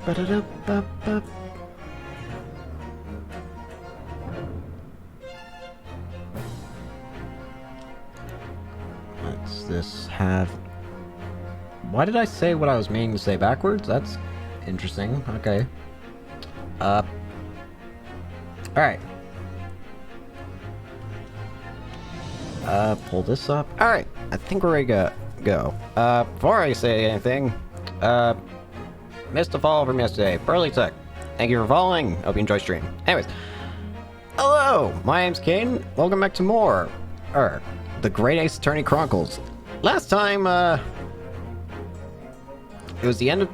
Ba-da-da-ba-ba. Let's this have... Why did I say what I was meaning to say backwards? That's interesting. Okay. Alright. Pull this up. Alright, I think we're ready to go. Before I say anything, missed a follow from yesterday. Burley Tech. Thank you for following. Hope you enjoy stream. Anyways. Hello! My name's Caden. Welcome back to more. The Great Ace Attorney Chronicles. Last time, it was the end of...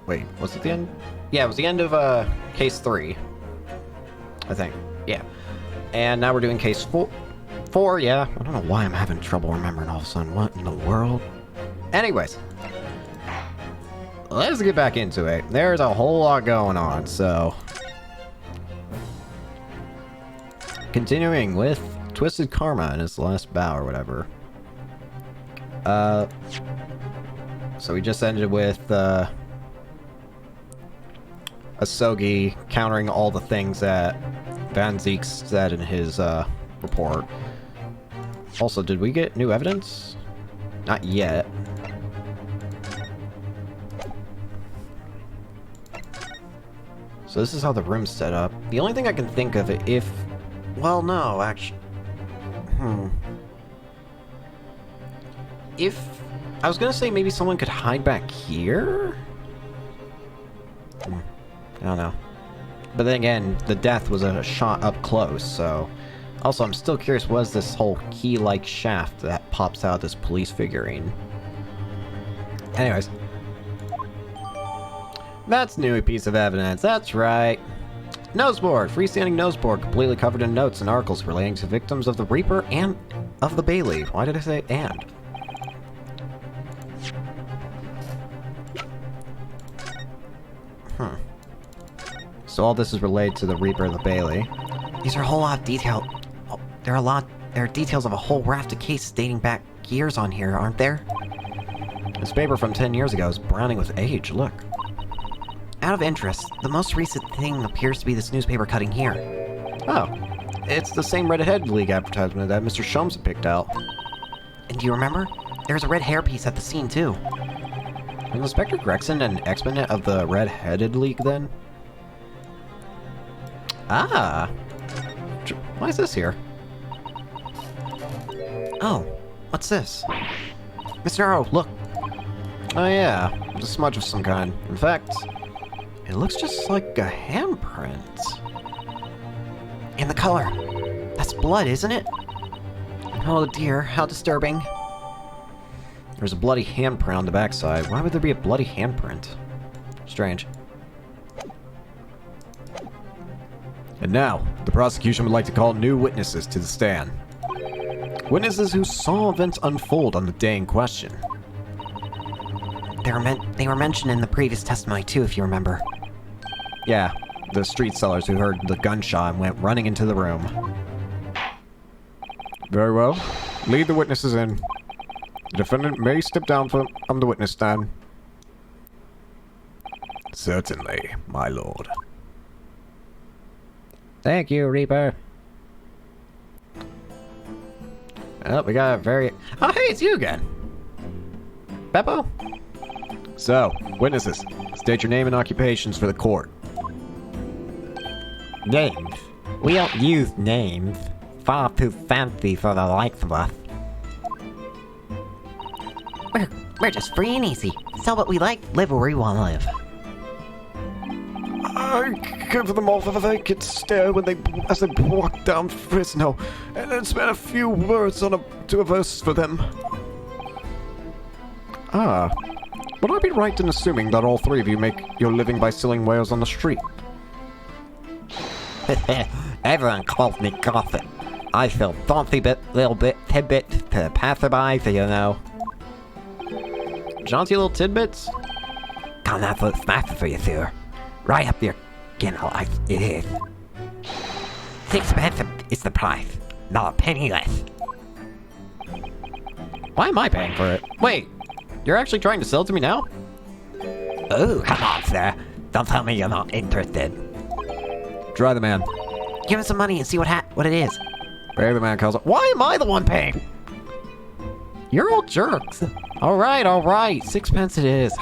Wait, was it the end? Yeah, it was the end of, case 3. I think. Yeah. And now we're doing case 4, yeah. I don't know why I'm having trouble remembering all of a sudden. What in the world? Anyways. Let's get back into it. There's a whole lot going on, so... Continuing with Twisted Karma in his last bow or whatever. So we just ended with, Asogi countering all the things that Van Zeek said in his, report. Also, did we get new evidence? Not yet. So this is how the room's set up. The only thing I can think of if... Well, no, actually... If... I was gonna say maybe someone could hide back here? I don't know. But then again, the death was a shot up close, so... Also, I'm still curious, what is this whole key-like shaft that pops out of this police figurine? Anyways. That's a new piece of evidence, that's right. Noseboard! Freestanding noseboard, completely covered in notes and articles relating to victims of the Reaper and of the Bailey. Why did I say and? So all this is related to the Reaper and the Bailey. These are a whole lot of detail. Oh, there are details of a whole raft of cases dating back years on here, aren't there? This paper from 10 years ago is browning with age, look. Out of interest, the most recent thing appears to be this newspaper cutting here. Oh, it's the same Red-Headed League advertisement that Mr. Shomes had picked out. And do you remember? There's a red hairpiece at the scene, too. Was Inspector Gregson an exponent of the Red-Headed League, then? Ah! Why is this here? Oh, what's this? Mr. Arrow, look! Oh yeah, it's a smudge of some kind. In fact, it looks just like a handprint. And the color! That's blood, isn't it? Oh dear, how disturbing. There's a bloody handprint on the backside. Why would there be a bloody handprint? Strange. And now, the prosecution would like to call new witnesses to the stand. Witnesses who saw events unfold on the day in question. They were mentioned in the previous testimony too, if you remember. Yeah, the street sellers who heard the gunshot and went running into the room. Very well. Lead the witnesses in. The defendant may step down from the witness stand. Certainly, my lord. Thank you, Reaper. Oh, we got a very... Oh, hey, it's you again. Beppo? So, witnesses, state your name and occupations for the court. Names? We don't use names. Far too fancy for the likes of us. We're just free and easy. Sell what we like, live where we want to live. I came for them all with a vacant stare as they walked down Fresno, and then spent a few words to a verse for them. Ah, would I be right in assuming that all three of you make your living by selling wares on the street? Everyone calls me Gossip. I sell fancy little tidbits to the passerbys, you know. Jaunty little tidbits? Come that's what's master for you, sir. Right up your like it is. 6 pence is the price, not a penny less. Why am I paying for it? Wait, you're actually trying to sell it to me now? Oh, come on, sir. Don't tell me you're not interested. Try the man. Give him some money and see what it is. Barely the man calls up. Why am I the one paying? You're all jerks. Alright. 6 pence it is.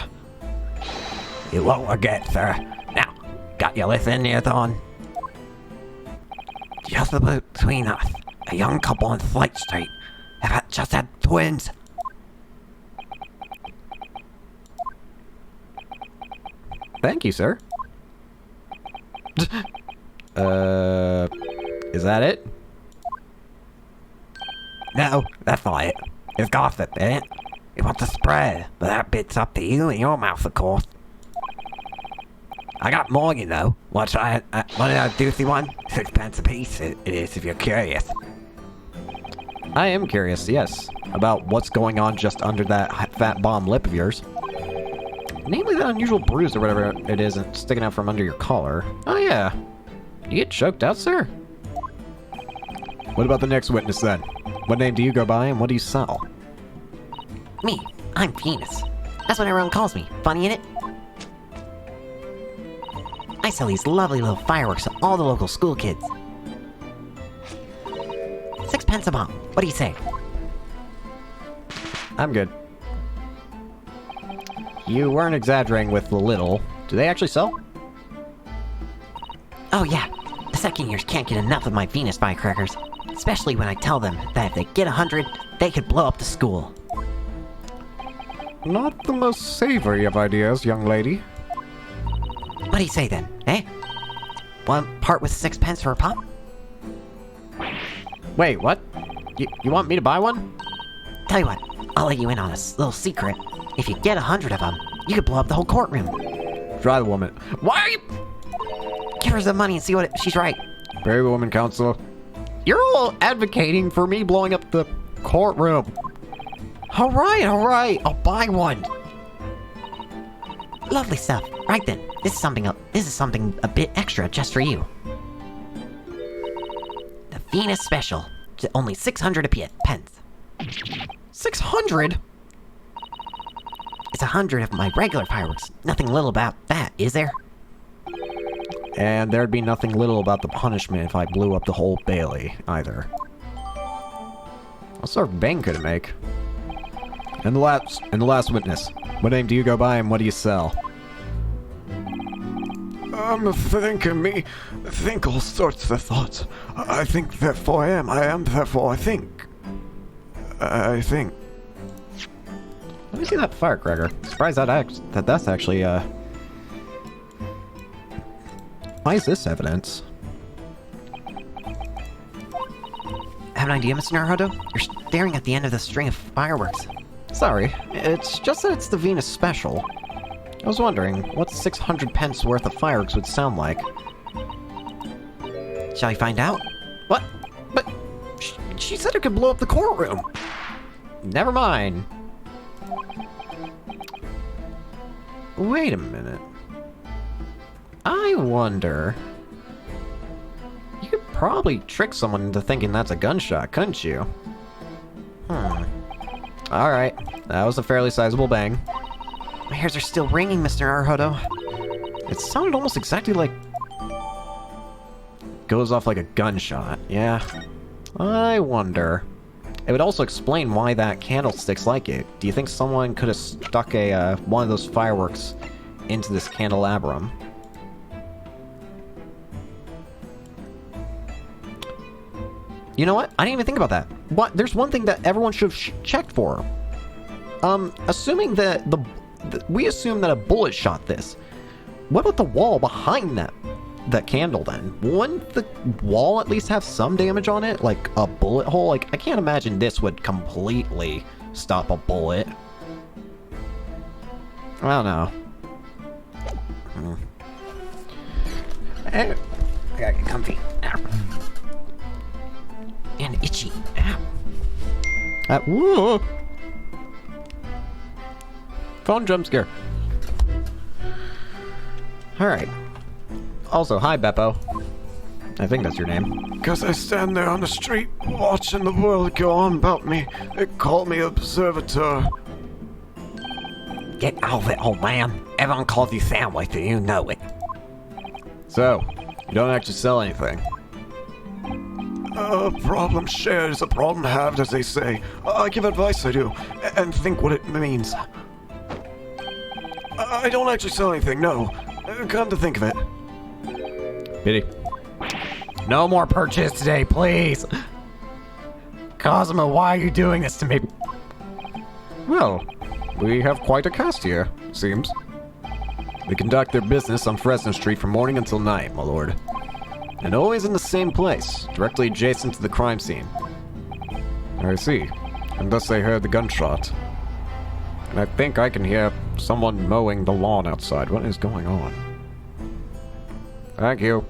You won't forget, sir. Now, got your list in here, Thorn? Just between us, a young couple on Flight Street have just had twins. Thank you, sir. Is that it? No, that's not it. It's gossip, eh? You want to spread, but that bit's up to you and your mouth, of course. I got more, you know. Want a juicy one? 6 pence a piece, it is if you're curious. I am curious, yes, about what's going on just under that fat bomb lip of yours. Namely that unusual bruise or whatever it is sticking out from under your collar. Oh yeah. You get choked out, sir? What about the next witness then? What name do you go by and what do you sell? Me, I'm Venus. That's what everyone calls me. Funny, ain't it? I sell these lovely little fireworks to all the local school kids. 6 pence a bomb. What do you say? I'm good. You weren't exaggerating with the little. Do they actually sell? Oh yeah. The second years can't get enough of my Venus firecrackers. Especially when I tell them that if they get 100, they could blow up the school. Not the most savory of ideas, young lady. What do you say then, eh? One part with 6 pence for a pop? Wait, what? You want me to buy one? Tell you what, I'll let you in on a little secret. If you get 100 of them, you could blow up the whole courtroom. Try the woman. Why are you... Give her some money and see what she's right. Very woman, counsel. You're all advocating for me blowing up the courtroom. Alright, I'll buy one. Lovely stuff. Right then, this is something a bit extra just for you. The Venus Special. Only 600 pence. 600? It's 100 of my regular fireworks. Nothing little about that, is there? And there'd be nothing little about the punishment if I blew up the whole Bailey, either. What sort of bang could it make? And the last witness. What name do you go by and what do you sell? I'm thinking me. Think all sorts of thoughts. I think, therefore I am. I am, therefore I think. I think. Let me see that firecracker. Surprised that's actually, Why is this evidence? Have an idea, Mr. Naruto? You're staring at the end of the string of fireworks. Sorry, it's just that it's the Venus Special. I was wondering what 600 pence worth of fireworks would sound like. Shall we find out? What? But she said it could blow up the courtroom. Never mind. Wait a minute. I wonder... You could probably trick someone into thinking that's a gunshot, couldn't you? Alright, that was a fairly sizable bang. My hairs are still ringing, Mr. Naruto. It sounded almost exactly like... Goes off like a gunshot, yeah. I wonder... It would also explain why that candlestick's like it. Do you think someone could have stuck a one of those fireworks into this candelabrum? You know what? I didn't even think about that. What? There's one thing that everyone should have checked for. Assuming that we assume that a bullet shot this. What about the wall behind that candle then? Wouldn't the wall at least have some damage on it? Like a bullet hole? Like, I can't imagine this would completely stop a bullet. I don't know. I gotta get comfy. And itchy. Whoa! Phone jump scare. Alright. Also, hi, Beppo. I think that's your name. 'Cause I stand there on the street, watching the world go on about me. They call me observateur. Get out of it, old man. Everyone calls you Sandwich and you know it. So, you don't actually sell anything. A problem shared is a problem halved, as they say. I give advice, I do, and think what it means. I don't actually sell anything, no. Come to think of it. Pity. No more purchase today, please. Cosmo, why are you doing this to me? Well, we have quite a cast here, seems. They conduct their business on Fresno Street from morning until night, my lord. And always in the same place, directly adjacent to the crime scene. I see. And thus I heard the gunshot. And I think I can hear someone mowing the lawn outside. What is going on? Thank you.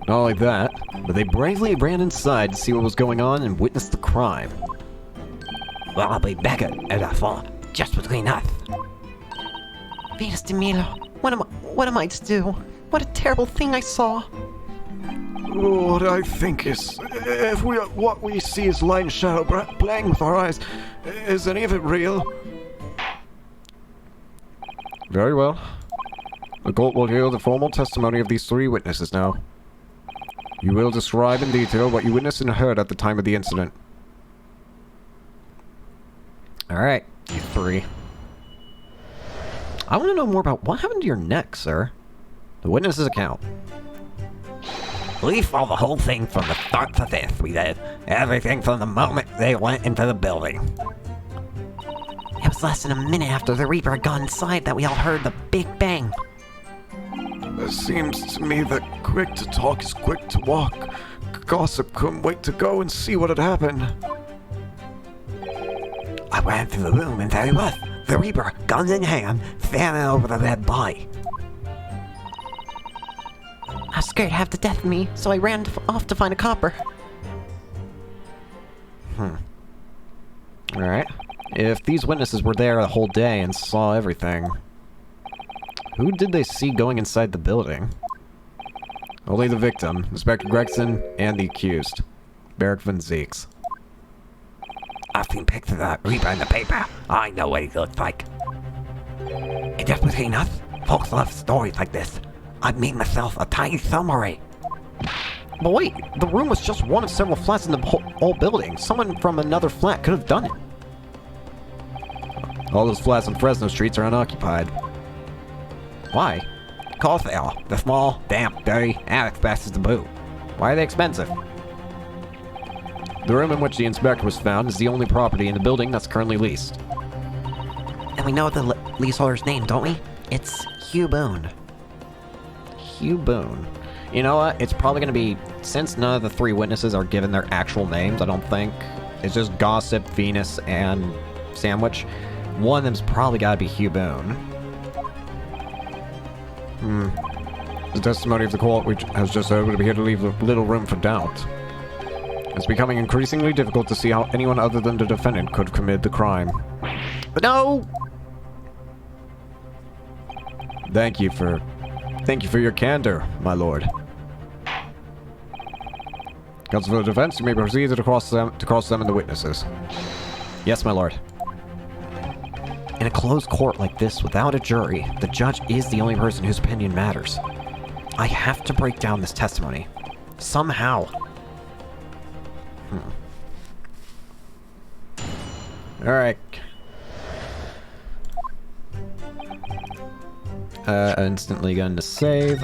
Not only that, but they bravely ran inside to see what was going on and witnessed the crime. Well, I'll be back at the fall, just between us. Venus de Milo, what am I to do? What a terrible thing I saw. What I think is, if what we see is light and shadow playing with our eyes, is any of it real? Very well. The court will hear the formal testimony of these three witnesses now. You will describe in detail what you witnessed and heard at the time of the incident. Alright, you three. I want to know more about what happened to your neck, sir. The witness's account. We saw the whole thing from the start to this, we did. Everything from the moment they went into the building. It was less than a minute after the Reaper had gone inside that we all heard the big bang. It seems to me that quick to talk is quick to walk. Gossip couldn't wait to go and see what had happened. I ran through the room and there he was, the Reaper, guns in hand, standing over the dead body. I was scared half to death of me, so I ran off to find a copper. Alright. If these witnesses were there the whole day and saw everything, who did they see going inside the building? Only the victim, Inspector Gregson, and the accused, Barrick Van Zeeks. I've seen pictures of that Reaper in the paper. I know what he looks like. And just between us, folks love stories like this. I'd made myself a tiny summary. But wait, the room was just one of several flats in the whole building. Someone from another flat could have done it. All those flats on Fresno Streets are unoccupied. Why? Of course they are. They're small, damp, dirty, and expensive to boot. Why are they expensive? The room in which the inspector was found is the only property in the building that's currently leased. And we know the leaseholder's name, don't we? It's Hugh Boone. Hugh Boone. You know what? It's probably going to be, since none of the three witnesses are given their actual names, I don't think. It's just Gossip, Venus, and Sandwich. One of them's probably got to be Hugh Boone. The testimony of the court, which has just heard, would appear to leave little room for doubt. It's becoming increasingly difficult to see how anyone other than the defendant could commit the crime. But no! Thank you for your candor, my lord. Counsel for the defense, you may proceed to cross them and the witnesses. Yes, my lord. In a closed court like this, without a jury, the judge is the only person whose opinion matters. I have to break down this testimony. Somehow. Alright. Instantly going to save.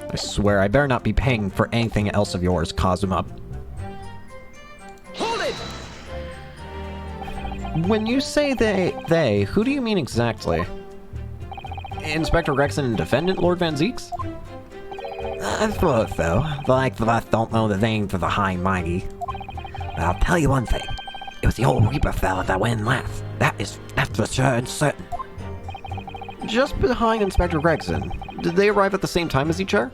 I swear, I better not be paying for anything else of yours, Kazuma. Hold it! When you say they, who do you mean exactly? Inspector Gregson and Defendant Lord Van Zeeks? I suppose so. The likes of us don't know the names of the high and mighty. But I'll tell you one thing. It was the old Reaper fella that went in last. That's for sure and certain. Just behind Inspector Gregson. Did they arrive at the same time as each other?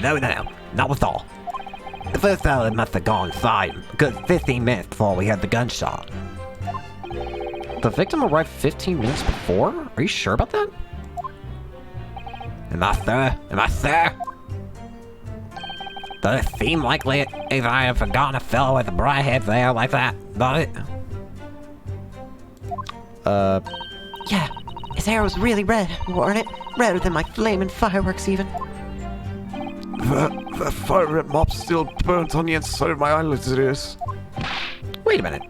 No, not with all. The first fella must have gone inside a good 15 minutes before we heard the gunshot. The victim arrived 15 minutes before? Are you sure about that? Am I, sir? Does it seem likely if I have forgotten a fellow with a bright head there like that, does it? Yeah, his hair was really red, weren't it? Redder than my flaming fireworks, even. The fire red mop still burns on the inside of my eyelids, it is. Wait a minute.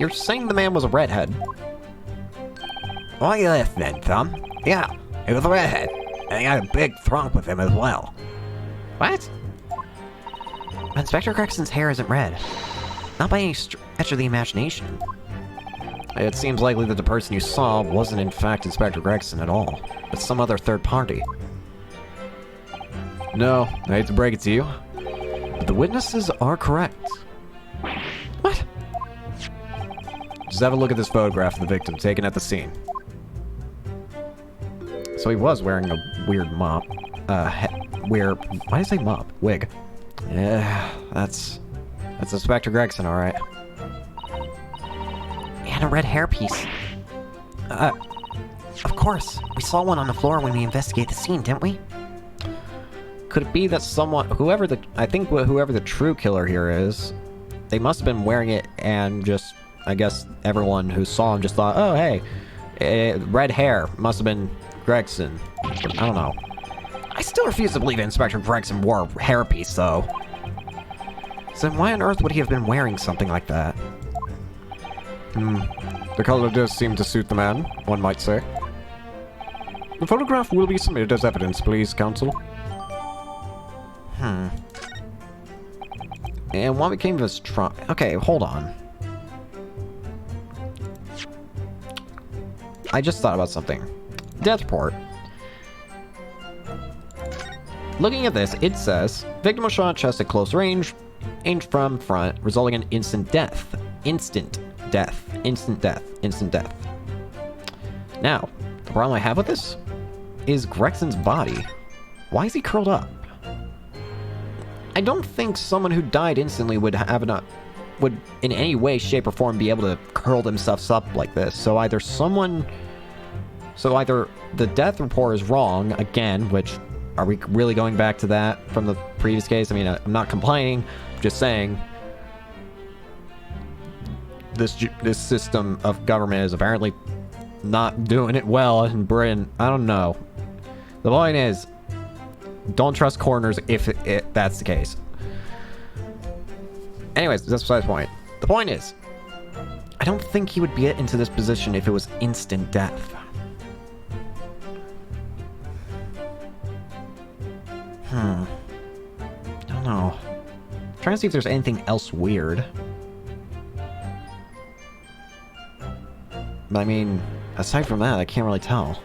You're saying the man was a redhead? Why are you listening, Tom? Yeah, he was a redhead, and he had a big trunk with him as well. What? Inspector Gregson's hair isn't red. Not by any stretch of the imagination. It seems likely that the person you saw wasn't in fact Inspector Gregson at all, but some other third party. No, I hate to break it to you, but the witnesses are correct. What? Just have a look at this photograph of the victim taken at the scene. So he was wearing a weird mop. Why did I say mop? Wig. Yeah, that's Inspector Gregson, alright. He had a red hairpiece. Of course. We saw one on the floor when we investigated the scene, didn't we? Could it be that whoever the true killer here is, they must have been wearing it and just, I guess, everyone who saw him just thought, oh, hey, red hair, must have been Gregson. I don't know. I still refuse to believe Inspector Gregson wore a hairpiece, though. So why on earth would he have been wearing something like that? The color does seem to suit the man, one might say. The photograph will be submitted as evidence, please, counsel. And what became of his trunk? Okay, hold on. I just thought about something. Death report. Looking at this, it says, victim was shot chest at close range, aimed from front, resulting in instant death. Instant death. Instant death. Instant death. Now, the problem I have with this is Gregson's body. Why is he curled up? I don't think someone who died instantly would in any way, shape, or form be able to curl themselves up like this. So either the death report is wrong again, which are we really going back to that from the previous case? I mean, I'm not complaining, I'm just saying this system of government is apparently not doing it well in Britain. I don't know. The point is, don't trust coroners if that's the case. Anyways, that's besides the point. The point is, I don't think he would get into this position if it was instant death. I don't know. I'm trying to see if there's anything else weird. But I mean, aside from that, I can't really tell.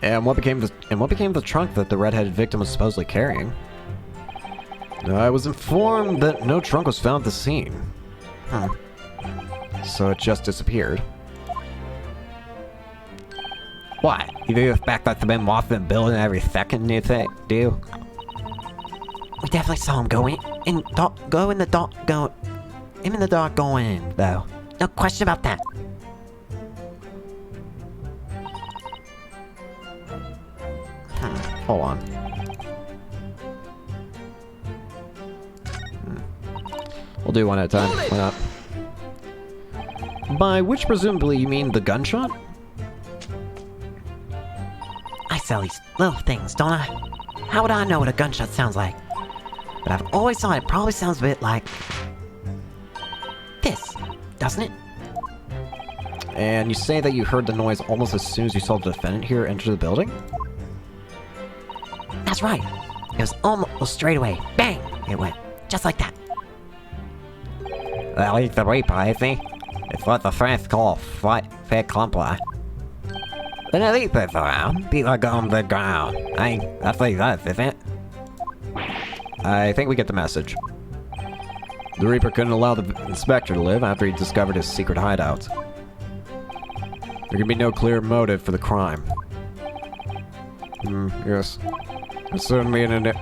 And what became of the trunk that the redheaded victim was supposedly carrying? I was informed that no trunk was found at the scene. So it just disappeared. What? You expect us to be walking the building every second, do you think? Do you? We definitely saw him go in the dark going in, though. No question about that. Hold on. We'll do one at a time. Why not? By which presumably you mean the gunshot? I sell these little things, don't I? How would I know what a gunshot sounds like? But I've always thought it probably sounds a bit like this, doesn't it? And you say that you heard the noise almost as soon as you saw the defendant here enter the building? That's right. It was almost straight away. Bang! It went. Just like that. At least the Reaper, is he? It's what the French call fait complet. When the Reaper's around, people are going to the ground. That's what he does, isn't it? I think we get the message. The Reaper couldn't allow the Inspector to live after he discovered his secret hideout. There can be no clear motive for the crime. Yes. It's certainly an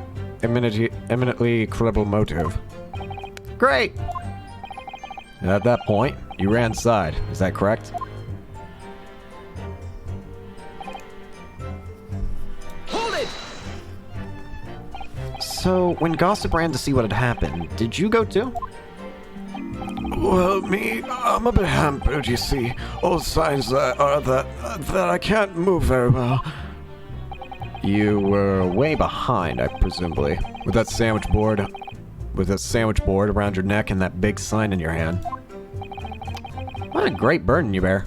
eminently credible motive. Great! At that point, you ran inside. Is that correct? Hold it! So, when Gossip ran to see what had happened, did you go too? Well, me, I'm a bit hampered, you see. All signs that are that I can't move very well. You were way behind, I presumably, with that sandwich board around your neck and that big sign in your hand. What a great burden you bear.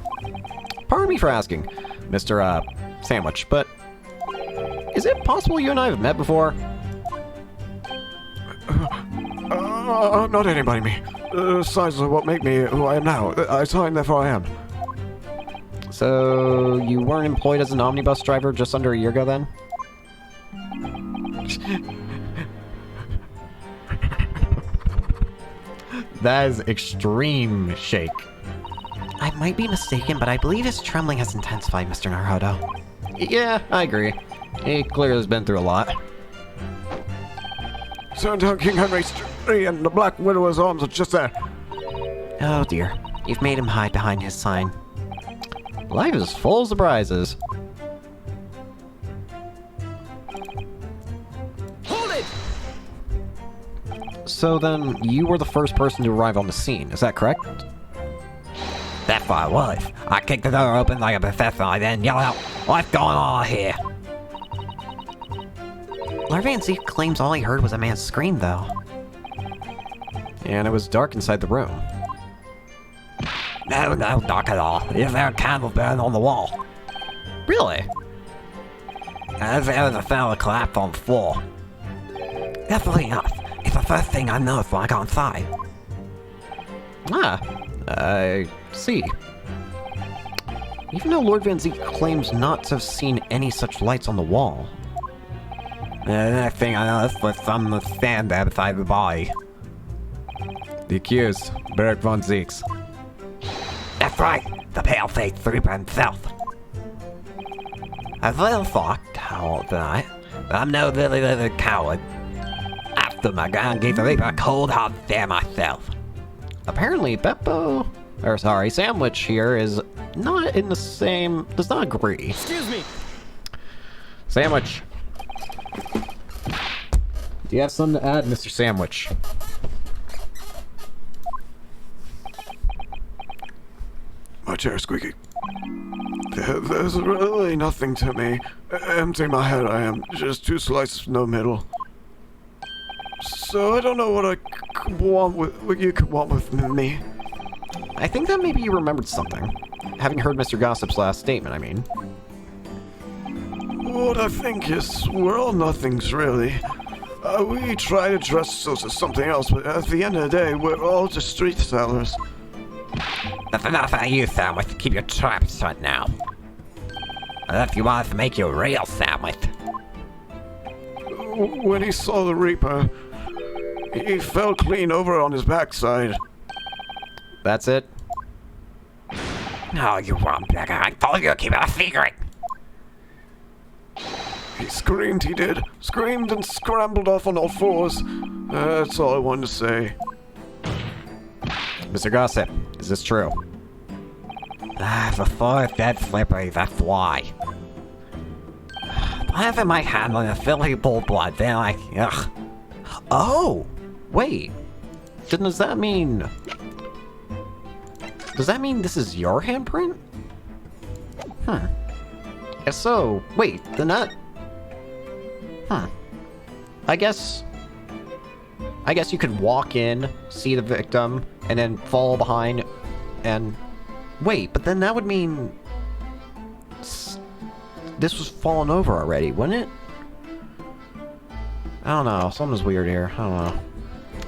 Pardon me for asking, Mr. Sandwich, but is it possible you and I have met before? Not anybody, me. Signs are what make me who I am now. I signed, therefore I am. So, you weren't employed as an omnibus driver just under a year ago then? That is extreme shake. I might be mistaken, but I believe his trembling has intensified, Mr. Naruto. Yeah, I agree. He clearly has been through a lot. Down King Henry Street and the Black Widow's arms are just there. Oh dear. You've made him hide behind his sign. Life is full of surprises. Hold it! So then, you were the first person to arrive on the scene, is that correct? That's what I was. I kicked the door open like a professor and then yelled out, "What's going on here?" Lord Van Zeke claims all he heard was a man scream, though. And it was dark inside the room. No, dark at all. There were candles burning on the wall. Really? As there was a fella collapsed on the floor. Definitely enough. It's the first thing I noticed when I got inside. Ah, I see. Even though Lord Van Zeke claims not to have seen any such lights on the wall. The next thing I noticed was someone stand there beside the body. The accused, Beric von Zeeks. That's right, the pale-faced Reaper himself. I little thought, tonight, that I'm no little coward. I stood my ground and gave the Reaper a cold hard stare myself. Apparently, Sandwich here is not in the same... does not agree. Excuse me! Sandwich. Do you have something to add, Mr. Sandwich? My chair squeaky. There's really nothing to me. Empty my head I am. Just two slices, no middle. So I don't know what I could want with what you could want with me. I think that maybe you remembered something. Having heard Mr. Gossip's last statement, I mean. What I think is, we're all nothings really. We try to dress us as something else, but at the end of the day, we're all just street sellers. That's enough out of you, Sandwich. Keep your trap shut now. Unless you want us to make you a real sandwich. When he saw the Reaper, he fell clean over on his backside. That's it? No, you wrong, Blacker. I told you to keep it a secret. He screamed, he did. Screamed and scrambled off on all fours. That's all I wanted to say. Mr. Gossip, is this true? The floor is dead slippery, that's why. I have in my hand on a filthy bull blood, then ugh. Oh! Wait. Then does that mean... does that mean this is your handprint? If so, wait, then that... I guess you could walk in, see the victim, and then fall behind, and... wait, but then that would mean... this was fallen over already, wouldn't it? I don't know, something's weird here, I don't know.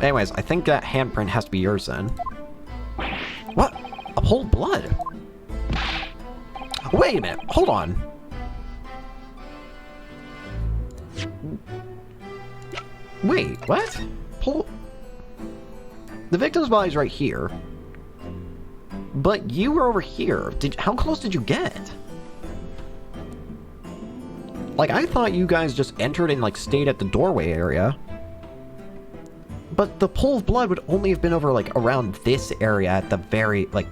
Anyways, I think that handprint has to be yours then. What? A whole blood? Wait a minute, hold on. Wait, what? The victim's body's right here. But you were over here. How close did you get? Like, I thought you guys just entered and, like, stayed at the doorway area. But the pool of blood would only have been over, like, around this area at the very, like...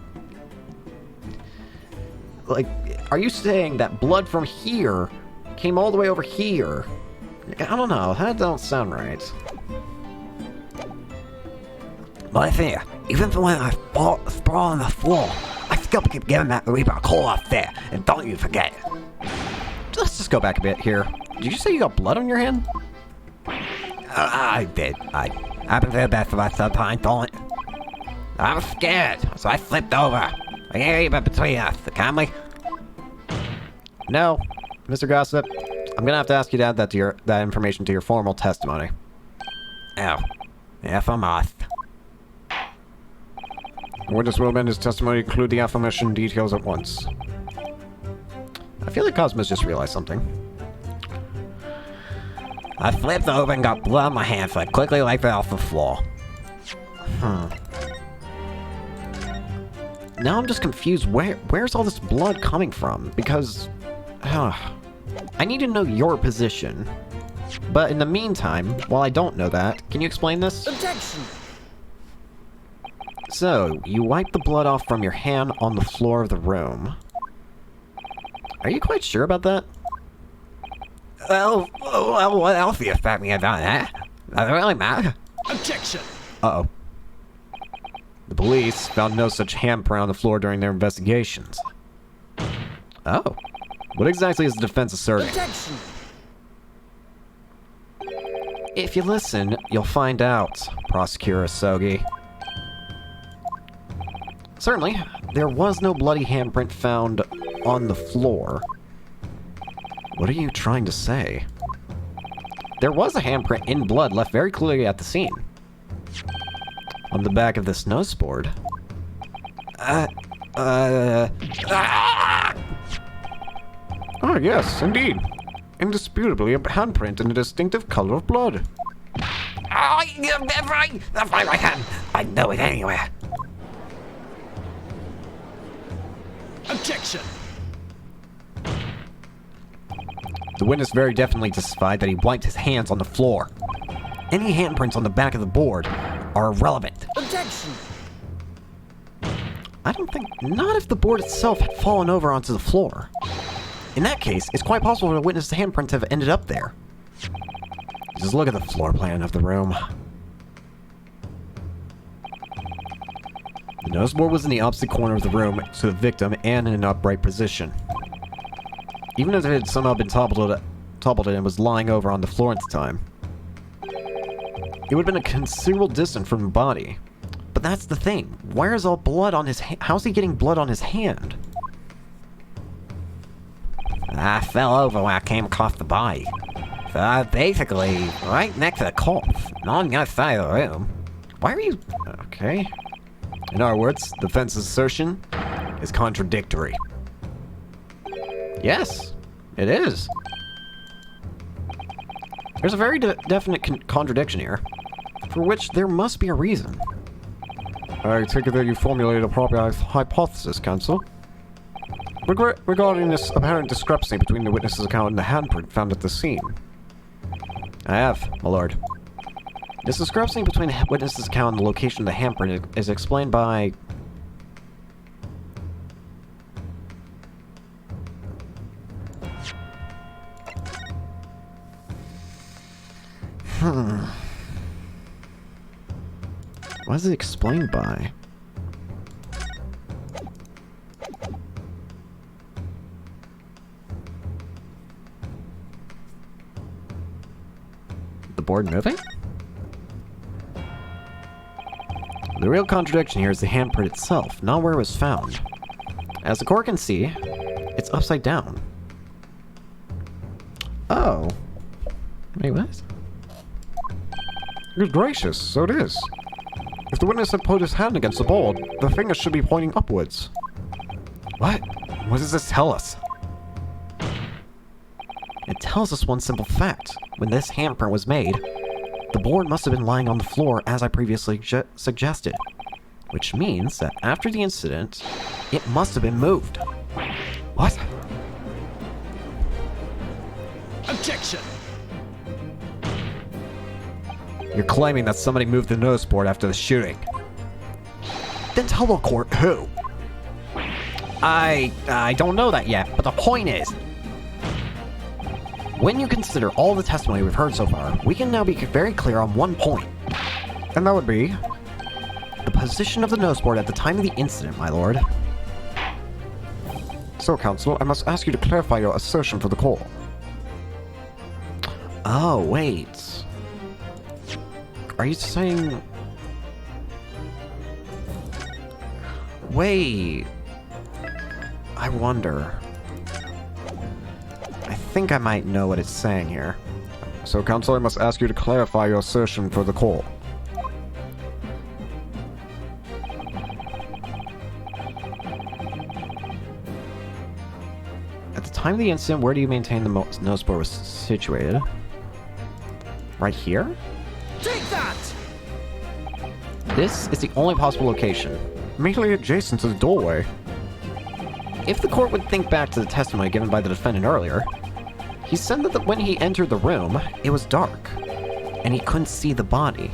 are you saying that blood from here came all the way over here I don't know, that don't sound right. But here, even when I sprawl on the floor, I still keep giving that Reaper a call up there, and don't you forget it. Let's just go back a bit here. Did you say you got blood on your hand? I did. I've been very bad for that sometimes, don't it? I was scared, so I flipped over. I can't even between us, can we? No, Mr. Gossip. I'm gonna have to ask you to add that information to your formal testimony. Oh, if I must. Witness will amend his testimony to include the aforementioned details at once. I feel like Cosmos just realized something. I flipped over and got blood on my hands, so I quickly wiped it off the floor. Now I'm just confused. Where's all this blood coming from? Because... I need to know your position. But in the meantime, while I don't know that, can you explain this? Objection! So, you wiped the blood off from your hand on the floor of the room. Are you quite sure about that? Well, what else do you expect me to do that? Does it really matter? Objection! Uh-oh. The police found no such handprint on the floor during their investigations. Oh. What exactly is the defense asserting? Objection! If you listen, you'll find out, Prosecutor Asogi. Certainly, there was no bloody handprint found on the floor. What are you trying to say? There was a handprint in blood left very clearly at the scene. On the back of this noseboard. Ah, yes, indeed. Indisputably a handprint in a distinctive color of blood. Oh, that's right! That's right, I can. I know it anywhere. Objection! The witness very definitely testified that he wiped his hands on the floor. Any handprints on the back of the board are irrelevant. Objection! I don't think... Not if the board itself had fallen over onto the floor. In that case, it's quite possible for the witness's handprints have ended up there. Just look at the floor plan of the room. The noseboard was in the opposite corner of the room to the victim and in an upright position. Even if it had somehow been toppled and was lying over on the floor at the time, it would have been a considerable distance from the body. But that's the thing. Where is all blood on his hand? How's he getting blood on his hand? I fell over when I came across the body. So I was basically right next to the corpse, not on the other side of the room. Why are you... Okay. In other words, the defense's assertion is contradictory. Yes, it is. There's a very definite contradiction here, for which there must be a reason. I take it that you formulated a proper hypothesis, counsel. Regarding this apparent discrepancy between the witness's account and the handprint found at the scene. I have, my lord. This discrepancy between the witness's account and the location of the handprint is explained by... What is it explained by? The board moving? The real contradiction here is the handprint itself, not where it was found. As the court can see, it's upside down. Oh. Wait, what? Good gracious, so it is. If the witness had put his hand against the board, the finger should be pointing upwards. What? What does this tell us? It tells us one simple fact. When this handprint was made, the board must have been lying on the floor as I previously suggested. Which means that after the incident, it must have been moved. What? Objection! You're claiming that somebody moved the noseboard after the shooting. Then tell the court who. I don't know that yet, but the point is... When you consider all the testimony we've heard so far, we can now be very clear on one point. And that would be the position of the noseboard at the time of the incident, my lord. So, Counsel, I must ask you to clarify your assertion for the call. Oh, wait. Are you saying... Wait... I wonder... I think I might know what it's saying here. So, Counsel, I must ask you to clarify your assertion for the call. At the time of the incident, where do you maintain the noseboard was situated? Right here? Take that! This is the only possible location, immediately adjacent to the doorway. If the court would think back to the testimony given by the defendant earlier, he said that when he entered the room, it was dark, and he couldn't see the body.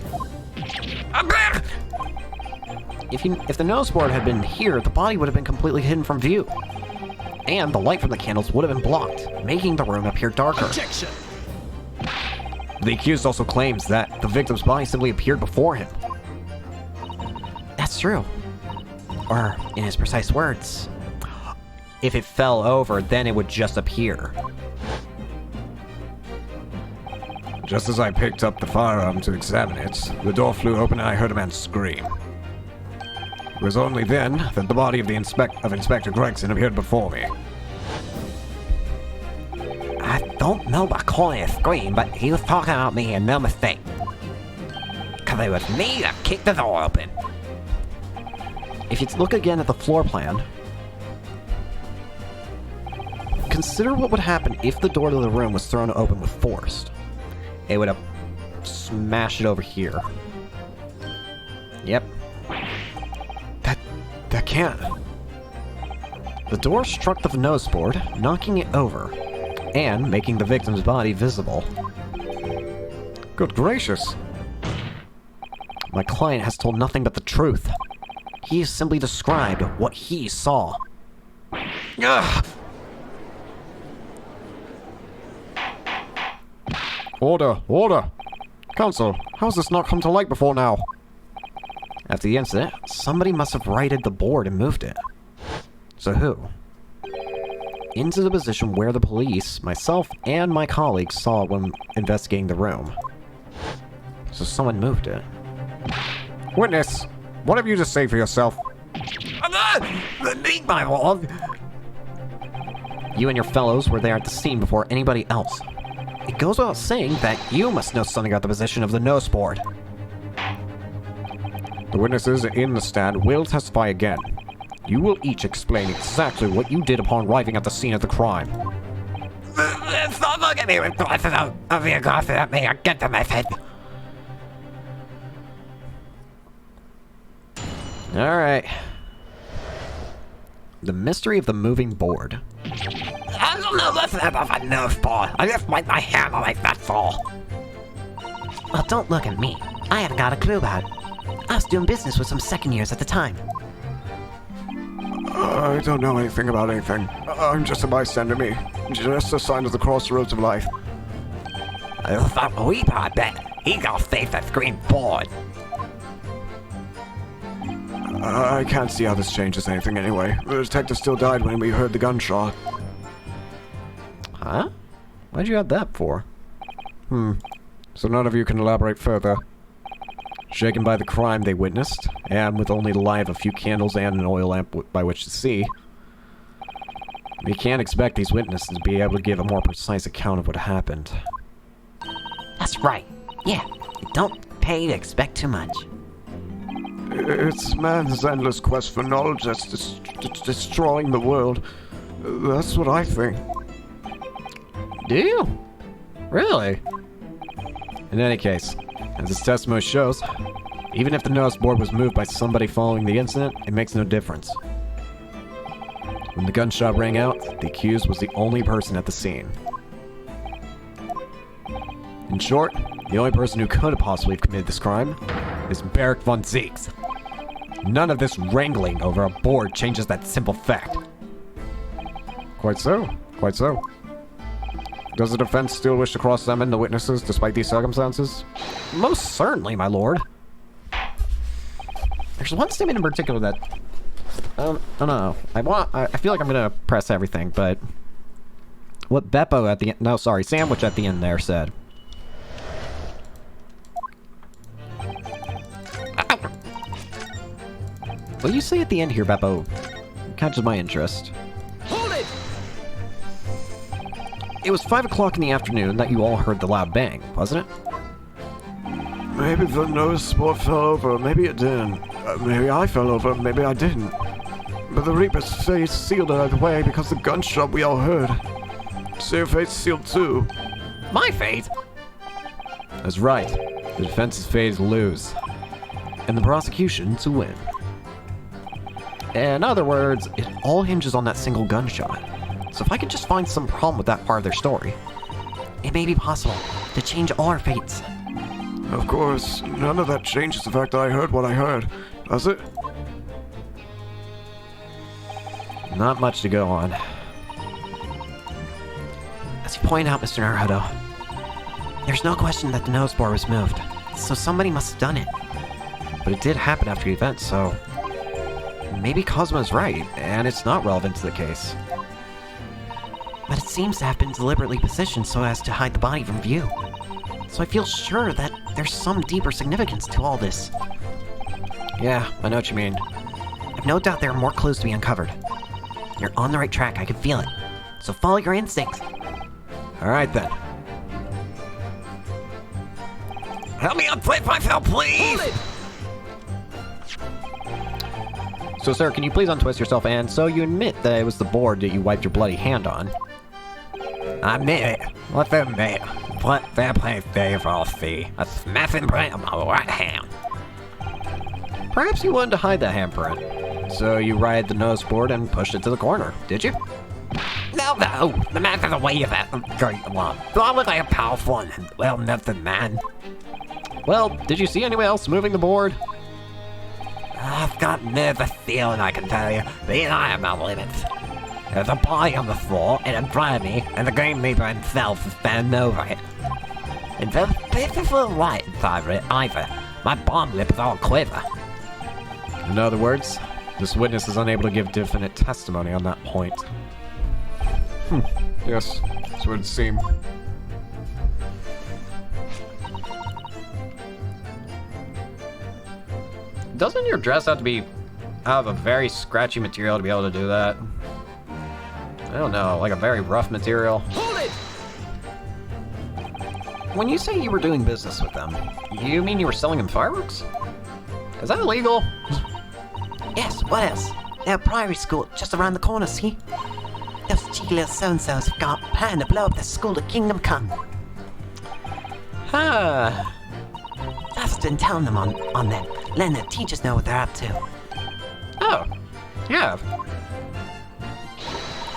If the noseboard had been here, the body would have been completely hidden from view, and the light from the candles would have been blocked, making the room appear darker. Objection! The accused also claims that the victim's body simply appeared before him. That's true. Or, in his precise words, if it fell over, then it would just appear. Just as I picked up the firearm to examine it, the door flew open and I heard a man scream. It was only then that the body of Inspector Gregson appeared before me. I don't know about calling it a scream, but he was talking about me and no mistake. Cause it was me that kicked the door open. If you look again at the floor plan, consider what would happen if the door to the room was thrown open with force. It would have smashed it over here. Yep. That can't. The door struck the noseboard, knocking it over, and making the victim's body visible. Good gracious. My client has told nothing but the truth. He has simply described what he saw. Ugh! Order! Order! Counsel, how has this not come to light before now? After the incident, somebody must have righted the board and moved it. So who? Into the position where the police, myself, and my colleagues saw it when investigating the room. So someone moved it. Witness! What have you to say for yourself? Need my lord. You and your fellows were there at the scene before anybody else. It goes without saying that you must know something about the position of the noseboard. The witnesses in the stand will testify again. You will each explain exactly what you did upon arriving at the scene of the crime. Stop looking at me with glasses of your glasses at me. I get the message. Alright. The mystery of the moving board. I don't know nothing about a nerve ball. I just wiped my hand on like that's all. Well, don't look at me. I haven't got a clue about it. I was doing business with some second years at the time. I don't know anything about anything. I'm just a bystander, me. Just a sign of the crossroads of life. I thought Weeper, I bet. He got a face that screamed bored. I can't see how this changes anything anyway. The detective still died when we heard the gunshot. Huh? Why'd you add that for? So none of you can elaborate further. Shaken by the crime they witnessed, and with only the light of a few candles and an oil lamp by which to see, we can't expect these witnesses to be able to give a more precise account of what happened. That's right. Yeah, don't pay to expect too much. It's man's endless quest for knowledge that's destroying the world. That's what I think. Do you? Really? In any case, as this testimony shows, even if the notice board was moved by somebody following the incident, it makes no difference. When the gunshot rang out, the accused was the only person at the scene. In short, the only person who could have possibly have committed this crime is Barrick von Zieks. None of this wrangling over a board changes that simple fact. Quite so, quite so. Does the defense still wish to cross-examine the witnesses despite these circumstances? Most certainly, my lord. There's one statement in particular that... I don't know. I feel like I'm gonna press everything, but... What Beppo at the end... No, sorry, Sandwich at the end there said. What you say at the end here, Beppo, catches my interest. Hold it! It was 5 o'clock in the afternoon that you all heard the loud bang, wasn't it? Maybe the nose sport fell over, maybe it didn't. Maybe I fell over, maybe I didn't. But the Reaper's face sealed it away because the gunshot we all heard. So your face sealed too. My fate? That's right. The defense's phase lose. And the prosecution to win. In other words, it all hinges on that single gunshot. So if I could just find some problem with that part of their story, It may be possible to change all our fates. Of course, none of that changes the fact that I heard what I heard, does it? not much to go on. As you point out, Mr. Naruto, there's no question that the nose board was moved, so somebody must have done it. But it did happen after the event, so... Maybe Cosmo's right, and it's not relevant to the case. But it seems to have been deliberately positioned so as to hide the body from view. So I feel sure that there's some deeper significance to all this. Yeah, I know what you mean. I've no doubt there are more clues to be uncovered. You're on the right track, I can feel it. So follow your instincts. Alright then. Help me unflip myself, please! So sir, can you please untwist yourself, and so you admit that it was the board that you wiped your bloody hand on? I admit it. What's in there? What fair play day for all see? A smashing print on my right hand. Perhaps you wanted to hide that handprint. So you righted the nose board and pushed it to the corner, did you? No, the man has a way of it. Great one. Do I look like a powerful and well-nothing man? Well, did you see anyone else moving the board? I've got nervous feeling, I can tell you, but even I have my limits. There's a body on the floor, and in front of me, and the Green Reaper himself is standing over it. And there's beautiful light inside of it, either. My bomb lip is all quiver. In other words, this witness is unable to give definite testimony on that point. Yes, that's what it seemed. Doesn't your dress have to be out of a very scratchy material to be able to do that? I don't know, like a very rough material? Hold it! When you say you were doing business with them, you mean you were selling them fireworks? Is that illegal? Yes, what else? They're a primary school just around the corner, see? Those cheeky little so-and-sos have got a plan to blow up the school to Kingdom Come. Huh. I've been telling them on them, letting the teachers know what they're up to. Oh. Yeah.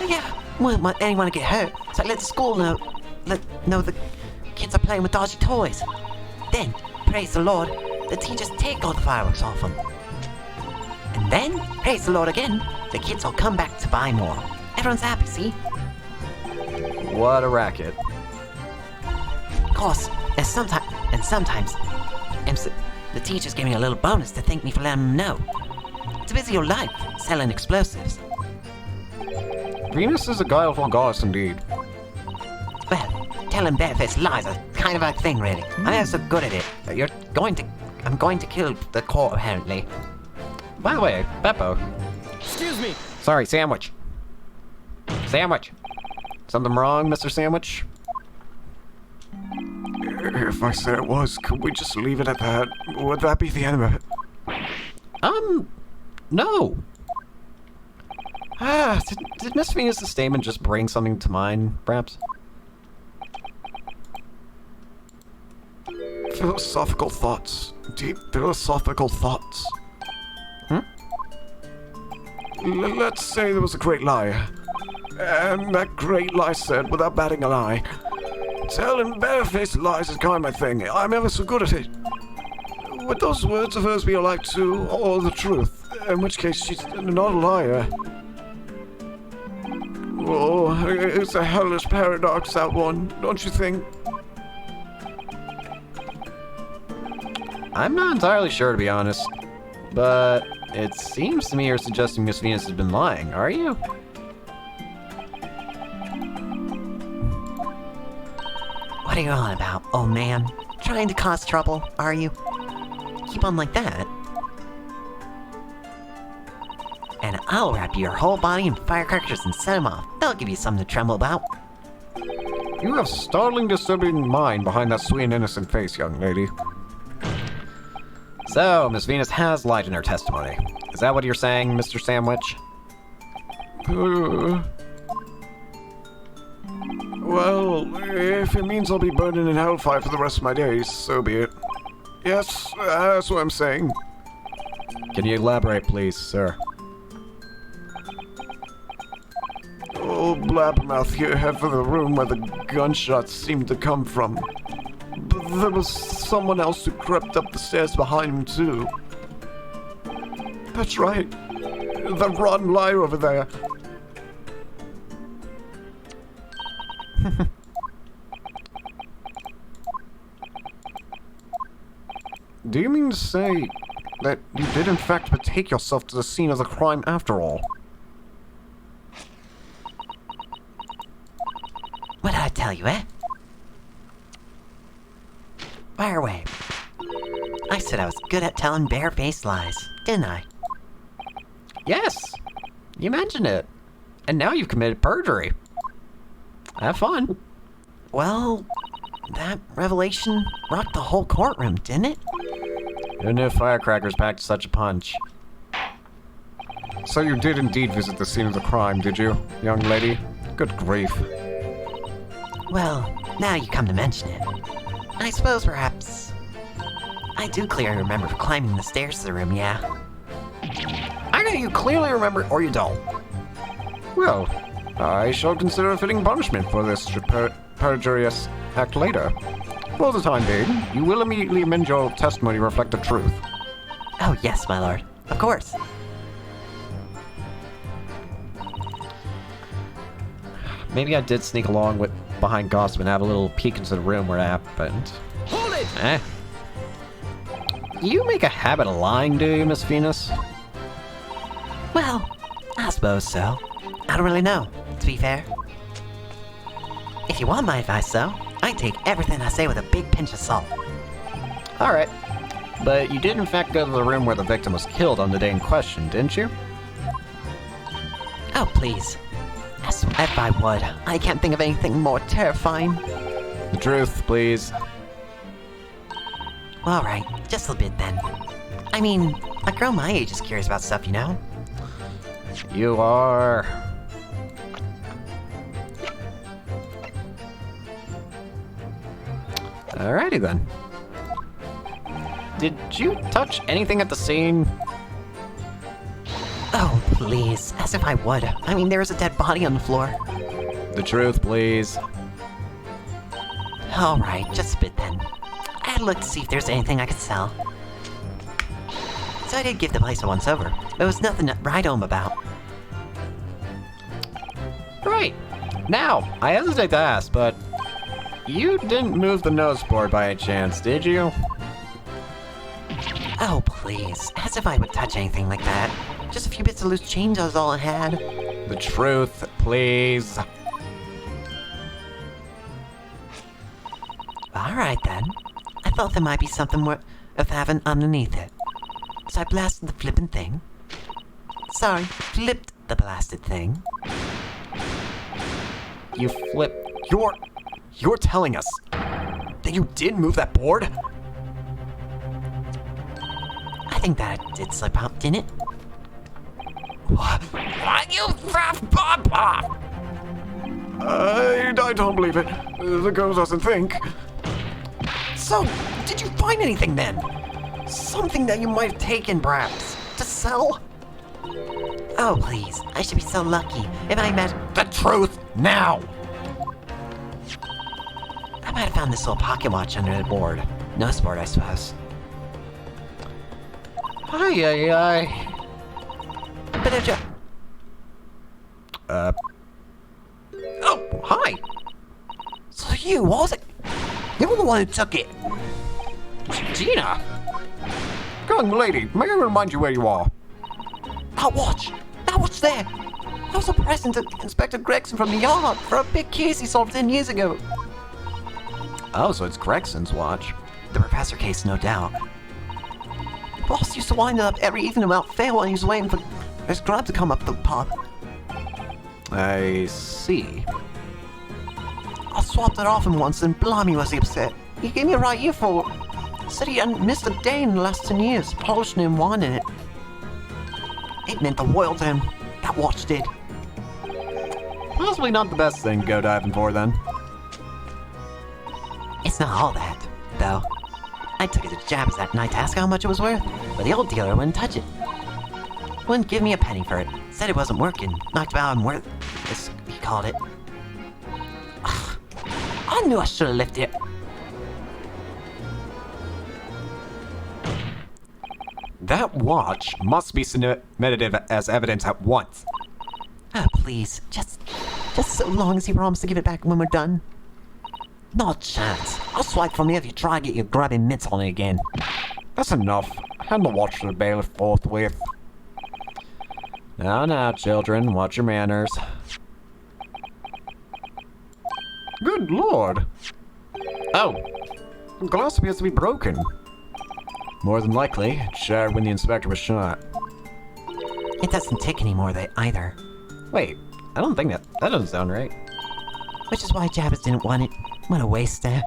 Yeah, wouldn't want anyone to get hurt, so I let the school know the kids are playing with dodgy toys. Then, praise the Lord, the teachers take all the fireworks off them. And then, praise the Lord again, the kids all come back to buy more. Everyone's happy, see? What a racket. Of course, sometimes, the teachers give me a little bonus to thank me for letting them know. It's a busy old life, selling explosives. Venus is a guileful goddess indeed. Well, telling barefaced lies are kind of a thing, really. I'm never so good at it. I'm going to kill the court, apparently. By the way, Beppo. Excuse me! Sorry, Sandwich. Sandwich. Something wrong, Mr. Sandwich? If I said it was, could we just leave it at that? Would that be the end of it? No. Did Miss Venus' statement just bring something to mind, perhaps? Philosophical thoughts. Deep philosophical thoughts. Let's say there was a great liar. And that great lie said, without batting an eye, telling barefaced lies is kind of my thing. I'm ever so good at it. Would those words of hers be a lie too, or the truth? In which case, she's not a liar. Oh, it's a hellish paradox, that one, don't you think? I'm not entirely sure, to be honest. But it seems to me you're suggesting Miss Venus has been lying, are you? What are you on about, old man? Trying to cause trouble, are you? Keep on like that, and I'll wrap your whole body in firecrackers and set them off. That'll give you something to tremble about. You have startling, disturbing mind behind that sweet and innocent face, young lady. So, Miss Venus has lied in her testimony. Is that what you're saying, Mr. Sandwich? Well, if it means I'll be burning in hellfire for the rest of my days, so be it. Yes, that's what I'm saying. Can you elaborate, please, sir? Old blabbermouth here head for the room where the gunshots seemed to come from. But there was someone else who crept up the stairs behind him, too. That's right. The rotten liar over there. Do you mean to say that you did in fact betake yourself to the scene of the crime after all? What did I tell you, eh? Fire away. I said I was good at telling bare-faced lies, didn't I? Yes! You mentioned it. And now you've committed perjury. Have fun. Well, that revelation rocked the whole courtroom, didn't it? Who knew firecrackers packed such a punch? So you did indeed visit the scene of the crime, did you, young lady? Good grief. Well, now you come to mention it. I suppose perhaps I do clearly remember climbing the stairs to the room, yeah. Either you clearly remember or you don't. Well, I shall consider a fitting punishment for this perjurious act later. For the time being, you will immediately amend your testimony to reflect the truth. Oh, yes, my lord. Of course. Maybe I did sneak along with behind gossip and have a little peek into the room where it happened. Hold it! Eh? You make a habit of lying, do you, Miss Venus? Well, I suppose so. I don't really know, to be fair. If you want my advice, though, I take everything I say with a big pinch of salt. Alright. But you did in fact go to the room where the victim was killed on the day in question, didn't you? Oh, please. As if I would. I can't think of anything more terrifying. The truth, please. Alright, just a bit then. I mean, a girl my age is curious about stuff, you know? You are... Alrighty then. Did you touch anything at the scene? Oh, please. As if I would. I mean, there is a dead body on the floor. The truth, please. Alright, just a bit then. I had to look to see if there's anything I could sell. So I did give the place a once-over. There was nothing to write home about. Right. Now, I hesitate to ask, but... You didn't move the nose board by any chance, did you? Oh, please. As if I would touch anything like that. Just a few bits of loose change was all I had. The truth, please. Alright then. I thought there might be something worth having underneath it. So I blasted the flippin' thing. Sorry, flipped the blasted thing. You flip... You're telling us that you did move that board? I think that it did slip out, didn't it? What, you... I don't believe it. The girl doesn't think. So, did you find anything then? Something that you might have taken, perhaps, to sell? Oh, please. I should be so lucky if I met... The truth, now! I might have found this little pocket watch under the board. Nose board, I suppose. Ay. But if you... Hi. So you, what was it? You were the one who took it. Gina. Young lady, may I remind you where you are? That watch there. That was a present to Inspector Gregson from the yard for a big case he solved 10 years ago. Oh, so it's Gregson's watch. The professor case, no doubt. Boss used to wind it up every evening without fail while he was waiting for his grub to come up the pub. I see. I swapped it off him once and blimey was he upset. He gave me a right earful. Said he hadn't missed a day in the last 10 years, polishing and winding it. It meant the world to him. That watch did. Possibly not the best thing to go diving for, then. It's not all that, though. I took it to Jabs that night to ask how much it was worth, but the old dealer wouldn't touch it. Wouldn't give me a penny for it. Said it wasn't working. Knocked about and worth, as he called it. Ugh. I knew I should have lifted it. That watch must be submitted as evidence at once. Ah, please, just so long as you promise to give it back when we're done. Not a chance. I'll swipe from here if you try to get your grabbing mitts on it again. That's enough. Hand the watch to the bailiff forthwith. Now, children, watch your manners. Good lord. Oh, The glass appears to be broken. more than likely, it shattered when the inspector was shot. It doesn't tick anymore, either. Wait, I don't think that doesn't sound right. Which is why Jabez didn't want it. What a waste there.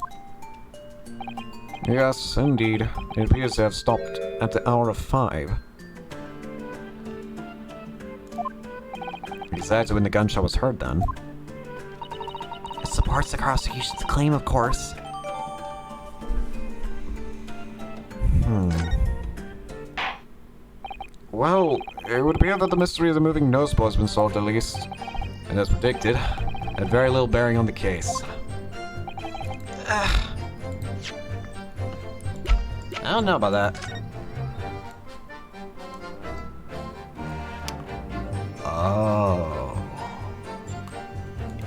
Yes, indeed. It appears to have stopped at the hour of 5. Besides when the gunshot was heard then. It supports the prosecution's claim, of course. Well, it would appear that the mystery of the moving noseball has been solved at least. And as predicted, had very little bearing on the case. I don't know about that. Oh.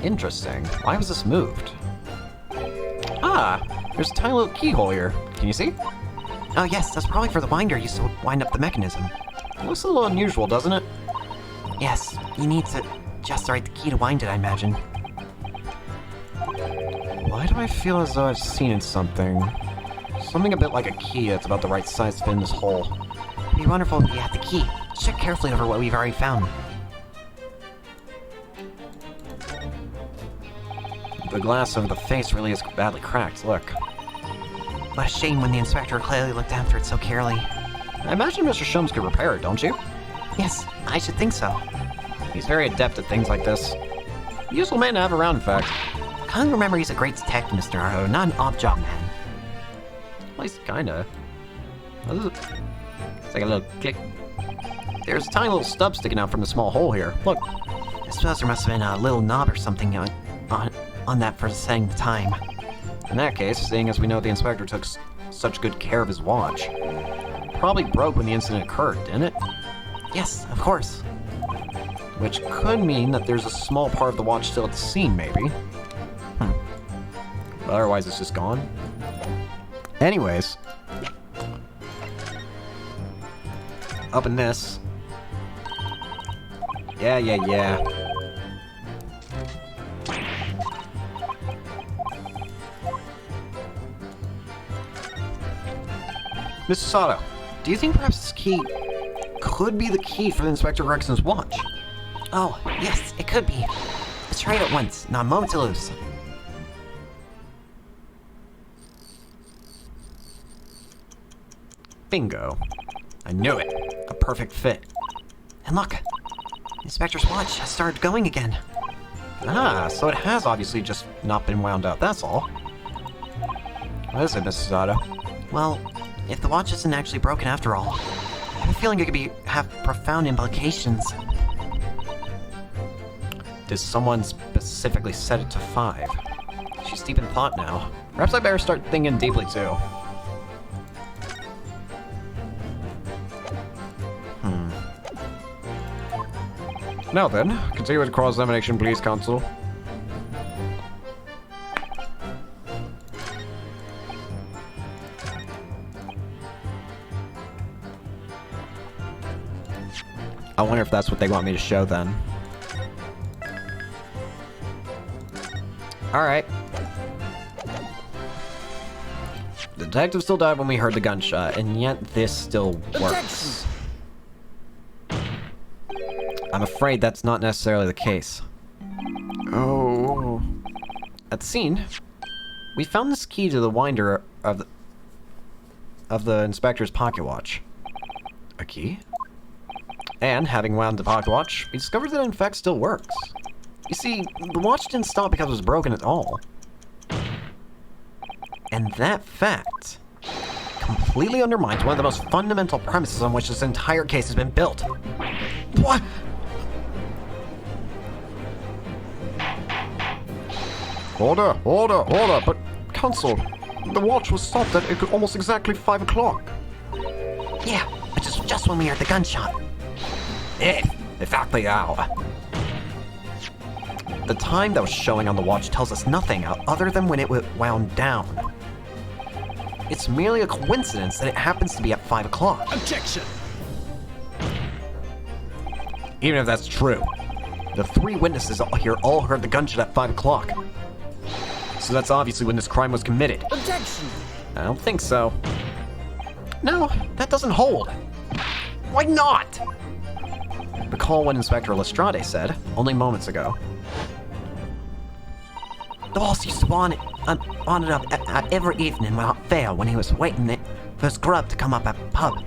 Interesting. Why was this moved? Ah, there's a tiny little keyhole here. Can you see? Oh yes, that's probably for the winder used to wind up the mechanism. Looks a little unusual, doesn't it? Yes, you need to just the right key to wind it, I imagine. Why do I feel as though I've seen something? Something a bit like a key that's about the right size to fit in this hole. It'd be wonderful if you had the key. Check carefully over what we've already found. The glass over the face really is badly cracked, look. What a shame when the inspector clearly looked after it so carefully. I imagine Mr. Shums could repair it, don't you? Yes, I should think so. He's very adept at things like this. Useful man to have around, in fact. Can't remember he's a great detective, Mr. Arho, not an odd-job man. Well, he's kinda. What is it? It's like a little click. There's a tiny little stub sticking out from the small hole here. Look. I suppose there must have been a little knob or something on that for setting the time. In that case, seeing as we know the inspector took such good care of his watch, probably broke when the incident occurred, didn't it? Yes, of course. Which could mean that there's a small part of the watch still at the scene, maybe. But otherwise, it's just gone. Anyways. Open this. Yeah. Mr. Sato, do you think perhaps this key could be the key for Inspector Gregson's watch? Oh, yes, it could be. Let's try it at once, not a moment to lose. Bingo. I knew it. A perfect fit. And look, the inspector's watch has started going again. Ah, so it has obviously just not been wound up, that's all. What is it, Mrs. Sato? Well, if the watch isn't actually broken after all, I have a feeling it could have profound implications. Did someone specifically set it to 5? She's deep in thought now. Perhaps I better start thinking deeply too. Now then, continue with cross-examination, please, Counsel. I wonder if that's what they want me to show then. Alright. The detective still died when we heard the gunshot, and yet this still works. I'm afraid that's not necessarily the case. Oh. At the scene, we found this key to the winder of the inspector's pocket watch. A key? And, having wound the pocket watch, we discovered that it in fact still works. You see, the watch didn't stop because it was broken at all. And that fact completely undermines one of the most fundamental premises on which this entire case has been built. What? Order, but Counsel, the watch was stopped at almost exactly 5 o'clock. Yeah, which is just when we heard the gunshot. Exactly hour. The time that was showing on the watch tells us nothing other than when it wound down. It's merely a coincidence that it happens to be at 5 o'clock. Objection! Even if that's true, the 3 witnesses here all heard the gunshot at 5 o'clock. So that's obviously when this crime was committed. Objection! I don't think so. No, that doesn't hold. Why not? Recall what Inspector Lestrade said only moments ago. The boss used to on it up every evening without fail when he was waiting for his grub to come up at the pub.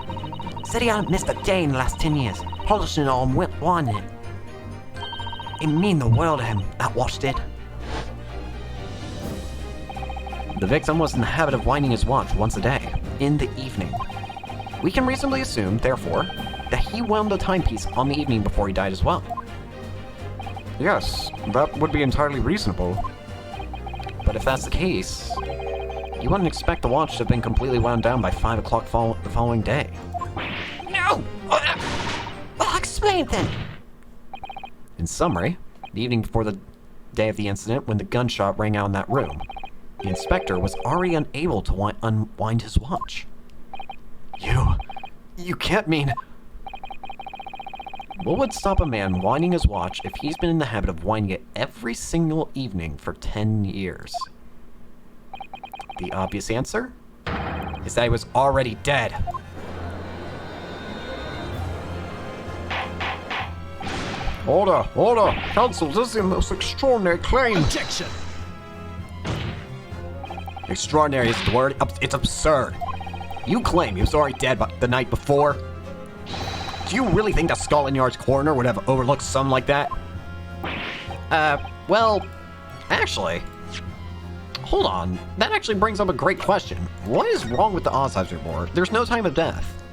Said he hadn't missed a day in the last 10 years, polishing it all and winding it. It mean the world to him, that watch did. The victim was in the habit of winding his watch once a day, in the evening. We can reasonably assume, therefore, that he wound the timepiece on the evening before he died as well. Yes, that would be entirely reasonable. But if that's the case, you wouldn't expect the watch to have been completely wound down by 5 o'clock the following day. No! Well, explain it then. In summary, the evening before the day of the incident, when the gunshot rang out in that room, the inspector was already unable to unwind his watch. You can't mean... What would stop a man winding his watch if he's been in the habit of winding it every single evening for 10 years? The obvious answer is that he was already dead. Order! Counsel, this is the most extraordinary claim. Objection! Extraordinary is the word. It's absurd. You claim he was already dead the night before. Do you really think that Scotland Yard's coroner would have overlooked something like that? Well, actually, hold on. That actually brings up a great question. What is wrong with the autopsy report? There's no time of death.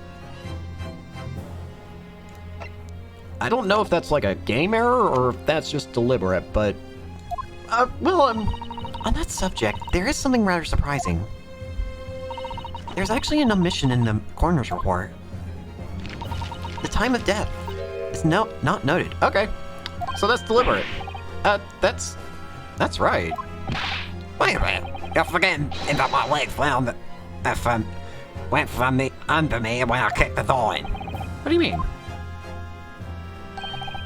I don't know if that's like a game error or if that's just deliberate, but... On that subject, there is something rather surprising. There's actually an omission in the coroner's report. The time of death is not noted. Okay, so that's deliberate. That's right. Wait a minute. You're forgetting that my leg found that went from the under me when I kicked the door in. What do you mean?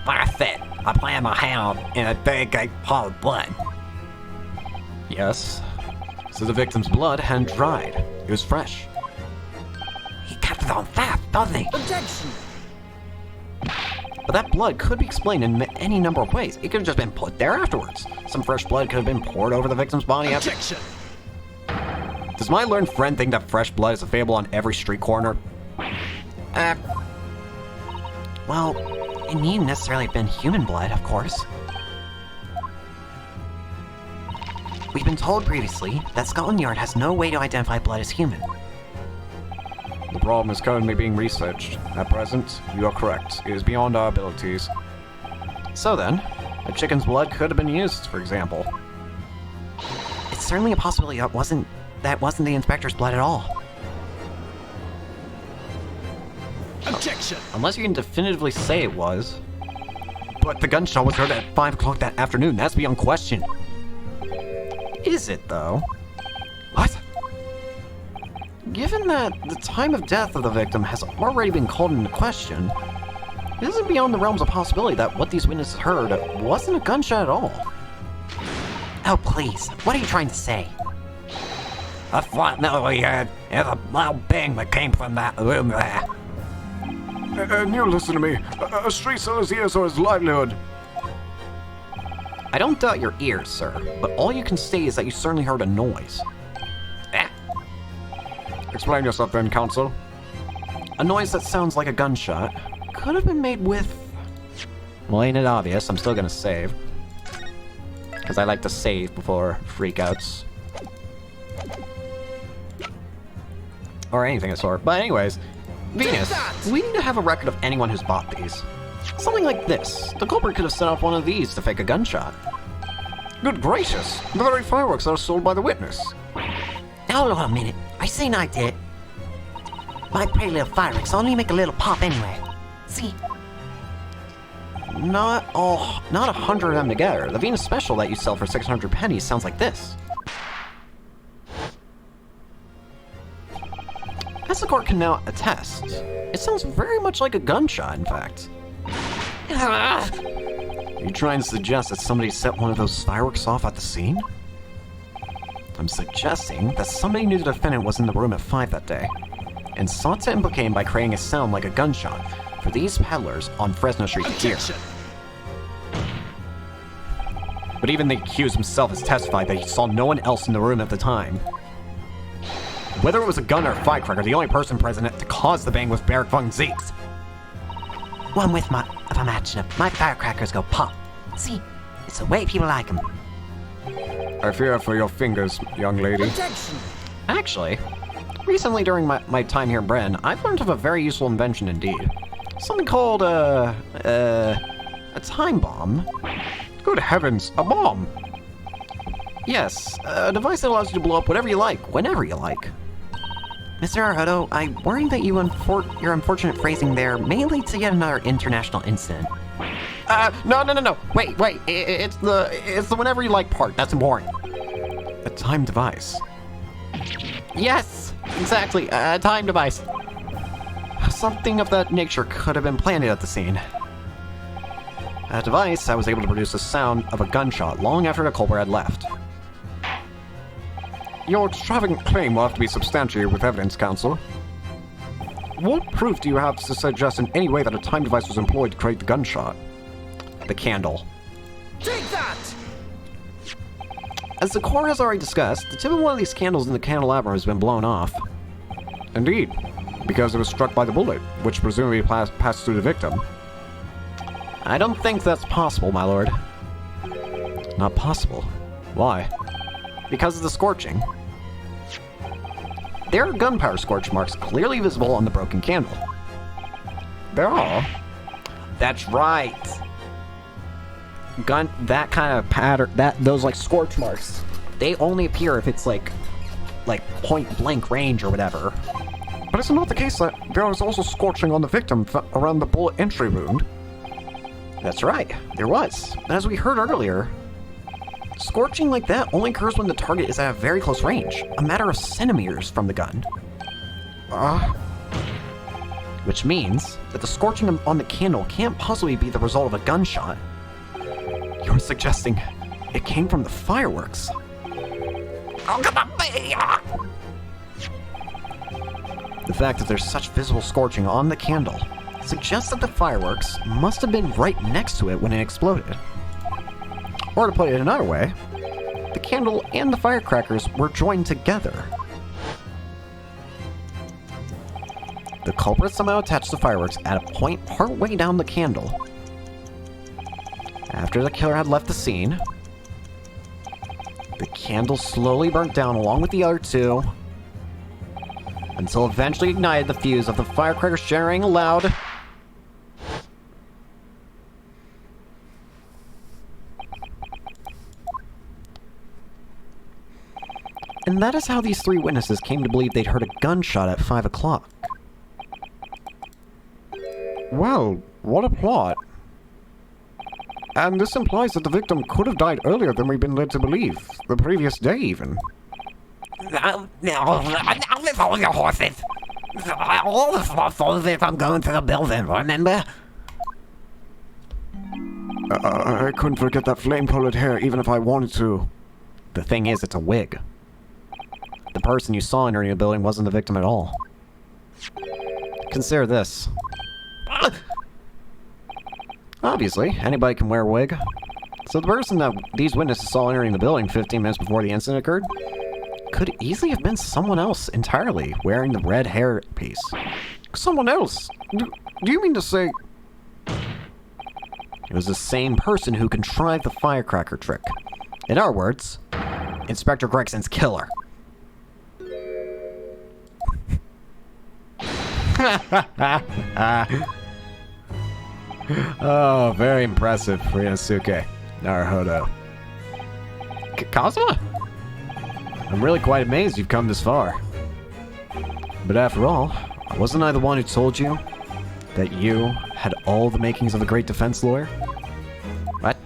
Like I said, I planted my hand in a big pot of blood. Yes. So the victim's blood hadn't dried. It was fresh. He kept it on fast, doesn't he? Objection! But that blood could be explained in any number of ways. It could have just been put there afterwards. Some fresh blood could have been poured over the victim's body after... Objection! Does my learned friend think that fresh blood is available on every street corner? Well, it needn't necessarily have been human blood, of course. We've been told previously that Scotland Yard has no way to identify blood as human. The problem is currently being researched. At present, you are correct. It is beyond our abilities. So then, a chicken's blood could have been used, for example. It's certainly a possibility that wasn't the inspector's blood at all. Objection! Unless you can definitively say it was. But the gunshot was heard at 5 o'clock that afternoon. That's beyond question. Is it, though? What? Given that the time of death of the victim has already been called into question, It isn't beyond the realms of possibility that what these witnesses heard wasn't a gunshot at all. Oh, please. What are you trying to say? A flat note we heard, and a loud bang that came from that room there. And you listen to me. A street seller's ears are his livelihood. I don't doubt your ears, sir, but all you can say is that you certainly heard a noise. Explain yourself then, counsel. A noise that sounds like a gunshot. Could have been made with... Well, ain't it obvious? I'm still gonna save. Because I like to save before freakouts. Or anything of the sort. But anyways, Venus, we need to have a record of anyone who's bought these. Something like this. The culprit could have set off one of these to fake a gunshot. Good gracious. The very fireworks that are sold by the witness. Hold on a minute. I seen I did. My pretty little fireworks only make a little pop anyway. See? Not 100 of them together. The Venus special that you sell for 600 pennies sounds like this. As the court can now attest, it sounds very much like a gunshot, in fact. Are you trying to suggest that somebody set one of those fireworks off at the scene? I'm suggesting that somebody knew the defendant was in the room at 5 that day, and sought to implicate him by creating a sound like a gunshot for these peddlers on Fresno Street to hear. Objection. But even the accused himself has testified that he saw no one else in the room at the time. Whether it was a gun or a firecracker, the only person present to cause the bang was Barrack von Zeeks. One with if I'm matching up, my firecrackers go pop. See? It's the way people like them. I fear for your fingers, young lady. Objection. Actually, recently during my time here in Britain, I've learned of a very useful invention indeed. Something called, a time bomb. Good heavens, a bomb! Yes, a device that allows you to blow up whatever you like, whenever you like. Mr. Arhodo, I worry that your unfortunate phrasing there may lead to yet another international incident. No. Wait. It's the whenever you like part. That's important. A time device. Yes, exactly. A time device. Something of that nature could have been planted at the scene. A device that was able to produce the sound of a gunshot long after the culprit had left. Your extravagant claim will have to be substantiated with evidence, counsel. What proof do you have to suggest in any way that a time device was employed to create the gunshot? The candle. Take that! As the court has already discussed, the tip of one of these candles in the candelabra has been blown off. Indeed, because it was struck by the bullet, which presumably passed through the victim. I don't think that's possible, my lord. Not possible. Why? Because of the scorching. There are gunpowder scorch marks clearly visible on the broken candle. There are. That's right. That kind of pattern, those like scorch marks, they only appear if it's like point blank range or whatever. But is it not the case that there was also scorching on the victim around the bullet entry wound? That's right, there was. But as we heard earlier, scorching like that only occurs when the target is at a very close range, a matter of centimeters from the gun. Which means that the scorching on the candle can't possibly be the result of a gunshot. You're suggesting it came from the fireworks. The fact that there's such visible scorching on the candle suggests that the fireworks must have been right next to it when it exploded. Or to put it another way, the candle and the firecrackers were joined together. The culprit somehow attached the fireworks at a point partway down the candle. After the killer had left the scene, the candle slowly burnt down along with the other two, until eventually ignited the fuse of the firecrackers, generating a loud and that is how these three witnesses came to believe they'd heard a gunshot at 5 o'clock. Well, what a plot. And this implies that the victim could have died earlier than we've been led to believe. The previous day, even. Now with all your horses. All the horses if I'm going to the building, remember? I couldn't forget that flame-colored hair even if I wanted to. The thing is, it's a wig. The person you saw entering the building wasn't the victim at all. Consider this. Obviously, anybody can wear a wig. So the person that these witnesses saw entering the building 15 minutes before the incident occurred could easily have been someone else entirely wearing the red hair piece. Someone else? Do you mean to say... It was the same person who contrived the firecracker trick. In our words, Inspector Gregson's killer. Oh, very impressive, Ryunosuke Naruhodo. Kazuma? I'm really quite amazed you've come this far. But after all, wasn't I the one who told you that you had all the makings of a great defense lawyer? What?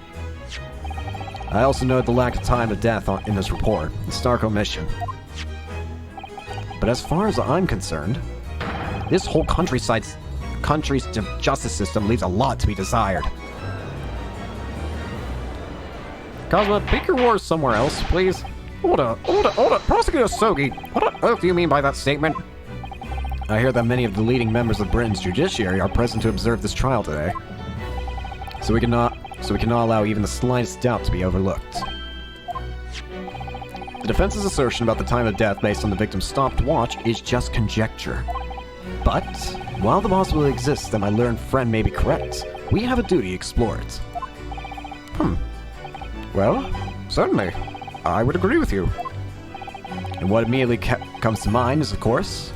I also note the lack of time of death in this report. A stark omission. But as far as I'm concerned, this whole country's justice system leaves a lot to be desired. Kazuma, pick your wars somewhere else, please. Hold up. Prosecutor Sogi, what on earth do you mean by that statement? I hear that many of the leading members of Britain's judiciary are present to observe this trial today. So we cannot allow even the slightest doubt to be overlooked. The defense's assertion about the time of death based on the victim's stopwatch is just conjecture. But, while the possibility exists that my learned friend may be correct, we have a duty to explore it. Well, certainly. I would agree with you. And what immediately comes to mind is, of course,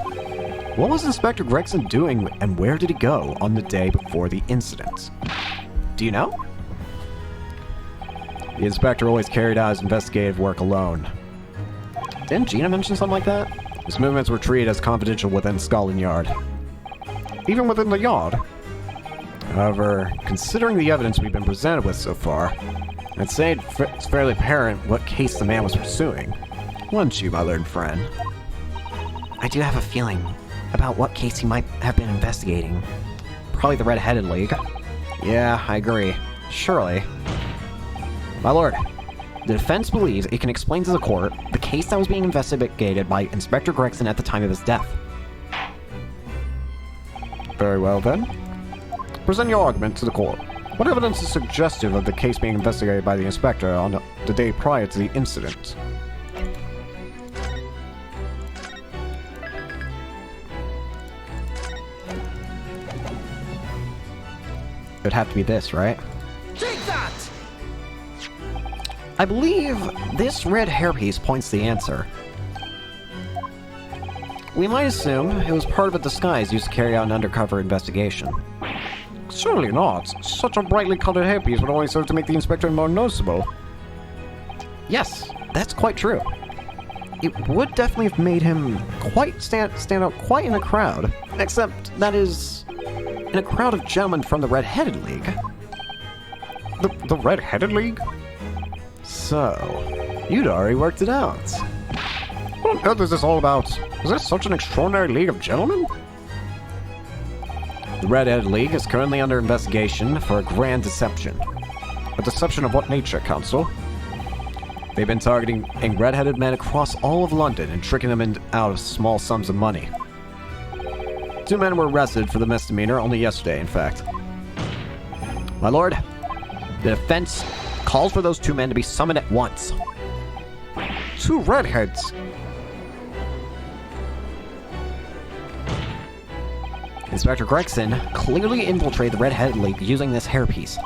what was Inspector Gregson doing and where did he go on the day before the incident? Do you know? The inspector always carried out his investigative work alone. Didn't Gina mention something like that? His movements were treated as confidential within Scotland Yard. Even within the yard? However, considering the evidence we've been presented with so far, I'd say it's fairly apparent what case the man was pursuing. Wouldn't you, my learned friend? I do have a feeling about what case he might have been investigating. Probably the Red-Headed League. Yeah, I agree. Surely. My lord, the defense believes it can explain to the court the case that was being investigated by Inspector Gregson at the time of his death. Very well, then. Present your argument to the court. What evidence is suggestive of the case being investigated by the inspector on the day prior to the incident? It'd have to be this, right? Take that! I believe this red hairpiece points to the answer. We might assume it was part of a disguise used to carry out an undercover investigation. Surely not. Such a brightly colored hairpiece would only serve to make the inspector more noticeable. Yes, that's quite true. It would definitely have made him stand out quite in a crowd. Except, that is, in a crowd of gentlemen from the Red-Headed League. The Red-Headed League? So, you'd already worked it out. What on earth is this all about? Is this such an extraordinary league of gentlemen? The Red-Headed League is currently under investigation for a grand deception. A deception of what nature, Counsel? They've been targeting red-headed men across all of London and tricking them out of small sums of money. 2 men were arrested for the misdemeanor only yesterday, in fact. My lord, the defense calls for those 2 men to be summoned at once. 2 redheads? Inspector Gregson clearly infiltrated the Red-Headed League using this hairpiece,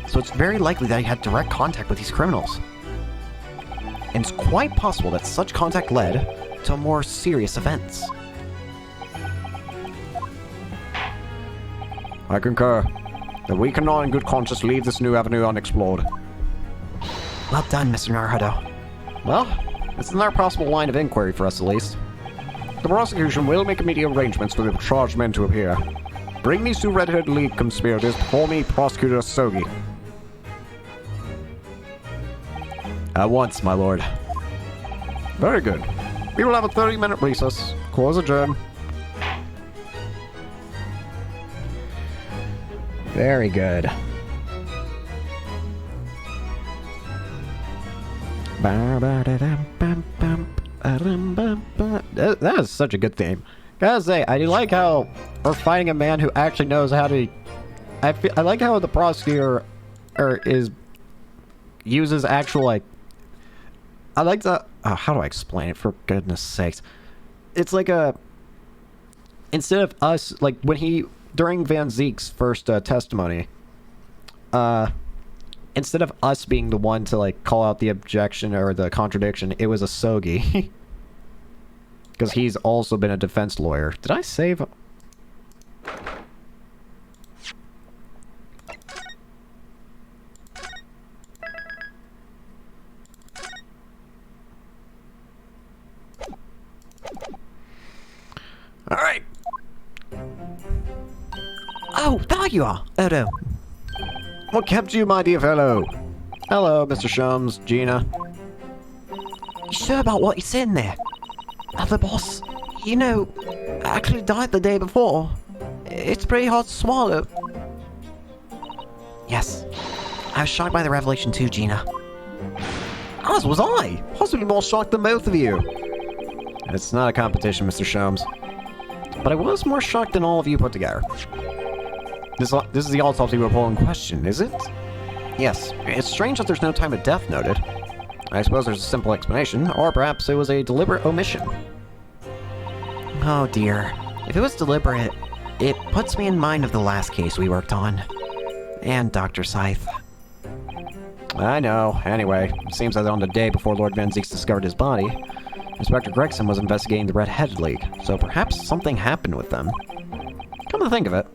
so it's very likely that he had direct contact with these criminals. And it's quite possible that such contact led to more serious events. I concur. That we cannot in good conscience leave this new avenue unexplored. Well done, Mr. Naruhodo. Well, it's another possible line of inquiry for us at least. The prosecution will make immediate arrangements for the charged men to appear. Bring these 2 Red-Headed League conspirators before me, Prosecutor Sogi. At once, my lord. Very good. We will have a 30-minute recess. Cause adjourned. Very good. That is such a good theme. Gotta say, I like how we're fighting a man who actually knows how to. I like how the prosecutor uses actual like. I like the. How do I explain it? For goodness sakes, it's like a. Instead of us, like when he during Van Zeek's first testimony, instead of us being the one to like call out the objection or the contradiction, it was a Sogi. Because he's also been a defense lawyer. Did I save? Alright. Oh, there you are, Odo. What kept you, my dear fellow? Hello, Mr. Shums, Gina. You sure about what you said in there? The boss, you know, actually died the day before. It's pretty hard to swallow. Yes, I was shocked by the revelation too, Gina. As was I. Possibly more shocked than both of you. It's not a competition, Mr. Shums. But I was more shocked than all of you put together. This is the autopsy report in question, is it? Yes. It's strange that there's no time of death noted. I suppose there's a simple explanation, or perhaps it was a deliberate omission. Oh dear. If it was deliberate, it puts me in mind of the last case we worked on. And Dr. Scythe. I know. Anyway, it seems that on the day before Lord Van Zeeks discovered his body, Inspector Gregson was investigating the Red-Headed League, so perhaps something happened with them. Come to think of it.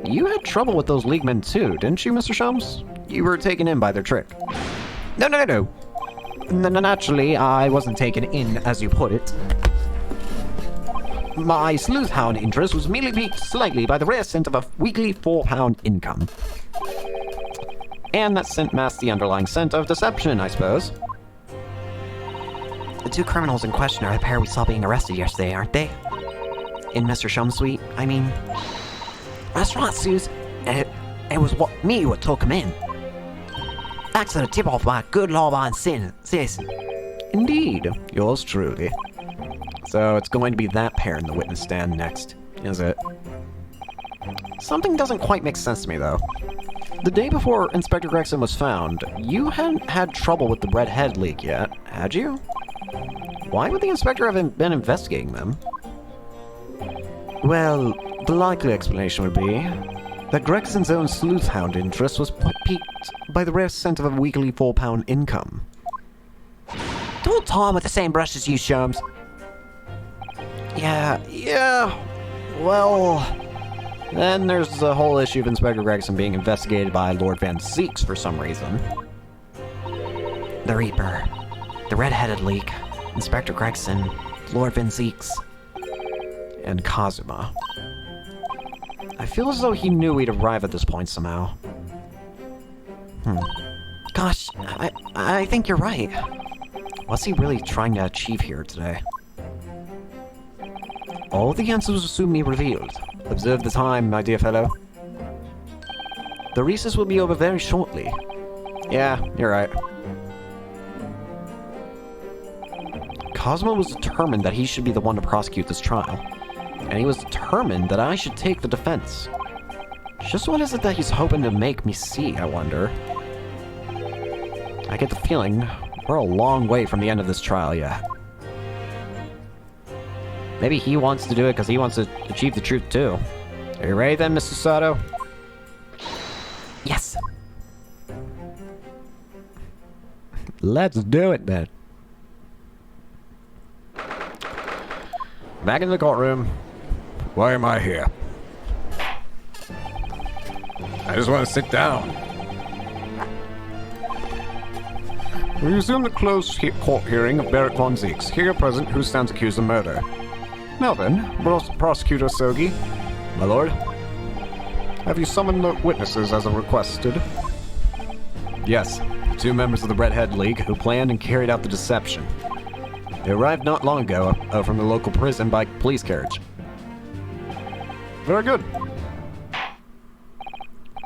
You had trouble with those Leaguemen too, didn't you, Mr. Shums? You were taken in by their trick. No. Naturally, I wasn't taken in, as you put it. My sleuthhound interest was merely piqued slightly by the rare scent of a weekly £4 income. And that scent masked the underlying scent of deception, I suppose. The two criminals in question are the pair we saw being arrested yesterday, aren't they? In Mr. Shum's suite, I mean. That's right, Suze. It was me who took him in. Thanks to the tip-off by a good law-abiding citizen. Indeed, yours truly. So it's going to be that pair in the witness stand next, is it? Something doesn't quite make sense to me, though. The day before Inspector Gregson was found, you hadn't had trouble with the Red-Headed League yet, had you? Why would the inspector have been investigating them? Well, the likely explanation would be that Gregson's own sleuthhound interest was piqued by the rare scent of a weekly £4 income. Don't tar him with the same brush as you, Sherms. Yeah. Well, then there's the whole issue of Inspector Gregson being investigated by Lord Van Zeeks for some reason. The Reaper, the Red-Headed League, Inspector Gregson, Lord Van Zeeks, and Kazuma. I feel as though he knew we'd arrive at this point somehow. Gosh, I think you're right. What's he really trying to achieve here today? All the answers will soon be revealed. Observe the time, my dear fellow. The recess will be over very shortly. Yeah, you're right. Cosmo was determined that he should be the one to prosecute this trial. And he was determined that I should take the defense. Just what is it that he's hoping to make me see, I wonder? I get the feeling we're a long way from the end of this trial yet. Maybe he wants to do it because he wants to achieve the truth too. Are you ready then, Mr. Sato? Yes. Let's do it then. Back in the courtroom. Why am I here? I just want to sit down. We resume the closed court hearing of Barrett von Zeeks, here present, who stands accused of murder. Now then, Prosecutor Sogi. My lord. Have you summoned the witnesses as requested? Yes, 2 members of the Red-Headed League who planned and carried out the deception. They arrived not long ago from the local prison by police carriage. Very good.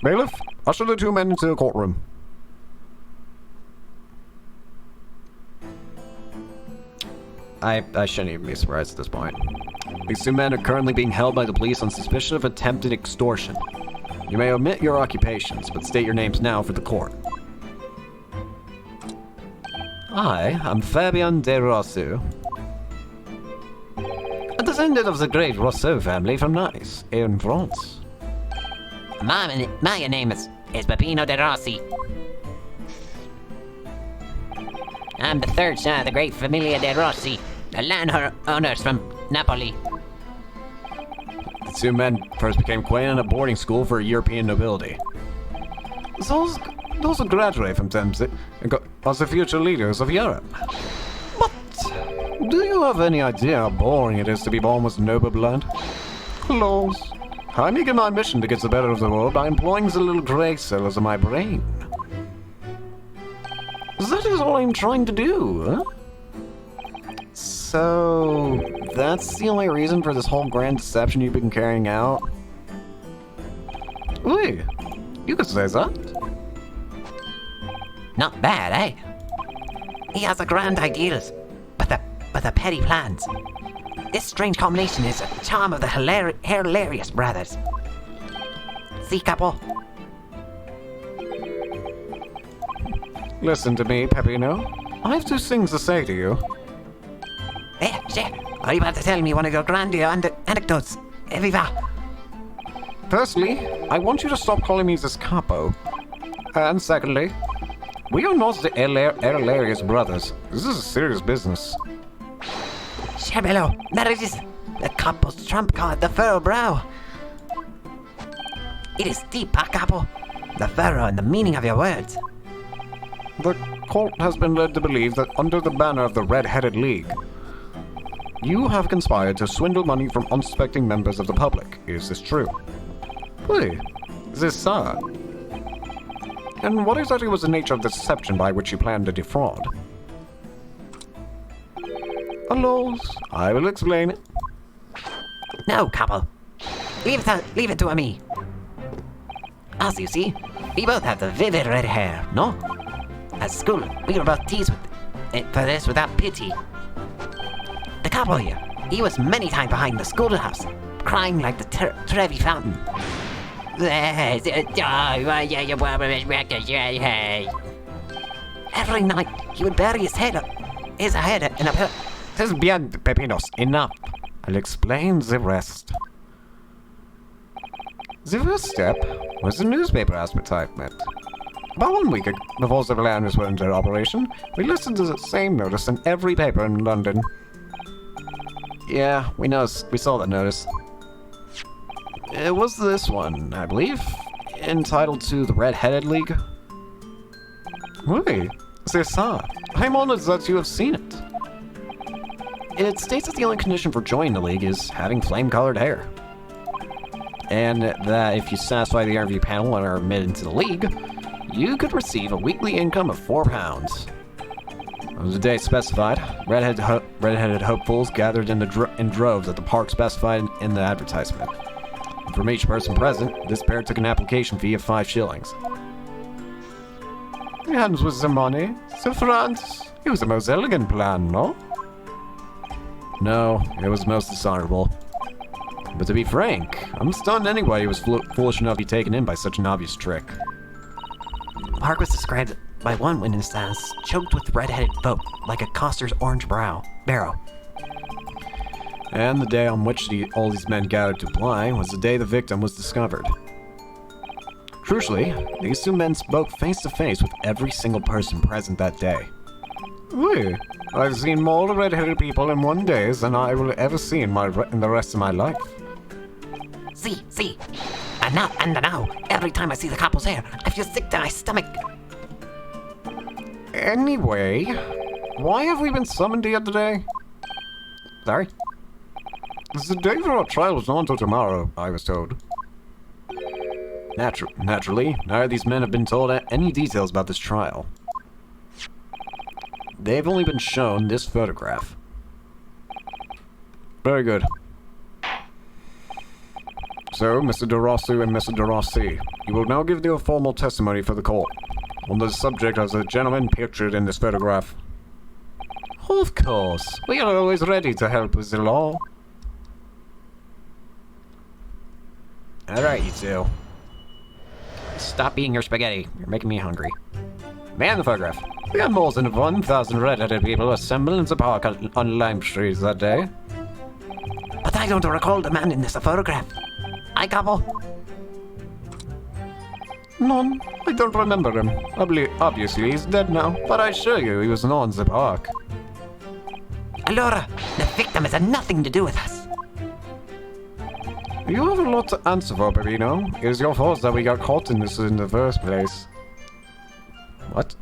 Bailiff, usher the 2 men into the courtroom. I shouldn't even be surprised at this point. These two men are currently being held by the police on suspicion of attempted extortion. You may omit your occupations, but state your names now for the court. I am Fabian de Rousseau, a descendant of the great Rousseau family from Nice, in France. My name is Peppino de Rossi. I'm the third son of the great Familia de Rossi, the landowners from Napoli. The two men first became acquainted in a boarding school for European nobility. Those who graduate from them are the future leaders of Europe. But do you have any idea how boring it is to be born with noble blood? Laws. I begin my mission to get the better of the world by employing the little gray cells of my brain. That is all I'm trying to do, huh? So, that's the only reason for this whole grand deception you've been carrying out? Oui, you could say that. Not bad, eh? He has the grand ideals, but the petty plans. This strange combination is a charm of the hilarious brothers. See, couple? Listen to me, Peppino. I have two things to say to you. Shit. Are you about to tell me one of your grand anecdotes? Viva! Firstly, I want you to stop calling me this capo. And secondly, we are not the hilarious brothers. This is a serious business. Shabello, that is the couple's trump card, the furrow brow. It is deep, capo. The furrow and the meaning of your words. The court has been led to believe that under the banner of the Red-Headed League, you have conspired to swindle money from unsuspecting members of the public. Is this true? Oui, c'est ça. And what exactly was the nature of the deception by which you planned to defraud? Alas, I will explain it. No, couple. Leave it to me. As you see, we both have the vivid red hair, no? At school, we were both teased for this without pity. The couple here, he was many times behind the schoolhouse, crying like the Trevi fountain. Every night, he would bury his head in a pillow. This is bien, Pepinos. Enough. I'll explain the rest. The first step was the newspaper advertisement. About 1 week before the plans went into operation, we listened to the same notice in every paper in London. Yeah, we saw that notice. It was this one, I believe, entitled to the Red-Headed League. Oui, c'est ça. I'm honored that you have seen it. It states that the only condition for joining the league is having flame-colored hair. And that if you satisfy the interview panel and are admitted into the league, you could receive a weekly income of £4. On the day specified, red-headed hopefuls gathered in droves at the park specified in the advertisement. And from each person present, this pair took an application fee of 5 shillings. And with the money, so France, it was the most elegant plan, no? No, it was most dishonorable. But to be frank, I'm stunned anybody was foolish enough to be taken in by such an obvious trick. Park was described by one witness as choked with red-headed folk, like a coster's orange barrow. And the day on which all these men gathered to apply was the day the victim was discovered. Crucially, these two men spoke face to face with every single person present that day. Oui, I've seen more red-headed people in one day than I will ever see in the rest of my life. See. And now, every time I see the couple's hair, I feel sick to my stomach. Anyway, why have we been summoned here today? Sorry? The day for our trial is not until tomorrow, I was told. Naturally, neither of these men have been told any details about this trial. They've only been shown this photograph. Very good. So, Mr. de Rossi and Mr. de Rossi, you will now give your formal testimony for the court on the subject of the gentleman pictured in this photograph. Of course. We are always ready to help with the law. Alright, you two. Stop eating your spaghetti. You're making me hungry. Man the photograph. We had more than 1,000 red-headed people assemble in the park on Lime Street that day. But I don't recall the man in this photograph. I couple. None. I don't remember him. Obviously, he's dead now, but I assure you he was not in the park. Allora, the victim has nothing to do with us. You have a lot to answer for, Pepino. It is your fault that we got caught in this in the first place. What?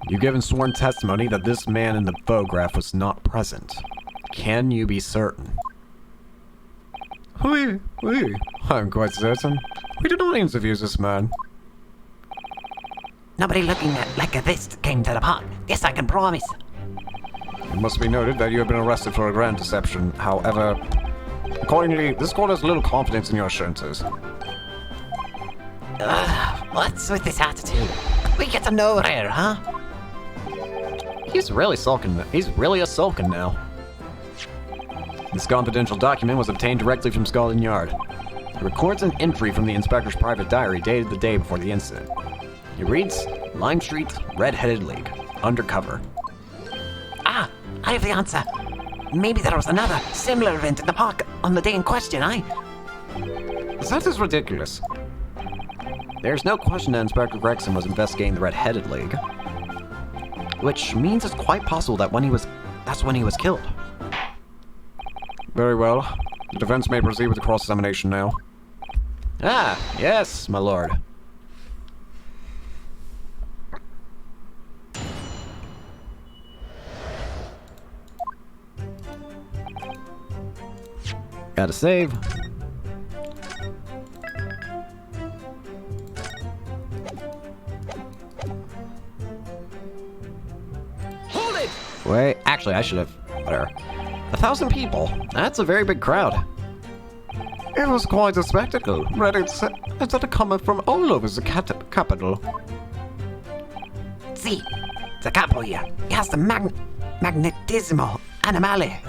You've given sworn testimony that this man in the photograph was not present. Can you be certain? Oui. I'm quite certain. We did not interview this man. Nobody looking like this came to the park. This I can promise. It must be noted that you have been arrested for a grand deception. However, accordingly, this court has little confidence in your assurances. What's with this attitude? We get to nowhere, huh? He's really sulking. He's really a sulking now. This confidential document was obtained directly from Scotland Yard. It records an entry from the inspector's private diary dated the day before the incident. It reads, Lime Street, Red-Headed League, undercover. Ah, I have the answer. Maybe there was another similar event in the park on the day in question, That is ridiculous. There's no question that Inspector Gregson was investigating the Red-Headed League. Which means it's quite possible that that's when he was killed. Very well. The defense may proceed with the cross-examination now. Ah, yes, my lord. Gotta save. Hold it! Wait, actually, I should have. Whatever. 1,000 people. That's a very big crowd. It was quite a spectacle. It's coming from all over the capital. See, the capo here. He has the magnetissimo animale,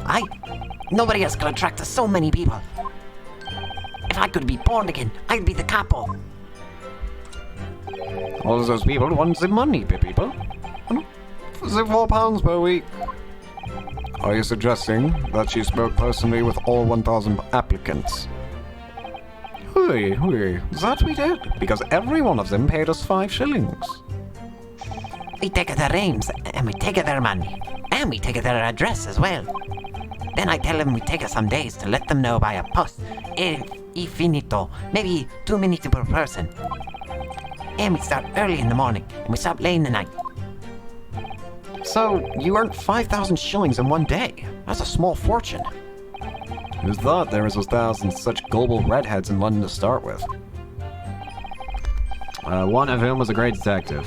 Nobody else could attract so many people. If I could be born again, I'd be the capo. All of those people want the money, people. The £4 per week. Are you suggesting that she spoke personally with all 1,000 applicants? Oui, that we did, because every one of them paid us 5 shillings. We take their names, and we take their money, and we take their address as well. Then I tell them we take some days to let them know by a post. Infinito, maybe 2 minutes per person. And we start early in the morning, and we stop late in the night. So, you earned 5,000 shillings in one day. That's a small fortune. Who thought there was 1,000 such global redheads in London to start with? One of whom was a great detective.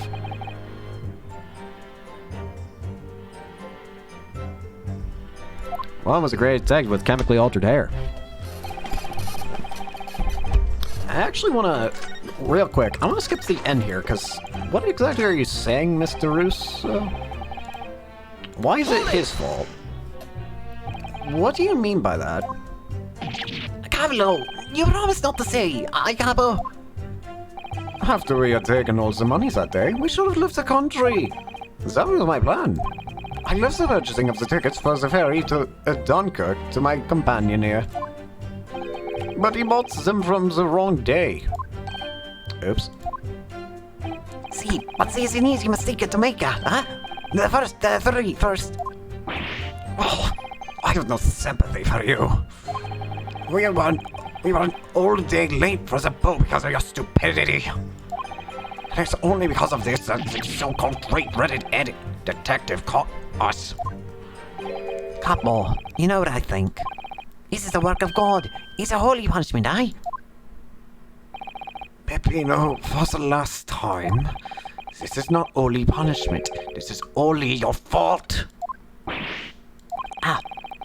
One was a great detective with chemically altered hair. I actually want to, real quick, I want to skip to the end here, because what exactly are you saying, Mr. Russo? Why is it his fault? What do you mean by that? Cavalo, you promised not to say. Cabo. After we had taken all the monies that day, we should have left the country. That was my plan. I left the purchasing of the tickets for the ferry to Dunkirk to my companion here. But he bought them from the wrong day. Oops. See, what's the easy mistake to make, huh? The three first. Oh, I have no sympathy for you. We were all day late for the boat because of your stupidity. And it's only because of this that the so-called great red-headed detective caught us. Capo, you know what I think? This is the work of God. It's a holy punishment, Peppino, for the last time, this is not only punishment. This is only your fault.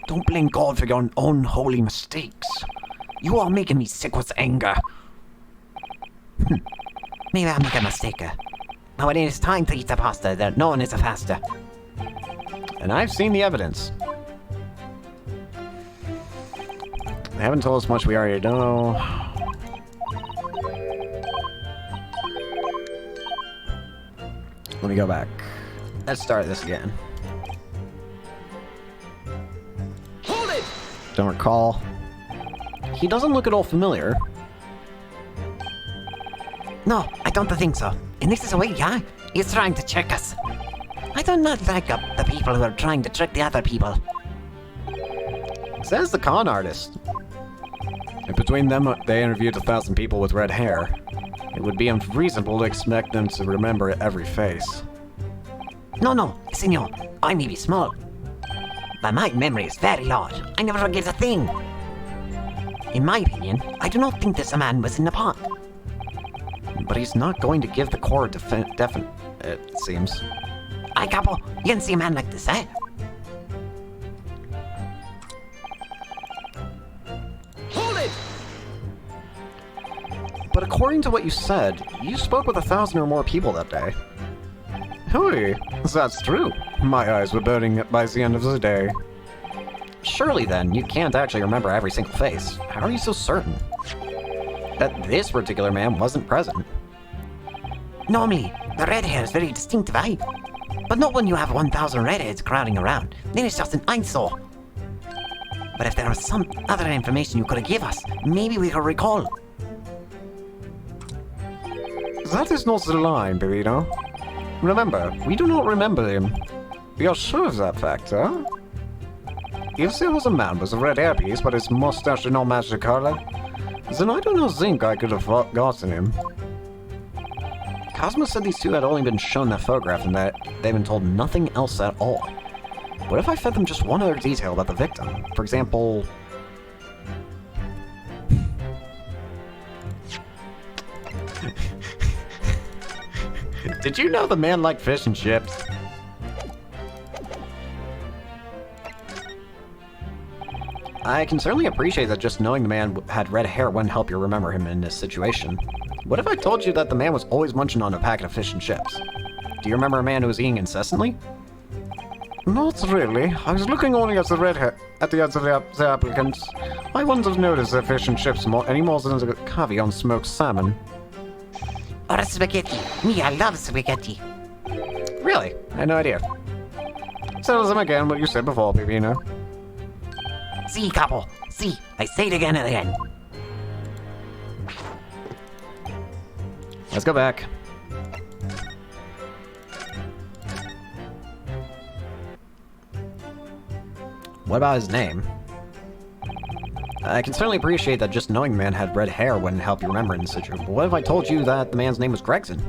Don't blame God for your own holy mistakes. You are making me sick with anger. Maybe I make a mistake. But when it is time to eat the pasta, there no one is faster. And I've seen the evidence. They haven't told us much we already know. Let me go back. Let's start this again. Hold it! Don't recall. He doesn't look at all familiar. No, I don't think so. And this is a way guy. He's trying to trick us. I do not like the people who are trying to trick the other people. Says the con artist. And between them, they interviewed 1,000 people with red hair. It would be unreasonable to expect them to remember every face. No, senor. I may be small. But my memory is very large. I never forget a thing. In my opinion, I do not think this man was in the pot. But he's not going to give the core definite, it seems. Aye, Capo, you can see a man like this, eh? Hold it! But according to what you said, you spoke with 1,000 or more people that day. Hey, that's true. My eyes were burning by the end of the day. Surely then, you can't actually remember every single face. How are you so certain that this particular man wasn't present? Normally, the red hair is very distinctive, eh? But not when you have 1,000 redheads crowding around. Then it's just an eyesore. But if there was some other information you could give us, maybe we could recall. That is not the line, Babino. Remember, we do not remember him. We are sure of that fact, huh? If there was a man with a red hairpiece, but his mustache did not match the color, then I do not think I could have gotten him. Cosmo said these two had only been shown that photograph and that they've been told nothing else at all. What if I fed them just one other detail about the victim? For example... Did you know the man liked fish and chips? I can certainly appreciate that just knowing the man had red hair wouldn't help you remember him in this situation. What if I told you that the man was always munching on a packet of fish and chips? Do you remember a man who was eating incessantly? Not really. I was looking only at the red hair, at the other the applicants. I wouldn't have noticed their fish and chips any more than the caviar on smoked salmon. Or spaghetti. Me, I love spaghetti. Really? I had no idea. Tell them again what you said before, Pipino. See, Capo. See, I say it again and again. Let's go back. What about his name? I can certainly appreciate that just knowing the man had red hair wouldn't help you remember in the situation. But what if I told you that the man's name was Gregson?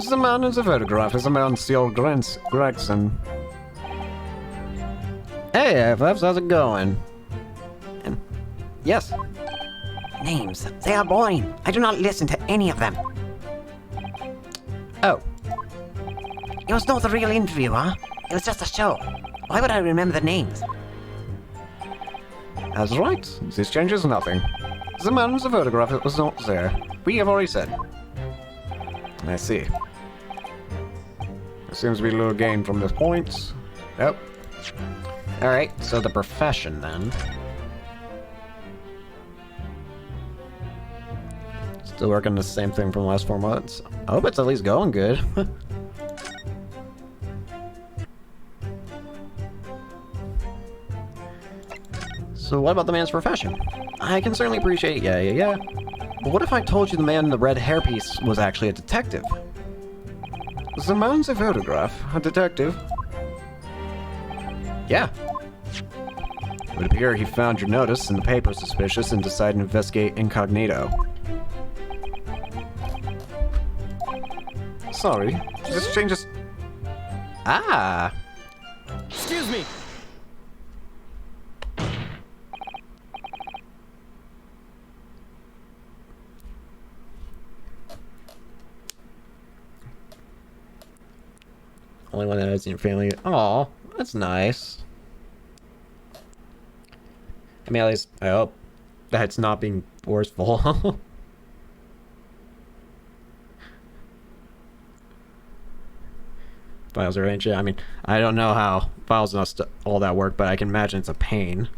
The man in the photograph is a man still Gregson. Hey, FFs, how's it going? Yes. Names. They are boring. I do not listen to any of them. Oh. It was not a real interview, huh? It was just a show. Why would I remember the names? That's right. This changes nothing. The man in the photograph was not there. We have already said. I see. There seems to be a little gain from this point. Yep. Alright, so the profession then. Still working the same thing from the last 4 months. I hope it's at least going good. So what about the man's profession? I can certainly appreciate yeah. But what if I told you the man in the red hairpiece was actually a detective? The man's a photograph, a detective. Yeah. It would appear he found your notice in the paper suspicious and decided to investigate incognito. Sorry, this changes... Ah! Excuse me! Only one that is in your family. Aw, that's nice. I mean, at least I hope that it's not being forceful. files arranged. Yeah, I mean, I don't know how files and all that work, but I can imagine it's a pain.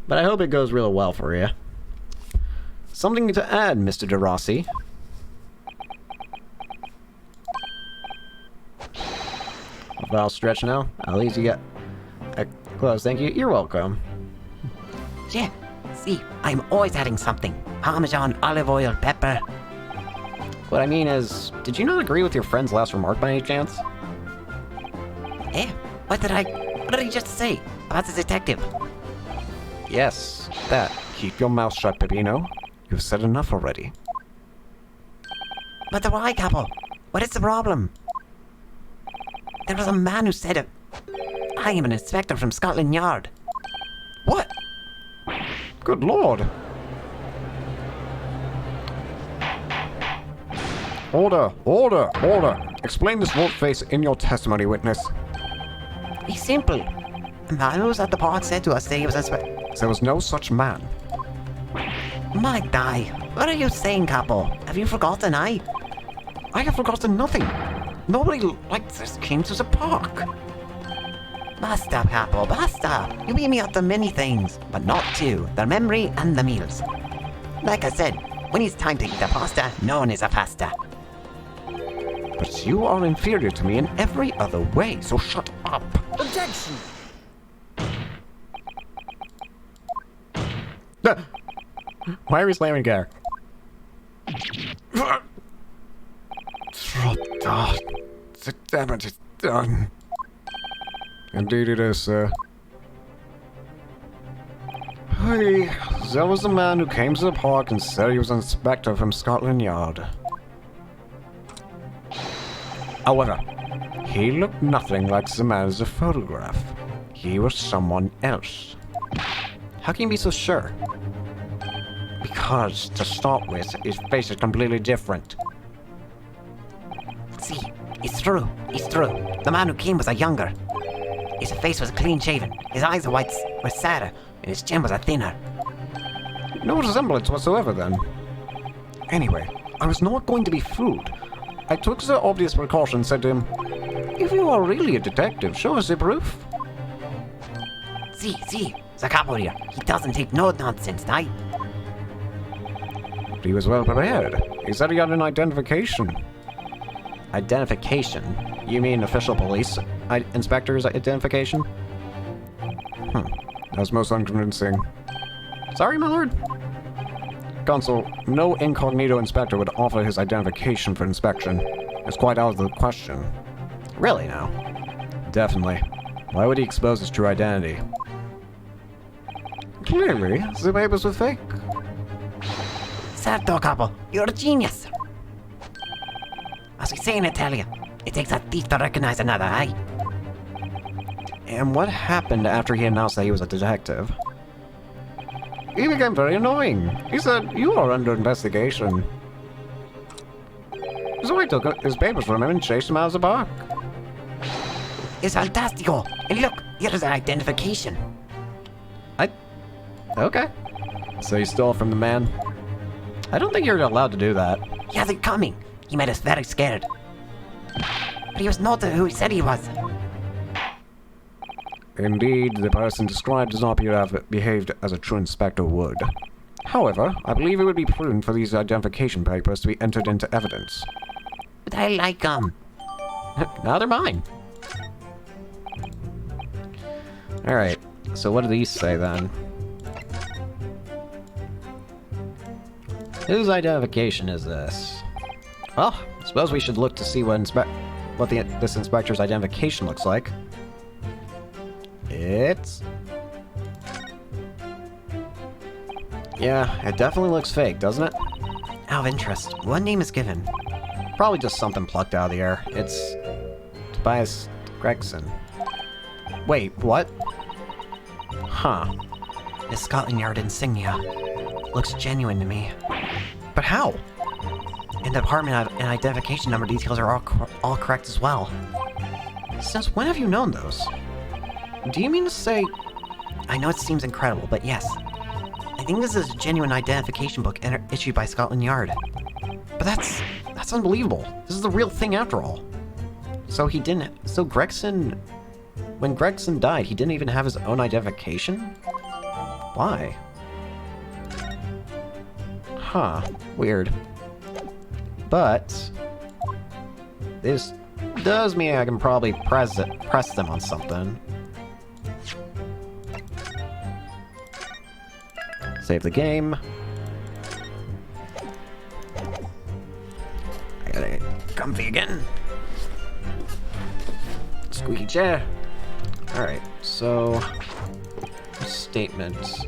But I hope it goes real well for you. Something to add, Mr. DeRossi? File stretch now. At least you got close. Thank you. You're welcome. Yeah, see, I'm always adding something. Parmesan, olive oil, pepper. What I mean is, did you not agree with your friend's last remark by any chance? Eh? What did I just say about the detective? Yes, that. Keep your mouth shut, Peppino. You've said enough already. But why, Capo? What is the problem? There was a man who said it. I am an inspector from Scotland Yard. What? Good lord! Order! Order! Order! Explain this volte-face in your testimony, witness. It's simple. A man who was at the park said to us that he was a There was no such man. My die. What are you saying, Capo? Have you forgotten, I have forgotten nothing. Nobody like this came to the park. Basta, Capo, basta. You beat me up to many things, but not two. The memory and the meals. Like I said, when it's time to eat the pasta, no one is a pasta. But you are inferior to me in every other way, so shut up. Objection! Why are we slamming Gar? The damage is done. Indeed it is, sir. Hey, there was a man who came to the park and said he was an inspector from Scotland Yard. However, he looked nothing like the man in the photograph. He was someone else. How can you be so sure? Because, to start with, his face is completely different. See, it's true. It's true. The man who came was a younger. His face was clean shaven. His eyes were sadder, and his chin was a thinner. No resemblance whatsoever, then. Anyway, I was not going to be fooled. I took the obvious precaution and said to him, "If you are really a detective, show us the proof." See, the capo here. He doesn't take no nonsense, I. He was well prepared. He said he had an identification. Identification? You mean official police inspector's identification? That was most unconvincing. Sorry, my lord. Consul, no incognito inspector would offer his identification for inspection. It's quite out of the question. Really now? Definitely. Why would he expose his true identity? Clearly, the papers were fake. Certo, capo. You're a genius. As we say in Italia, it takes a thief to recognize another, eh? And what happened after he announced that he was a detective? He became very annoying. He said, "You are under investigation." So I took his papers from him and chased him out of the park. It's fantastico. And look, here's an identification. Okay. So you stole from the man? I don't think you're allowed to do that. He has it coming. He made us very scared. But he was not who he said he was. Indeed, the person described does not appear to have behaved as a true inspector would. However, I believe it would be prudent for these identification papers to be entered into evidence. But I like them. Now they're mine. Alright, so what do these say then? Whose identification is this? Well, I suppose we should look to see what this inspector's identification looks like. Yeah, it definitely looks fake, doesn't it? Out of interest, what name is given? Probably just something plucked out of the air. It's Tobias Gregson. Wait, what? Huh. The Scotland Yard insignia. Looks genuine to me. But how? And the department and identification number details are all correct as well. Since when have you known those? Do you mean to say... I know it seems incredible, but yes. I think this is a genuine identification book issued by Scotland Yard. But that's unbelievable. This is the real thing after all. So he didn't. So Gregson. When Gregson died, he didn't even have his own identification? Why? Huh. Weird. But this does mean I can probably press them on something. Save the game. I gotta get comfy again. Squeaky chair. Alright, so statements.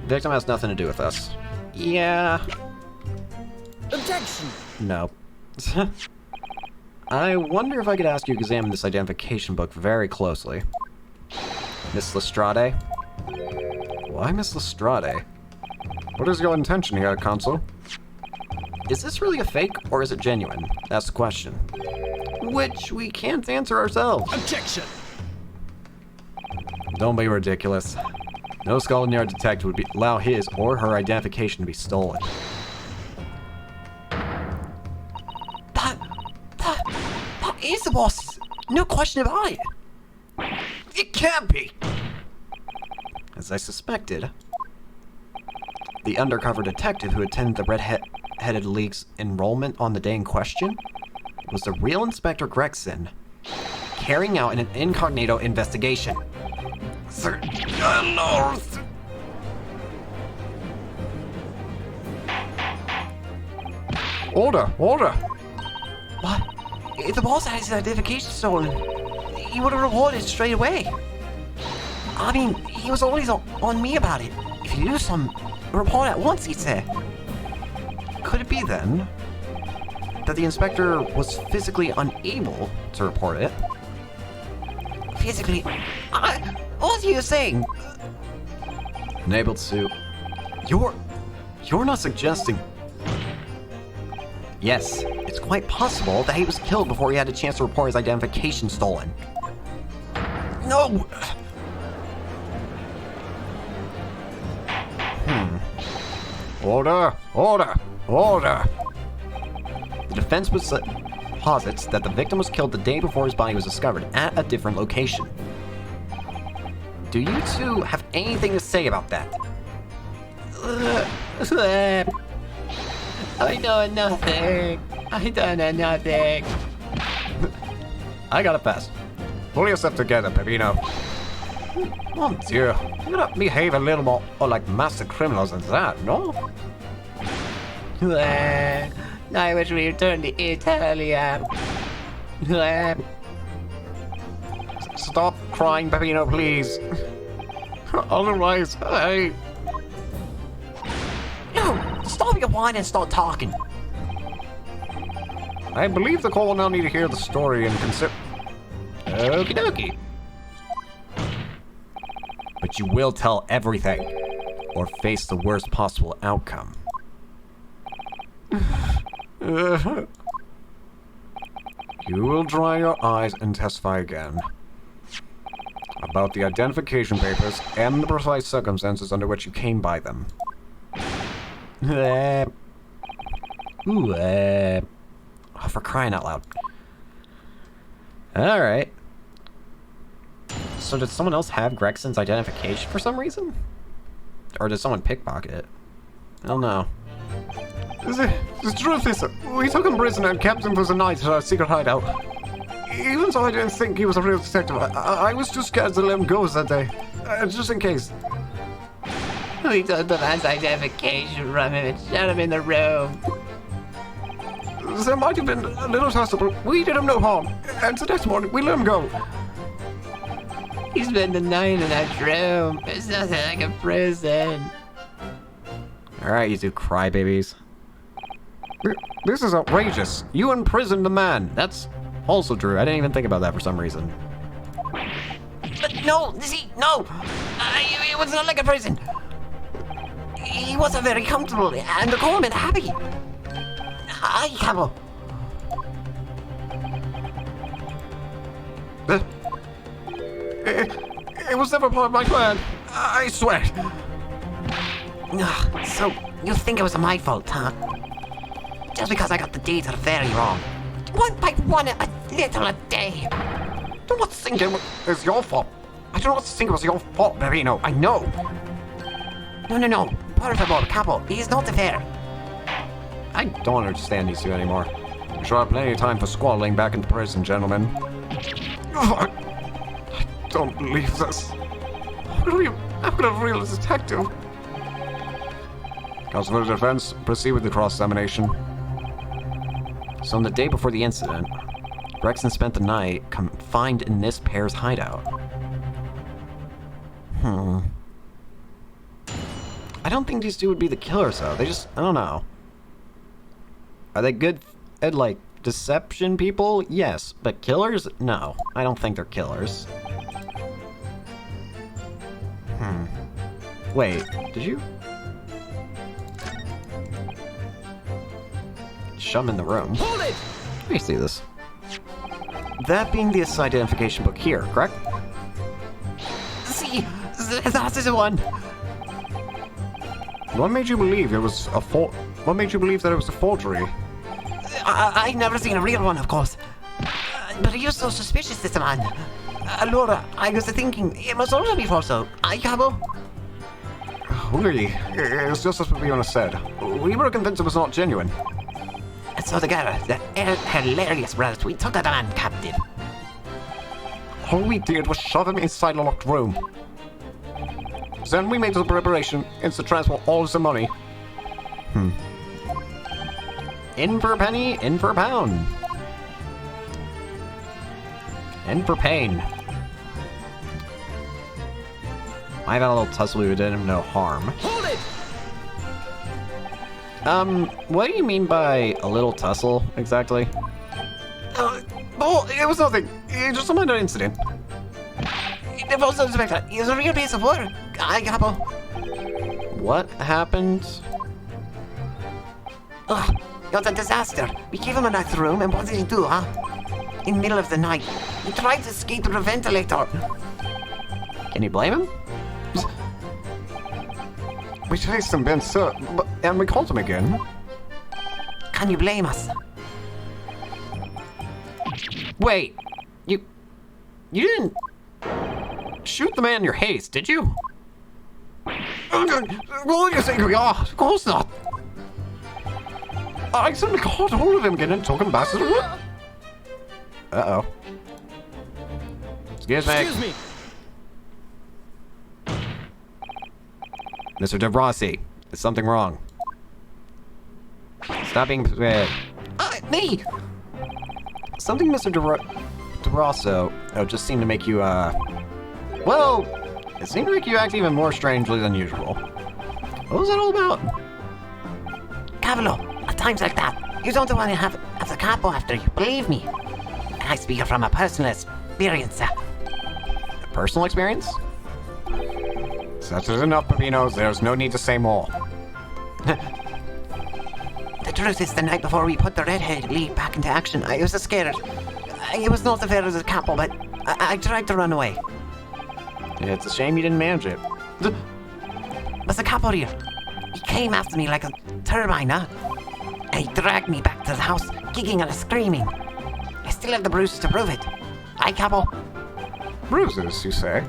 Victim has nothing to do with us. Yeah. Objection! No. I wonder if I could ask you to examine this identification book very closely. Miss Lestrade? Why Miss Lestrade? What is your intention here, Consul? Is this really a fake, or is it genuine? That's the question. Which we can't answer ourselves. Objection! Don't be ridiculous. No Scotland Yard detective would allow his or her identification to be stolen. That is the boss. No question about it. It can't be! As I suspected, the undercover detective who attended the Red-Headed League's enrollment on the day in question was the real Inspector Gregson, carrying out an incognito investigation. Sir, Lord. Order! Order! What? If the boss had his identification stolen, he would have reported straight away. I mean, he was always on me about it. If you do some, report at once, he'd say. Could it be then that the inspector was physically unable to report it? Physically, what are you saying? Unable to. You're not suggesting. Yes, it's quite possible that he was killed before he had a chance to report his identification stolen. No! Order! Order! Order! The defense posits that the victim was killed the day before his body was discovered at a different location. Do you two have anything to say about that? I know nothing. I don't know nothing. I got it fast. Pull yourself together, Pepino. Oh dear, you gotta behave a little more like master criminals than that, no? I wish we returned to Italy. Stop crying, Peppino, please. Otherwise, No! Stop your whining and start talking. I believe the court will now need to hear the story and consider. Okie dokie. But you will tell everything, or face the worst possible outcome. You will dry your eyes and testify again about the identification papers and the precise circumstances under which you came by them. Oh, for crying out loud. Alright. So did someone else have Gregson's identification for some reason? Or did someone pickpocket it? I don't know. The truth is, we took him prisoner and kept him for the night at our secret hideout. Even so, I didn't think he was a real detective. I was too scared to let him go that day. Just in case. We took the man's identification from him and shut him in the room. There might have been a little tussle, but we did him no harm. And the next morning, we let him go. He spent the night in that room. It's nothing like a prison. Alright, you two crybabies. This is outrageous. You imprisoned the man. That's also true. I didn't even think about that for some reason. But no, see, no. It was not like a prison. He wasn't very comfortable and the government happy. I come. It was never part of my plan. I swear. So, You think it was my fault, huh? Just because I got the date of the ferry wrong. One by one, a little a day. Do not think it was your fault. I do not think it was your fault, Marino. I know. No. Por favor, Capo. He is not the fair. I don't understand these two anymore. We shall have plenty of time for squabbling back in the prison, gentlemen. I don't believe this. How could a real detective? Counsel for the defense, proceed with the cross-examination. So on the day before the incident, Gregson spent the night confined in this pair's hideout. I don't think these two would be the killers, though. They just, I don't know. Are they good at, like, deception people? Yes. But killers? No. I don't think they're killers. Wait, did you? Shove him in the room. Hold it! Let me see this. That being the identification book here, correct? See, that is the one. What made you believe it was a What made you believe that it was a forgery? I never seen a real one, of course. But are you so suspicious, this man? Laura, I was thinking, it must also be false, though. Cabo? We, it's just as Fiona said. We were convinced it was not genuine. And so together, the hilarious brothers, we took that man captive. All we did was shove him inside a locked room. Then we made the preparation is to transfer all the money. In for a penny, in for a pound. In for pain. I've had a little tussle who did him no harm. Hold it! What do you mean by a little tussle, exactly? Oh, it was nothing. It just a minor incident. It was a real piece of work. Cabo. What happened? Ugh, it was a disaster. We gave him a nice room, and what did he do, huh? In the middle of the night, he tried to escape through the ventilator. Can you blame him? We chased him, Ben, sir, and we called him again. Can you blame us? Wait, you didn't shoot the man in your haste, did you? Well, you think we are? Of course not. I simply caught hold of him again and took him back to the room. Uh-oh. Excuse me. Excuse me. Mr. De Rossi, is something wrong? Stop being... Me! Something Mr. De Rosso just seemed to make you, well, it seemed to make you act even more strangely than usual. What was that all about? Cavalo, at times like that, you don't want to have the capo after you, believe me. I speak from a personal experience. A personal experience? That is enough, Pepinos. There's no need to say more. The truth is, the night before we put the redhead lead back into action, I was scared. It was not the fair as a capo, but I tried to run away. It's a shame you didn't manage it. But the capo here, he came after me like a turbine, huh? And he dragged me back to the house, kicking and screaming. I still have the bruises to prove it. Aye, capo? Bruises, you say?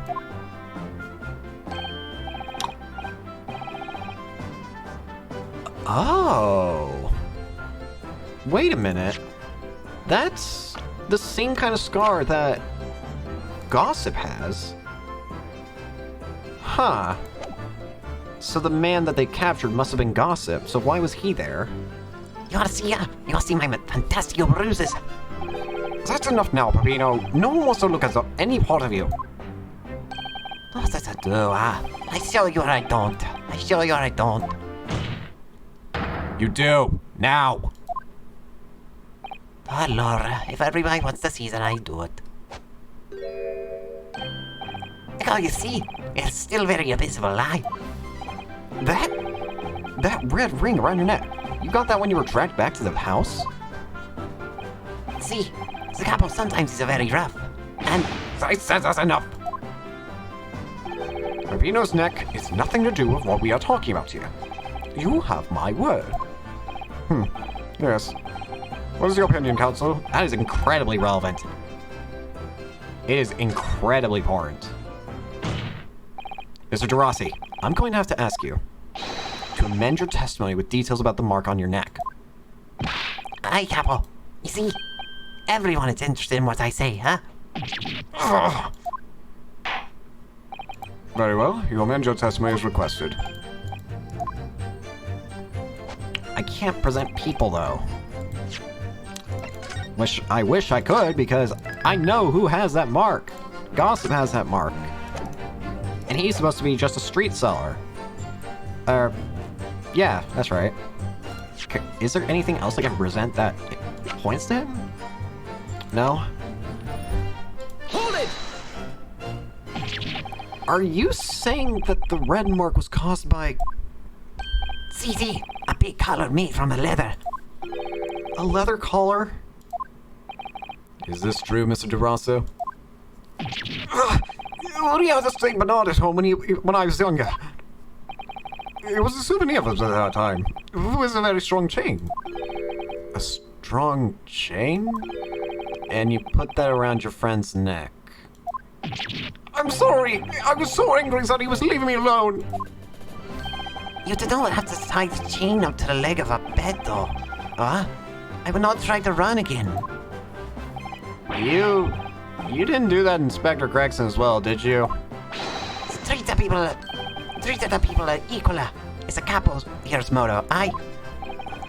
Oh. Wait a minute. That's the same kind of scar that Gossip has. Huh. So the man that they captured must have been Gossip, so why was he there? You wanna see my fantastic bruises? That's enough now, Peppino. No one wants to look at any part of you. What does it do, huh? I show you or I don't. I show you or I don't. You do. Now. Oh, Laura, if everybody wants to see it, I do it. Look how you see. It's still very visible, aye? That red ring around your neck. You got that when you were dragged back to the house? See, the capo sometimes is very rough. And I said that's enough. Peppino's neck is nothing to do with what we are talking about here. You have my word. Yes. What is your opinion, Counsel? That is incredibly relevant. It is incredibly important. Mr. DeRossi, I'm going to have to ask you to amend your testimony with details about the mark on your neck. Aye, Capo. You see, everyone is interested in what I say, huh? Very well. You amend your testimony as requested. I can't present people, though. I wish I could, because I know who has that mark. Gossip has that mark. And he's supposed to be just a street seller. Yeah, that's right. Is there anything else I can present that points to him? No? Hold it! Are you saying that the red mark was caused by See, a big collar made from a leather. a leather collar? Is this true, Mr. DeRosso? We had a St. Bernard at home when I was younger. It was a souvenir of that time. It was a very strong chain. A strong chain? And you put that around your friend's neck. I'm sorry. I was so angry that he was leaving me alone. You don't have to tie the chain up to the leg of a bed, though. Huh? I will not try to run again. You didn't do that, Inspector Gregson, as well, did you? Treat the people equal. It's a capo's here's motto. Aye.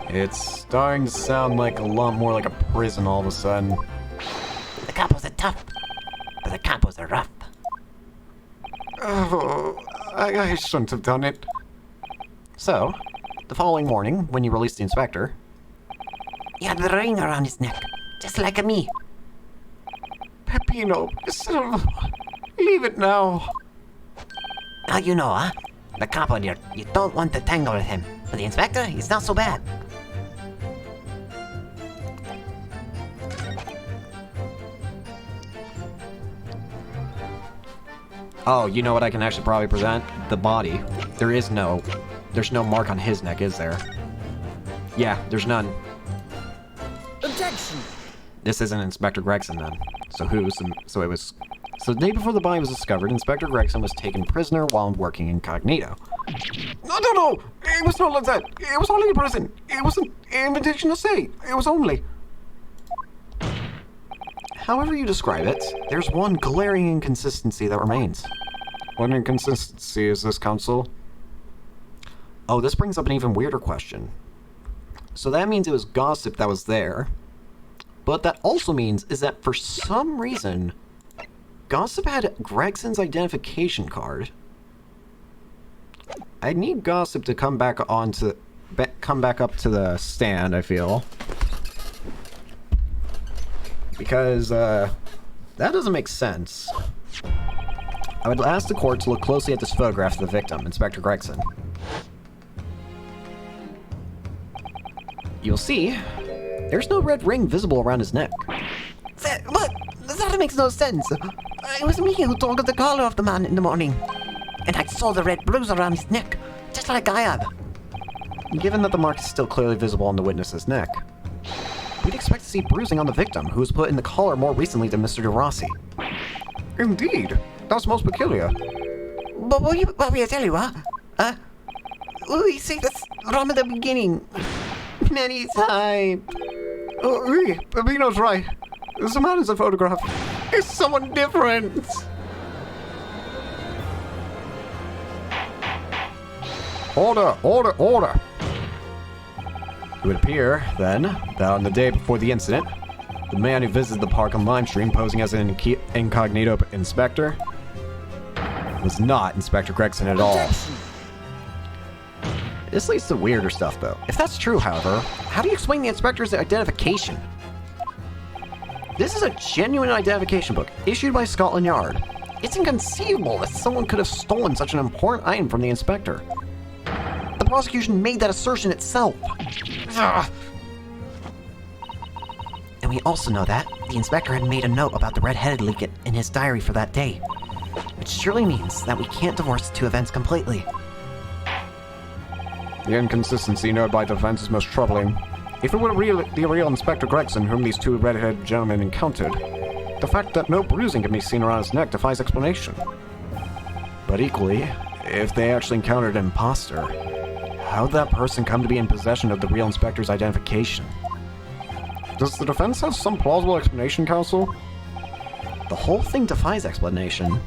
It's starting to sound like a lot more like a prison all of a sudden. The capos are tough, but the capos are rough. Oh, I shouldn't have done it. So, the following morning, when you released the inspector, He had the ring around his neck, just like me. Peppino, leave it now. Now you know, huh? The capo, you don't want to tangle with him. But the inspector, he's not so bad. oh, you know what I can actually probably present? The body. There's no mark on his neck, is there? Yeah, there's none. Objection! This isn't Inspector Gregson then. So So the day before the body was discovered, Inspector Gregson was taken prisoner while working incognito. No. It was not like that. It was only a present. It wasn't an invitation to stay. It was only. However you describe it, there's one glaring inconsistency that remains. What inconsistency is this, Counsel? Oh, this brings up an even weirder question. So that means it was Gossip that was there. But that also means is that for some reason, Gossip had Gregson's identification card. I need Gossip to come back up to the stand, I feel. Because, that doesn't make sense. I would ask the court to look closely at this photograph of the victim, Inspector Gregson. You'll see, there's no red ring visible around his neck. What? That makes no sense. It was me who took the collar of the man in the morning. And I saw the red bruise around his neck, just like I had. Given that the mark is still clearly visible on the witness's neck, we'd expect to see bruising on the victim, who was put in the collar more recently than Mr. DeRossi. Indeed. That's most peculiar. But what will I tell you, huh? We see this from the beginning. Many times. Oh, Peppino's right. The man in the photograph is someone different. Order. It would appear, then, that on the day before the incident, the man who visited the park on Limestream posing as an incognito inspector was not Inspector Gregson at all. This leads to weirder stuff, though. If that's true, however, how do you explain the inspector's identification? This is a genuine identification book, issued by Scotland Yard. It's inconceivable that someone could have stolen such an important item from the inspector. The prosecution made that assertion itself. Ugh. And we also know that the inspector had made a note about the red-headed leak in his diary for that day. Which surely means that we can't divorce the two events completely. The inconsistency noted by the defense is most troubling. If it were the real Inspector Gregson whom these two red-haired gentlemen encountered, the fact that no bruising can be seen around his neck defies explanation. But equally, if they actually encountered an imposter, how did that person come to be in possession of the real Inspector's identification? Does the defense have some plausible explanation, counsel? The whole thing defies explanation.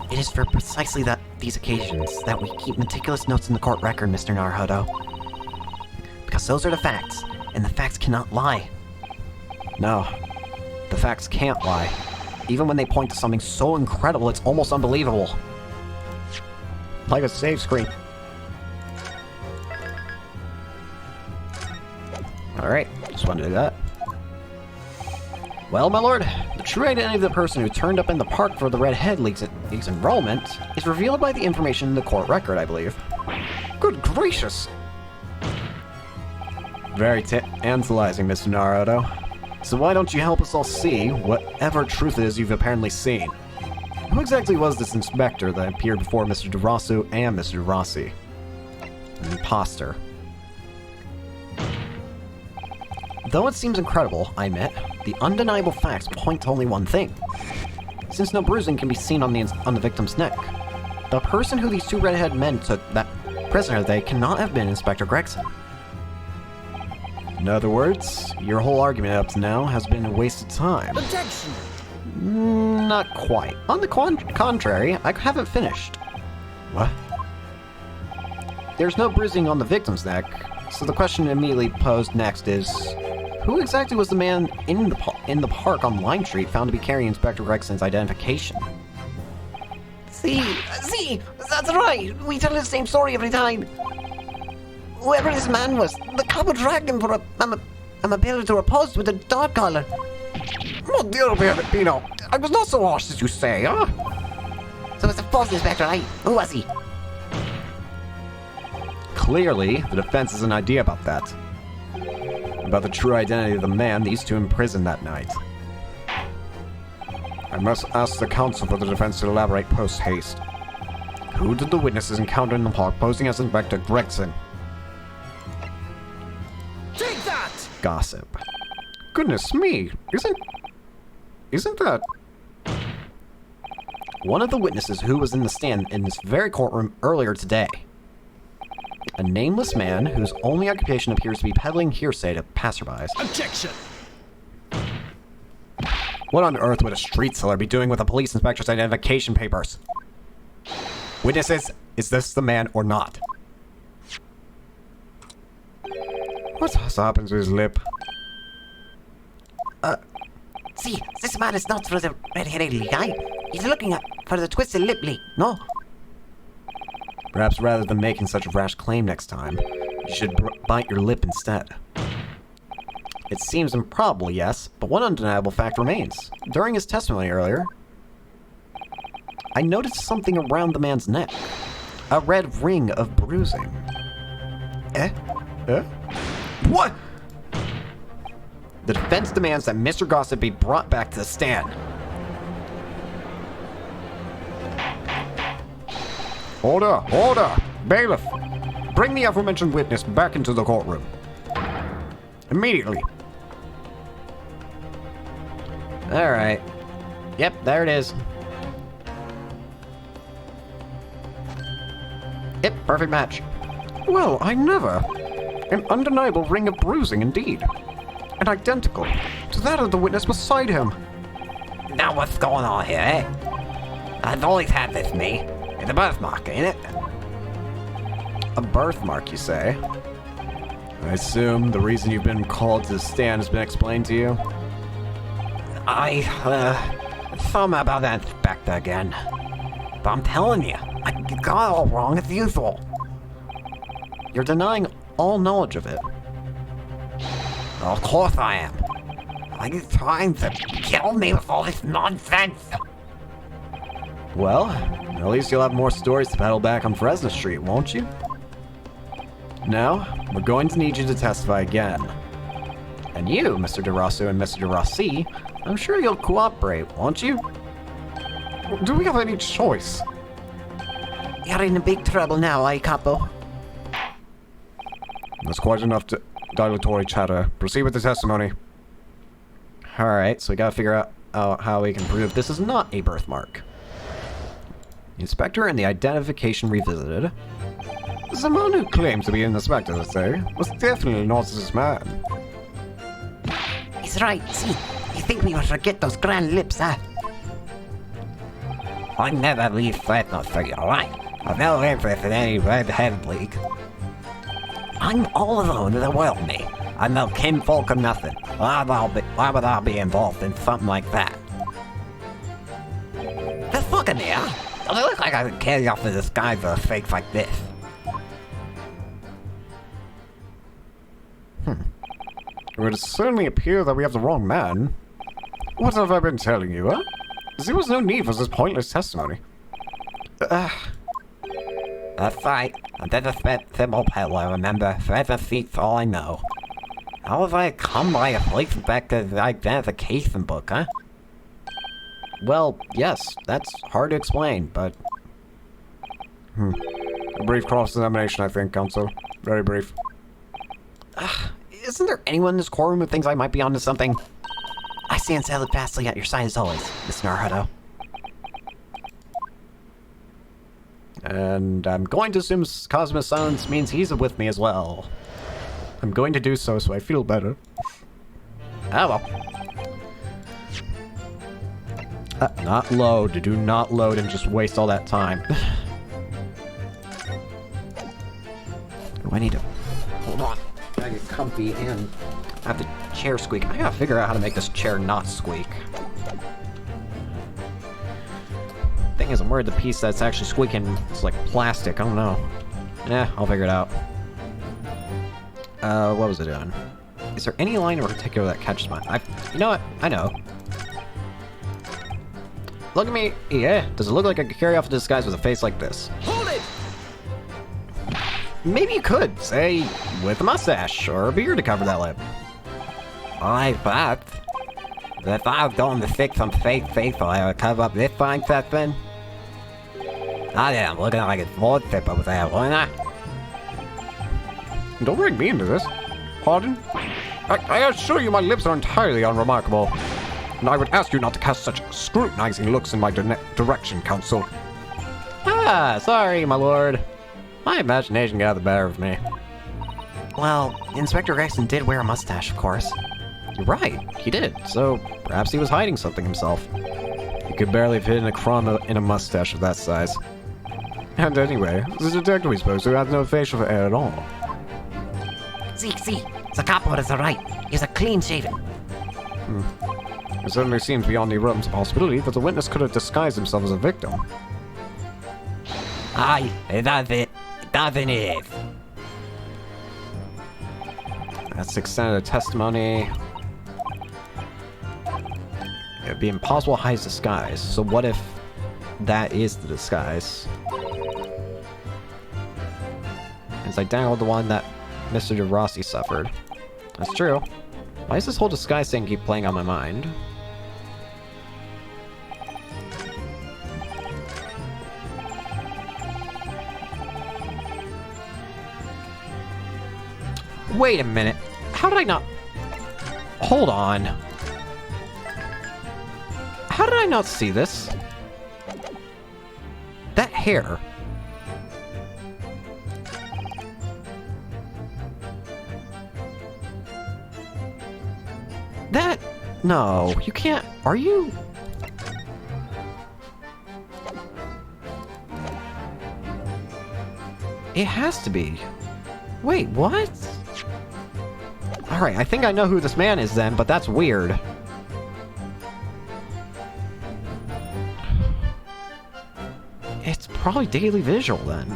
It is for precisely these occasions that we keep meticulous notes in the court record, Mr. Naruhodo. Because those are the facts, and the facts cannot lie. No, The facts can't lie, even when they point to something so incredible it's almost unbelievable. Like a save screen. Alright, just wanted to do that. Well, my lord, the true identity of the person who turned up in the park for the Red League's enrollment is revealed by the information in the court record, I believe. good gracious! Very tantalizing, Mr. Naruto. So why don't you help us all see whatever truth it is you've apparently seen? Who exactly was this inspector that appeared before Mr. Darasu and Mr. Rossi? An imposter. Though it seems incredible, I admit, the undeniable facts point to only one thing. Since no bruising can be seen on the victim's neck, the person who these two redheaded men took that prisoner they cannot have been Inspector Gregson. In other words, your whole argument up to now has been a waste of time. Objection! Not quite. On the contrary, I haven't finished. What? There's no bruising on the victim's neck, so the question immediately posed next is, who exactly was the man in the park on Lime Street found to be carrying Inspector Gregson's identification? See, that's right. We tell the same story every time. Whoever this man was, the couple dragged him for a ability to repose with a dog collar. Oh dear Filipino, I was not so harsh as you say, huh? So it's a false inspector, right? Who was he? Clearly, the defense has an idea about that. About the true identity of the man these two imprisoned that night. I must ask the counsel for the defense to elaborate post-haste. Who did the witnesses encounter in the park posing as Inspector Gregson? Take that! Gossip. Goodness me, isn't that... One of the witnesses who was in the stand in this very courtroom earlier today. A nameless man whose only occupation appears to be peddling hearsay to passerbys. Objection! What on earth would a street seller be doing with a police inspector's identification papers? Witnesses, is this the man or not? What has happened to his lip? See, this man is not for the red-headed guy. He's looking for the twisted lip leak, no? Perhaps rather than making such a rash claim next time, you should bite your lip instead. It seems improbable, yes, but one undeniable fact remains. During his testimony earlier, I noticed something around the man's neck. A red ring of bruising. Eh? What? The defense demands that Mr. Gossip be brought back to the stand. Order! Order! Bailiff! Bring the aforementioned witness back into the courtroom. Immediately. Alright. Yep, there it is. Yep, perfect match. Well, I never. An undeniable ring of bruising indeed. And identical to that of the witness beside him. Now what's going on here, eh? I've always had this, me. It's a birthmark, ain't it? A birthmark, you say? I assume the reason you've been called to the stand has been explained to you? I thought about that inspector again. But I'm telling you, I got it all wrong as usual. You're denying all knowledge of it. Of course I am. Are you trying to kill me with all this nonsense? Well, at least you'll have more stories to peddle back on Fresno Street, won't you? Now, we're going to need you to testify again. And you, Mr. Darasu and Mr. Darasi, I'm sure you'll cooperate, won't you? Do we have any choice? You're in big trouble now, eh, Capo? That's quite enough dilatory chatter. Proceed with the testimony. Alright, so we gotta figure out how we can prove this is not a birthmark. The inspector and the identification revisited. The man who claims to be an inspector, let's say, was definitely not this man. He's right, see? You think we would forget those grand lips, huh? I never leave threatened for your life. I've no interest in any red-headed league. I'm all alone in the world, mate. I'm no kinfolk or nothing. Why would I be involved in something like that? Just look at me, huh? Does it look like I could carry off the disguise of a fake like this? It would certainly appear that we have the wrong man. What have I been telling you, huh? There was no need for this pointless testimony. That's right. I did a simple peddler, remember? Threads and feet's all I know. How was I come by a police inspector's identification book, huh? Well, yes, that's hard to explain, but... A brief cross-examination, I think, Counsel. Very brief. Isn't there anyone in this courtroom who thinks I might be onto something? I stand steadfastly at your side as always, Miss Naruto. And I'm going to assume Cosmos Silence means he's with me as well. I'm going to do so I feel better. Oh well. Not load. Do not load and just waste all that time. Oh, I need to... Hold on. I get comfy and have the chair squeak. I gotta figure out how to make this chair not squeak. Thing is, I'm worried the piece that's actually squeaking is like plastic. I don't know. I'll figure it out. What was it doing? Is there any line in particular that catches my... You know what? I know. Look at me. Yeah. Does it look like I could carry off a disguise with a face like this? Hold it! Maybe you could, say, with a mustache or a beard to cover that lip. But if I was going to fix some fake face I would cover up this fine section. I am looking like a lordship over there, wouldn't I? Don't bring me into this. Pardon? I assure you my lips are entirely unremarkable. And I would ask you not to cast such scrutinizing looks in my direction, Counsel. Ah, sorry, my lord. My imagination got the better of me. Well, Inspector Gregson did wear a mustache, of course. You're right, he did. So, perhaps he was hiding something himself. He could barely fit in a chroma in a mustache of that size. And anyway, the detective we spoke to has no facial hair at all. See, the capo is right. He's a clean shaven. It certainly seems beyond the realms of possibility that the witness could have disguised himself as a victim. Aye, that's it. Doesn't it? That's the extent of the testimony. It'd be impossible to hide his disguise. So what if that is the disguise? It's identical to the one that Mr. DeRossi suffered. That's true. Why does this whole disguise thing keep playing on my mind? Wait a minute. How did I not... Hold on. How did I not see this? That hair. That... No, you can't... Are you... It has to be. Wait, what? Alright, I think I know who this man is then, but that's weird. It's probably Daily Visual then.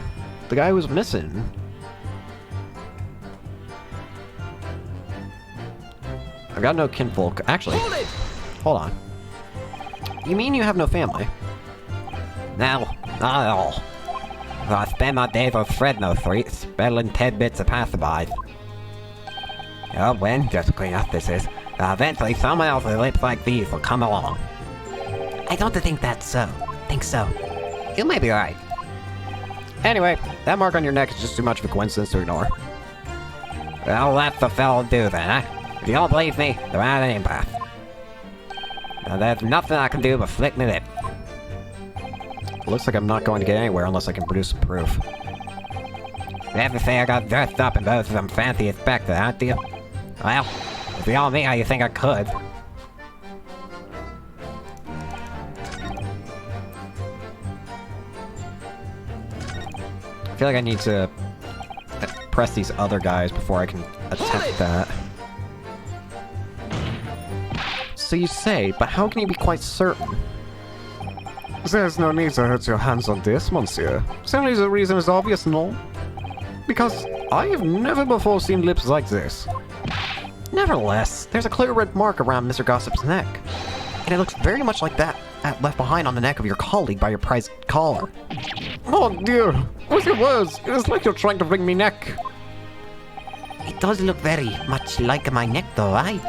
The guy who was missing. I've got no kinfolk. Actually, hold on. You mean you have no family? No, not at all. So I spend my days on Fresno Street, peddling tidbits of passerbys. Oh, when just clean up this is, eventually someone else with lips like these will come along. I don't think that's so. Think so. You may be right. Anyway, that mark on your neck is just too much of a coincidence to ignore. Well, let the fellow do that, eh? If you don't believe me, go out an empath. Now, there's nothing I can do but flick my lip. Looks like I'm not going to get anywhere unless I can produce some proof. Never say I got dressed up and go to some fancy inspector, aren't you? Well, if you all me how you think I could. I feel like I need to press these other guys before I can attempt that. So you say, but how can you be quite certain? There's no need to hurt your hands on this, monsieur. Certainly the reason is obvious, no? Because I have never before seen lips like this. Nevertheless, there's a clear red mark around Mr. Gossip's neck. And it looks very much like that left behind on the neck of your colleague by your prized collar. Oh dear, with your words, it is like you're trying to wring me neck. It does look very much like my neck, though, aye?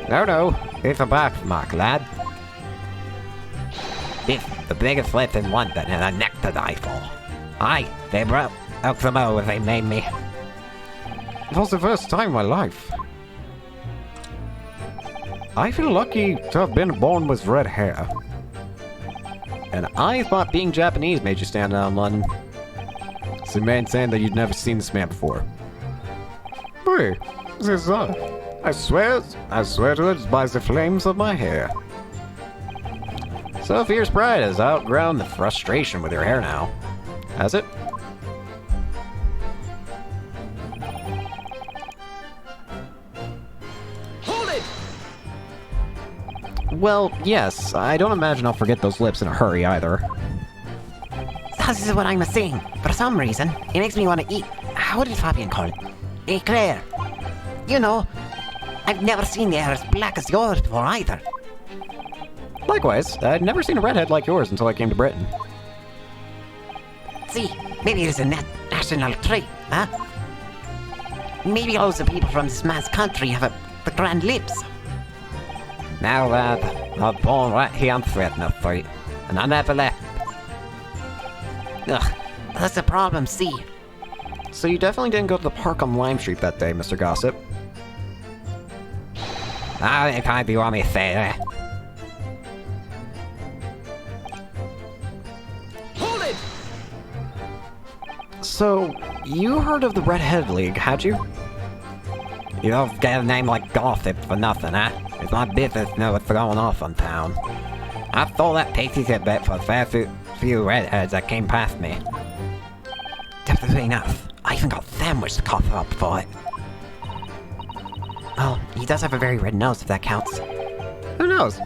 No, it's a birthmark, lad. It's the biggest lip in London and a neck to die for. Aye, they broke the mold they made me. It was the first time in my life. I feel lucky to have been born with red hair. And I thought being Japanese made you stand out in London. It's the man saying that you'd never seen this man before. Wait, this I swear to it by the flames of my hair. So fierce pride has outgrown the frustration with your hair now. Has it? Hold it! Well, yes. I don't imagine I'll forget those lips in a hurry either. This is what I'm saying. For some reason, it makes me want to eat. What did Fabian call it? Eclair. You know, I've never seen the hair as black as yours before either. Likewise, I'd never seen a redhead like yours until I came to Britain. See, maybe it's a national trait, huh? Maybe all the people from this man's country have the grand lips. Now, lad, I was born right here on Threadnear Street, and I never left. Ugh, that's the problem, see. So you definitely didn't go to the park on Lime Street that day, Mr. Gossip. How many times do you want me to say that? Hold it! So, you heard of the Red-Headed League, had you? You don't get a name like Gossip for nothing, huh? It's my business to know what's going off in town. I stole that pasty tidbit for the fair few redheads that came past me. Definitely enough. I even got sandwiched to cough up for it. Well, he does have a very red nose, if that counts. Who knows?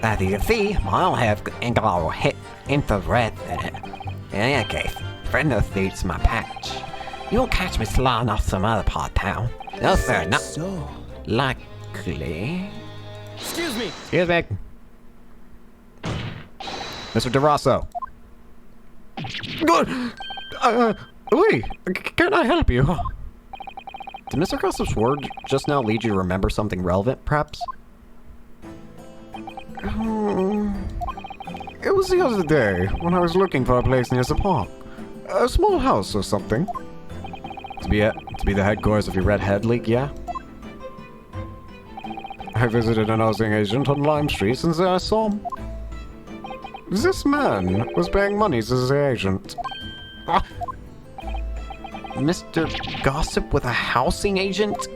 As you can see, my own hair's ain't got a hit infrared in it. In any case, Threadnear Street's my patch. You won't catch me sliding off some other part of town. No, sir, not So... likely. Excuse me! Excuse me. Mr. DeRosso. Good. Wait, can I help you? Did Mr. Gossip's word just now lead you to remember something relevant, perhaps? It was the other day when I was looking for a place near the park. A small house or something. To be the headquarters of your Red-Head League, yeah? I visited an housing agent on Lime Street and there I saw him. This man was paying money to the agent. Mr. Gossip with a housing agent?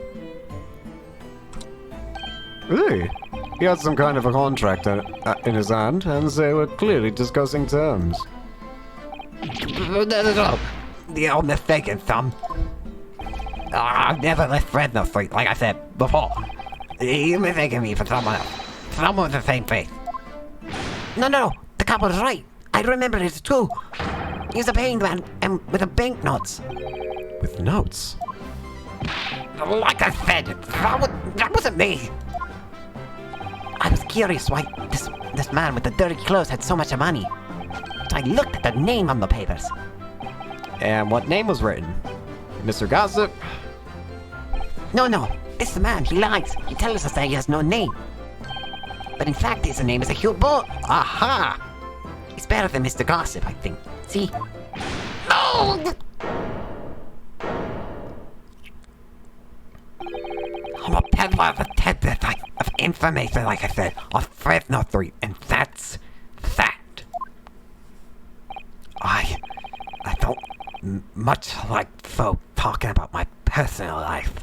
Hey, he had some kind of a contract in his hand, and they were clearly discussing terms. The old mistaken, son. I've never left Threadnear Street, like I said before. You mistaken me for someone else. Someone with the same face. No, the cop was right. I remember it too. He's a paying man and with the banknotes. With notes? Like I said, that wasn't me. I was curious why this man with the dirty clothes had so much money. So I looked at the name on the papers. And what name was written? Mr. Gossip? No, it's the man. He lies. He tells us that he has no name. But in fact, his name is a Hugo. Aha! He's better than Mr. Gossip, I think. See? No! I'm a peddler of a tidbit of information, like I said, on Fresno Street, and that's fact. I don't much like folk talking about my personal life.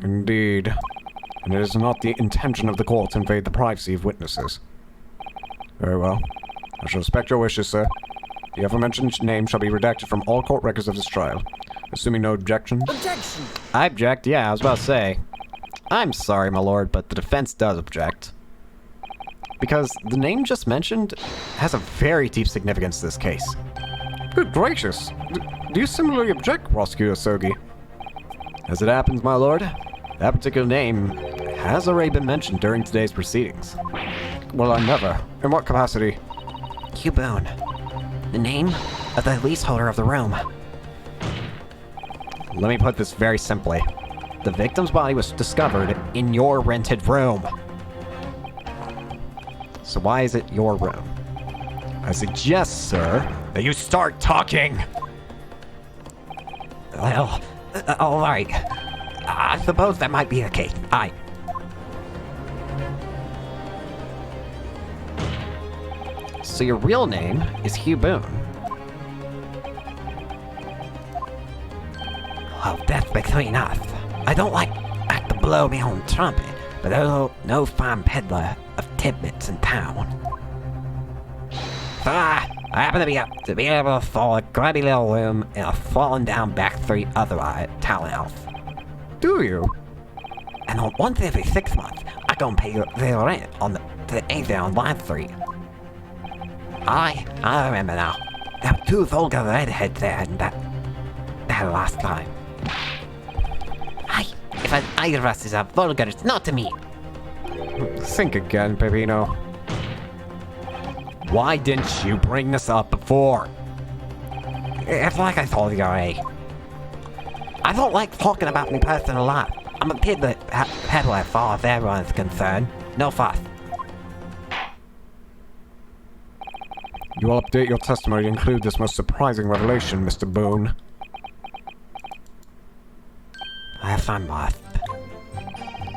Indeed. And it is not the intention of the court to invade the privacy of witnesses. Very well. I shall respect your wishes, sir. The aforementioned name shall be redacted from all court records of this trial. Assuming no objections. Objection! I object, yeah, I was about to say. I'm sorry, my lord, but the defense does object. Because the name just mentioned has a very deep significance to this case. Good gracious. Do you similarly object, Prosecutor Sogi? As it happens, my lord, that particular name has already been mentioned during today's proceedings. Well, I never. In what capacity? Hugh Boone. The name of the leaseholder of the room. Let me put this very simply. The victim's body was discovered in your rented room. So why is it your room? I suggest, sir, that you start talking! Well, alright. I suppose that might be the case. So your real name is Hugh Boone. Well, that's between us. I don't like to blow my own trumpet, but there's no fine peddler of tidbits in town. So I happen to be able to afford a grubby little room in a fallen down back street otherwise townhouse. Do you? And once every 6 months, I go and pay the rent on the exit on Line Street. I remember now. There were 2 vulgar redheads there and that last time. If either of us is a vulgar, it's not to me. Think again, Pepino. Why didn't you bring this up before? It's like I told you already. I don't like talking about my personal life. I'm a peddler as far as everyone's concerned. No fuss. You will update your testimony to include this most surprising revelation, Mr. Boone. If I must.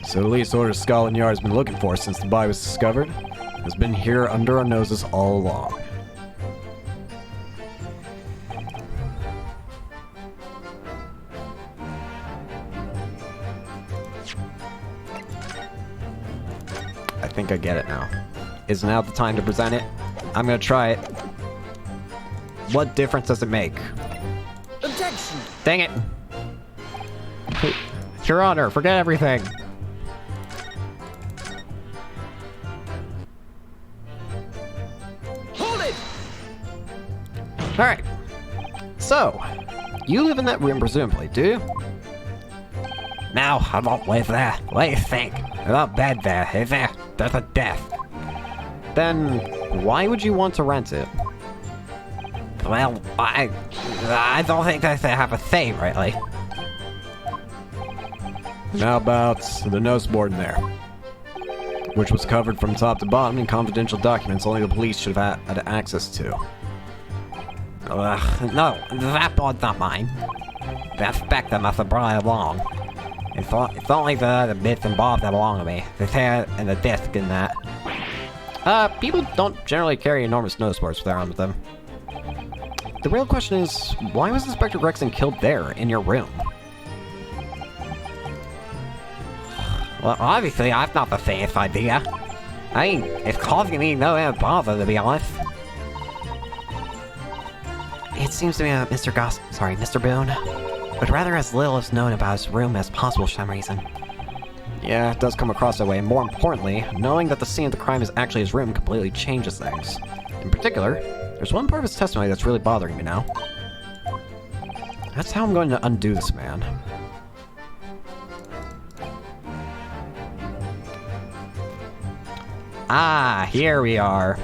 So the leaseholder Scotland Yard has been looking for since the body was discovered. Has been here under our noses all along. I think I get it now. Is now the time to present it? I'm gonna try it. What difference does it make? Objection! Dang it! It's your honor, forget everything! Hold it! Alright. So, you live in that room presumably, do you? No, I don't live there. What do you think? There's no bed there, is there? There's a desk. Then, why would you want to rent it? Well, I don't think I should have a say, really. Now about the notice board in there, which was covered from top to bottom in confidential documents only the police should have had access to. No, that board's not mine. The inspector must have brought it along. It's only the bits and bobs that belong to me. The hair and the disc and that. People don't generally carry enormous notice boards with their arms with them. The real question is, why was Inspector Gregson killed there, in your room? Well, obviously, I've not the faintest idea. I mean, it's causing me no end of bother, to be honest. It seems to me that Mr. Boone would rather as little as known about his room as possible for some reason. Yeah, it does come across that way, and more importantly, knowing that the scene of the crime is actually his room completely changes things. In particular, there's one part of his testimony that's really bothering me now. That's how I'm going to undo this man. Ah, here we are.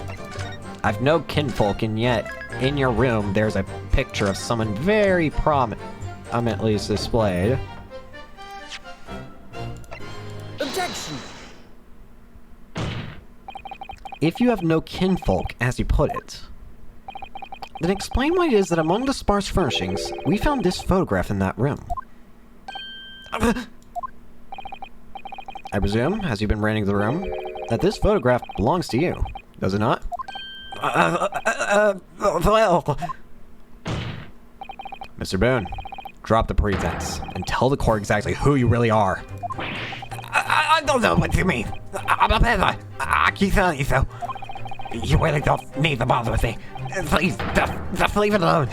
I've no kinfolk, and yet, in your room, there's a picture of someone very prominently displayed. Objection! If you have no kinfolk, as you put it, then explain why it is that among the sparse furnishings, we found this photograph in that room. I presume, as you've been running the room, that this photograph belongs to you, does it not? Well... Mr. Boone, drop the pretense and tell the court exactly who you really are. I don't know what you mean. I'm a peddler. I keep telling you so. You really don't need to bother with me. Please, just leave it alone.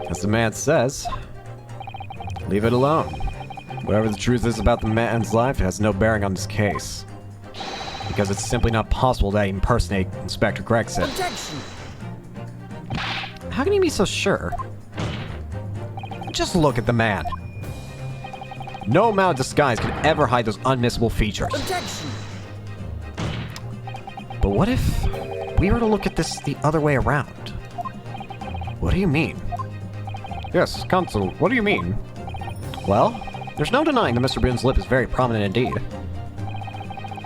As the man says, leave it alone. Whatever the truth is about the man's life has no bearing on this case. Because it's simply not possible that he impersonate Inspector Gregson. Objection! How can you be so sure? Just look at the man. No amount of disguise could ever hide those unmissable features. Objection! But what if we were to look at this the other way around? What do you mean? Yes, Counsel, what do you mean? Well, there's no denying that Mr. Boone's lip is very prominent indeed.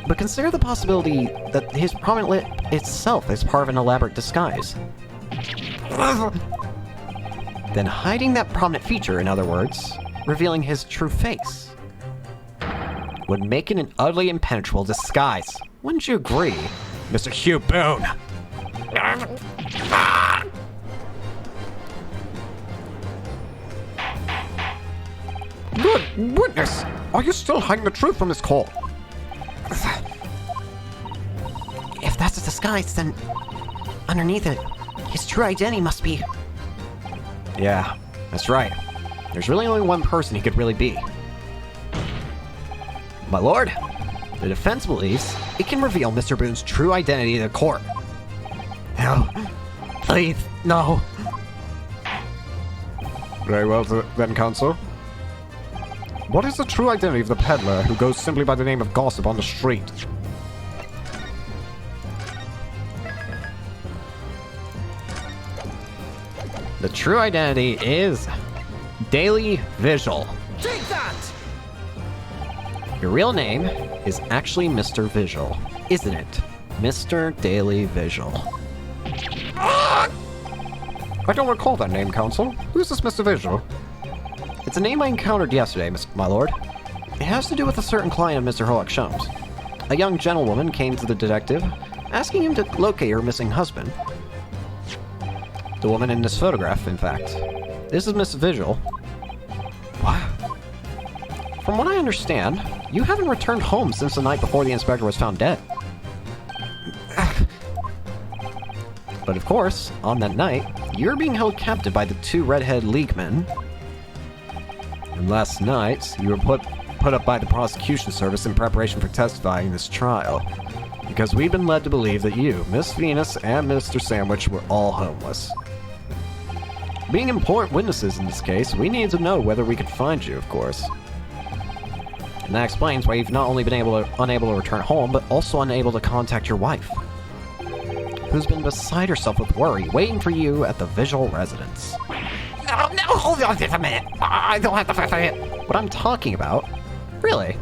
But consider the possibility that his prominent lip itself is part of an elaborate disguise. Then hiding that prominent feature, in other words, revealing his true face, would make it an utterly impenetrable disguise. Wouldn't you agree, Mr. Hugh Boone? Good witness! Are you still hiding the truth from this court? If that's a disguise, then underneath it, his true identity must be... Yeah, that's right. There's really only one person he could really be. My lord, the defense believes it can reveal Mr. Boone's true identity to the court. No. Please, no. Very well then, Counsel. What is the true identity of the peddler who goes simply by the name of Gossip on the street? The true identity is Daily Visual. Take that! Your real name is actually Mr. Visual, isn't it? Mr. Daily Visual. I don't recall that name, Counsel. Who's this Mr. Visual? It's a name I encountered yesterday, my lord. It has to do with a certain client of Mr. Hoek Shum's. A young gentlewoman came to the detective, asking him to locate her missing husband. The woman in this photograph, in fact. This is Miss Visual. What? From what I understand, you haven't returned home since the night before the inspector was found dead. But of course, on that night, you're being held captive by the two redhead leaguemen. And last night, you were put up by the prosecution service in preparation for testifying in this trial. Because we've been led to believe that you, Miss Venus, and Mr. Sandwich were all homeless. Being important witnesses in this case, we need to know whether we can find you, of course. And that explains why you've not only been unable to return home, but also unable to contact your wife, who's been beside herself with worry, waiting for you at the Visual residence. No, hold on just a minute. I don't have to say it. What I'm talking about? Really?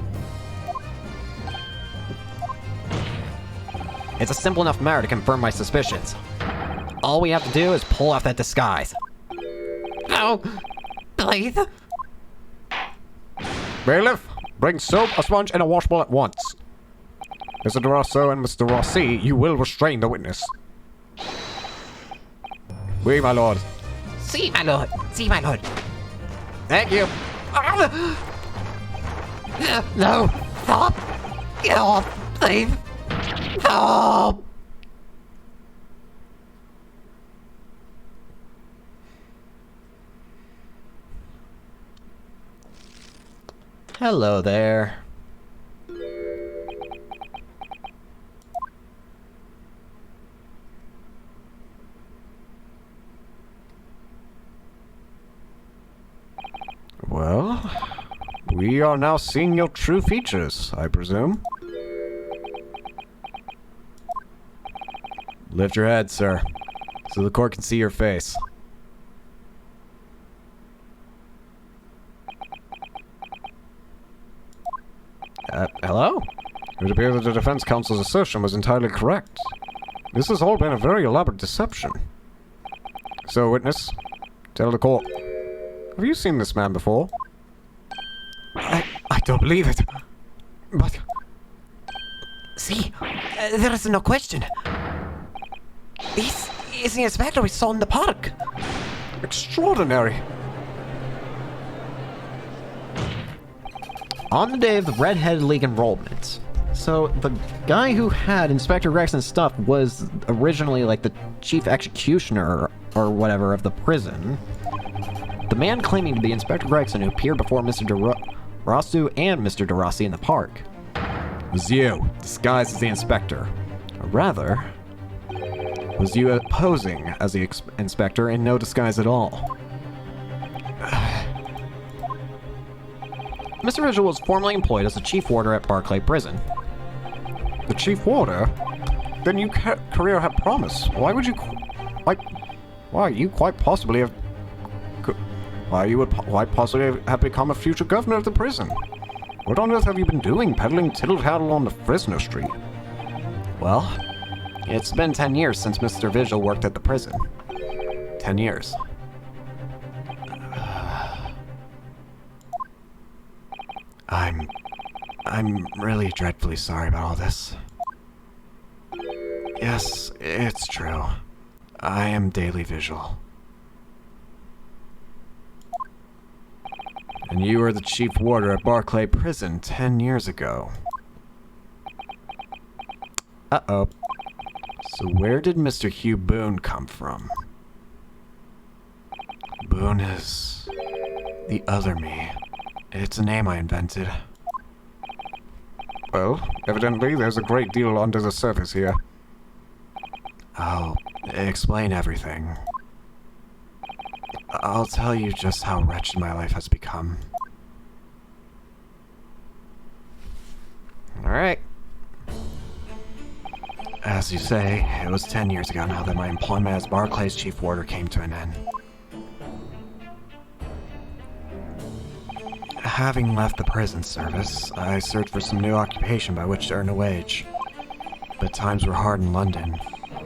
It's a simple enough matter to confirm my suspicions. All we have to do is pull off that disguise. No. Please. Bailiff, bring soap, a sponge, and a washbowl at once. Mr. de Rousseau and Mr. Rossi, you will restrain the witness. Oui, my lord. See, my lord. See, my lord. Thank you. No. Stop. Get off, please. Stop. Hello there. Well, we are now seeing your true features, I presume. Lift your head, sir, so the court can see your face. Hello? It appears that the defense counsel's assertion was entirely correct. This has all been a very elaborate deception. So, witness, tell the court. Have you seen this man before? I don't believe it. But See, there is no question. This is the inspector we saw in the park. extraordinary. On the day of the Red-Headed League enrollment. So, the guy who had Inspector Greggson's stuff was originally, like, the chief executioner or whatever of the prison. The man claiming to be Inspector Gregson who appeared before Mr. Rasu and Mr. DeRossi in the park. It was you, disguised as the inspector. Or rather, it was you posing as the inspector in no disguise at all. Mr. Vigil was formerly employed as the chief warder at Barclay Prison. The chief warder? Then your career had promise. Why would you... Why, you quite possibly have... Why you would quite possibly have become a future governor of the prison. What on earth have you been doing, peddling tittle-tattle on the Fresno Street? Well, it's been 10 years since Mr. Vigil worked at the prison. 10 years. I'm really dreadfully sorry about all this. Yes, it's true. I am Daily Vigil. And you were the chief warder at Barclay Prison 10 years ago. Uh-oh. So where did Mr. Hugh Boone come from? Boone is... the other me. It's a name I invented. Well, evidently there's a great deal under the surface here. I'll explain everything. I'll tell you just how wretched my life has become. Alright. As you say, it was 10 years ago now that my employment as Barclay's chief warder came to an end. Having left the prison service, I searched for some new occupation by which to earn a wage. But times were hard in London,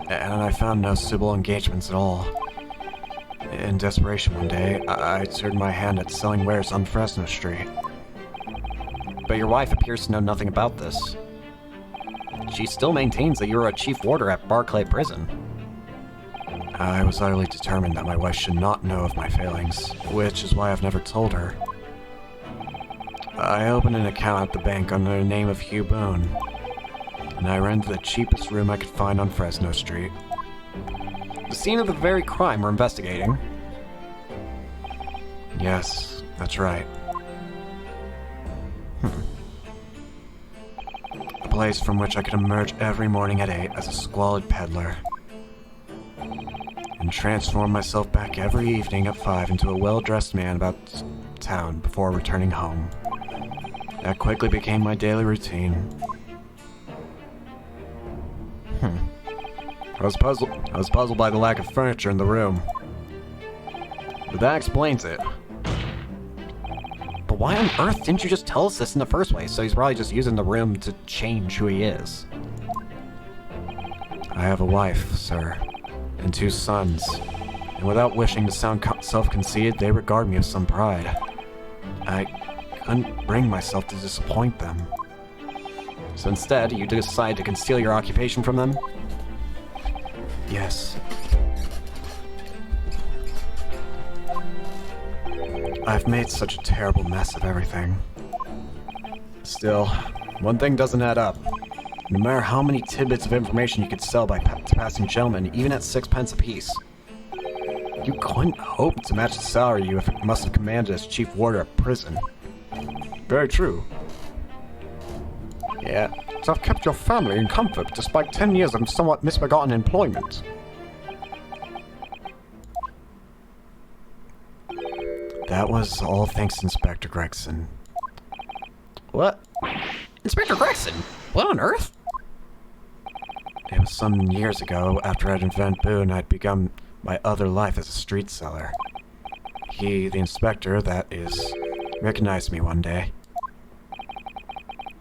and I found no suitable engagements at all. In desperation one day, I turned my hand at selling wares on Fresno Street. But your wife appears to know nothing about this. She still maintains that you were a chief warder at Barclay Prison. I was utterly determined that my wife should not know of my failings, which is why I've never told her. I opened an account at the bank under the name of Hugh Boone, and I rented the cheapest room I could find on Fresno Street. The scene of the very crime we're investigating. Yes, that's right. A place from which I could emerge every morning at 8 as a squalid peddler, and transform myself back every evening at 5 into a well-dressed man about town before returning home. That quickly became my daily routine. I was puzzled by the lack of furniture in the room. But that explains it. But why on earth didn't you just tell us this in the first place? So he's probably just using the room to change who he is. I have a wife, sir, and 2 sons. And without wishing to sound self-conceited, they regard me with some pride. I couldn't bring myself to disappoint them. So instead, you decide to conceal your occupation from them? Yes. I've made such a terrible mess of everything. Still, one thing doesn't add up. No matter how many tidbits of information you could sell to passing gentlemen, even at 6 pence apiece, you couldn't hope to match the salary you must have commanded as chief warder of prison. Very true. Yeah. To have kept your family in comfort despite 10 years of somewhat misbegotten employment. That was all thanks to Inspector Gregson. What? Inspector Gregson? What on earth? It was some years ago, after I'd invented Boone, I'd begun my other life as a street seller. He, the inspector, that is, recognized me one day.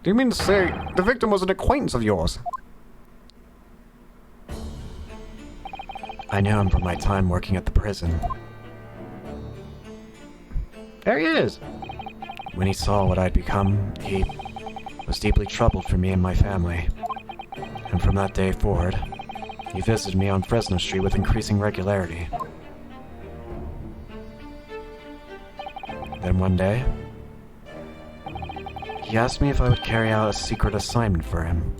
Do you mean to say the victim was an acquaintance of yours? I knew him from my time working at the prison. There he is! When he saw what I'd become, he was deeply troubled for me and my family. And from that day forward, he visited me on Fresno Street with increasing regularity. Then one day, he asked me if I would carry out a secret assignment for him.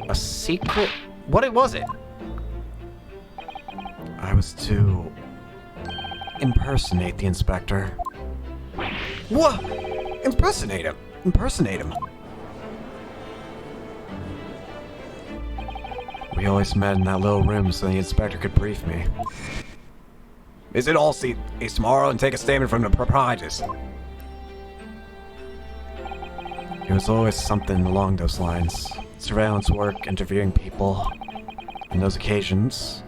A secret? What was it? I was to impersonate the inspector. What? Impersonate him? Impersonate him? We always met in that little room so the inspector could brief me. Is it all see tomorrow and take a statement from the proprietors? It was always something along those lines. Surveillance work, interviewing people. On those occasions,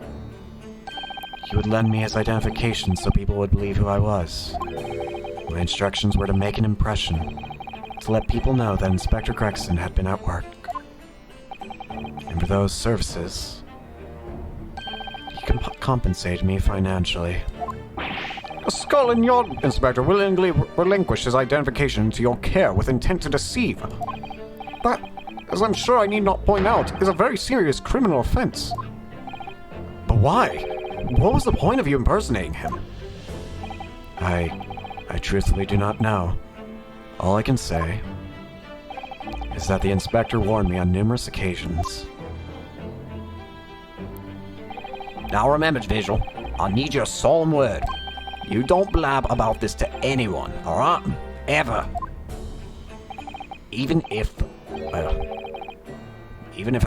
he would lend me his identification so people would believe who I was. My instructions were to make an impression, to let people know that Inspector Gregson had been at work. And for those services, he compensated me financially. A skull in your inspector willingly relinquished his identification to your care with intent to deceive. That, as I'm sure I need not point out, is a very serious criminal offense. But why? What was the point of you impersonating him? I truthfully do not know. All I can say is that the inspector warned me on numerous occasions. Now remember, Visual, I need your solemn word. You don't blab about this to anyone, alright? Ever. Even if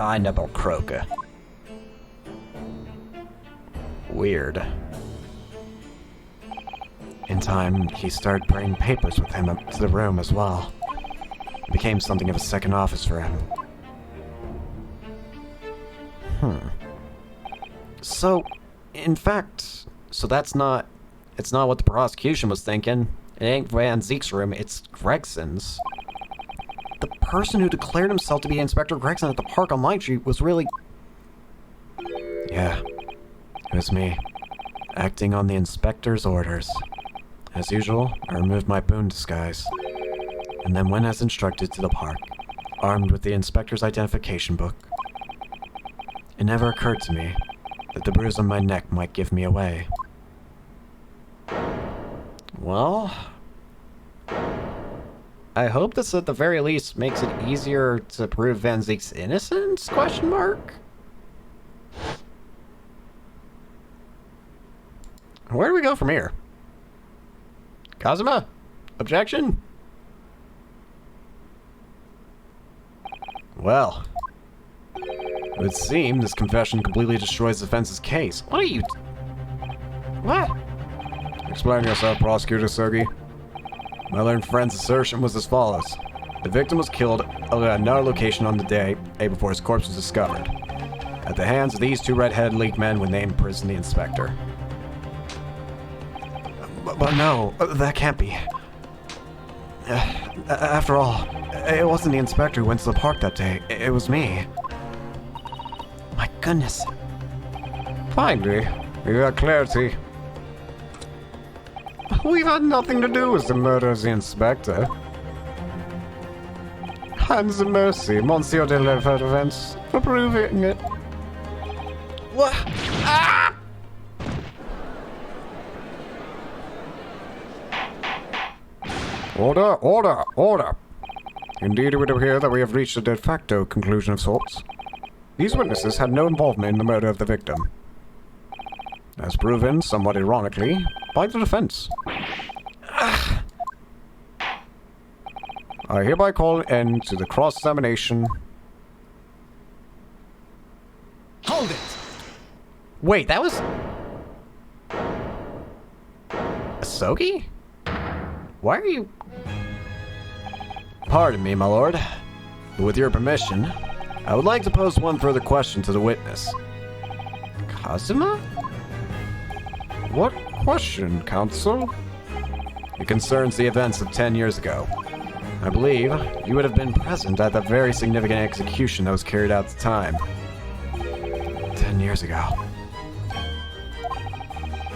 I end up on Croaker. Weird. In time, he started bringing papers with him up to the room as well. It became something of a second office for him. So, in fact, it's not what the prosecution was thinking. It ain't Van Zeke's room, it's Gregson's. The person who declared himself to be Inspector Gregson at the park on Light Street was really... Yeah, it was me, acting on the inspector's orders. As usual, I removed my boon disguise, and then went as instructed to the park, armed with the inspector's identification book. It never occurred to me that the bruise on my neck might give me away. Well, I hope this at the very least makes it easier to prove Van Zeke's innocence, question mark? Where do we go from here? Kazuma? Objection? Well, it would seem this confession completely destroys the defense's case. What are you... What? Explain yourself, Prosecutor Sergey. My learned friend's assertion was as follows. The victim was killed at another location on the day before his corpse was discovered. At the hands of these two red-headed league men when they imprisoned the inspector. But no, that can't be. After all, it wasn't the inspector who went to the park that day. It was me. My goodness. Finally, we got clarity. We've had nothing to do with the murder of the inspector. Hands of mercy, Monsieur de la Vervence, for proving it. What? Ah! Order, order, order. Indeed, it would appear that we have reached a de facto conclusion of sorts. These witnesses had no involvement in the murder of the victim. As proven, somewhat ironically, by the defense. I hereby call an end to the cross-examination. Hold it! Wait, that was... Asogi? Why are you... Pardon me, my lord. But with your permission, I would like to pose one further question to the witness. Kazuma? What question, counsel? It concerns the events of 10 years ago. I believe you would have been present at the very significant execution that was carried out at the time. 10 years ago.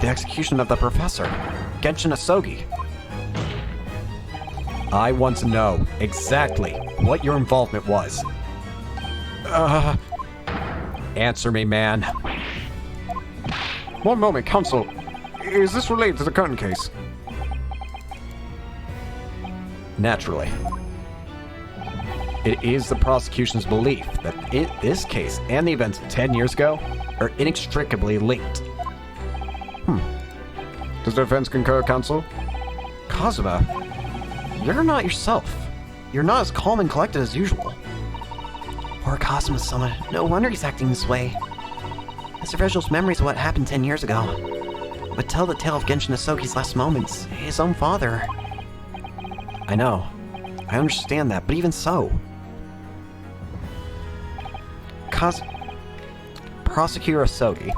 The execution of the professor, Genshin Asogi. I want to know exactly what your involvement was. Answer me, man. One moment, Counsel. Is this related to the current case? Naturally. It is the prosecution's belief that this case and the events of 10 years ago are inextricably linked. Does the defense concur, Counsel? Kazuma, you're not yourself. You're not as calm and collected as usual. Poor Kazuma-sama. No wonder he's acting this way. Mr. Virgil's memories of what happened 10 years ago would tell the tale of Genshin Asoki's last moments. His own father. I know. I understand that, but even so. Prosecutor Asogi,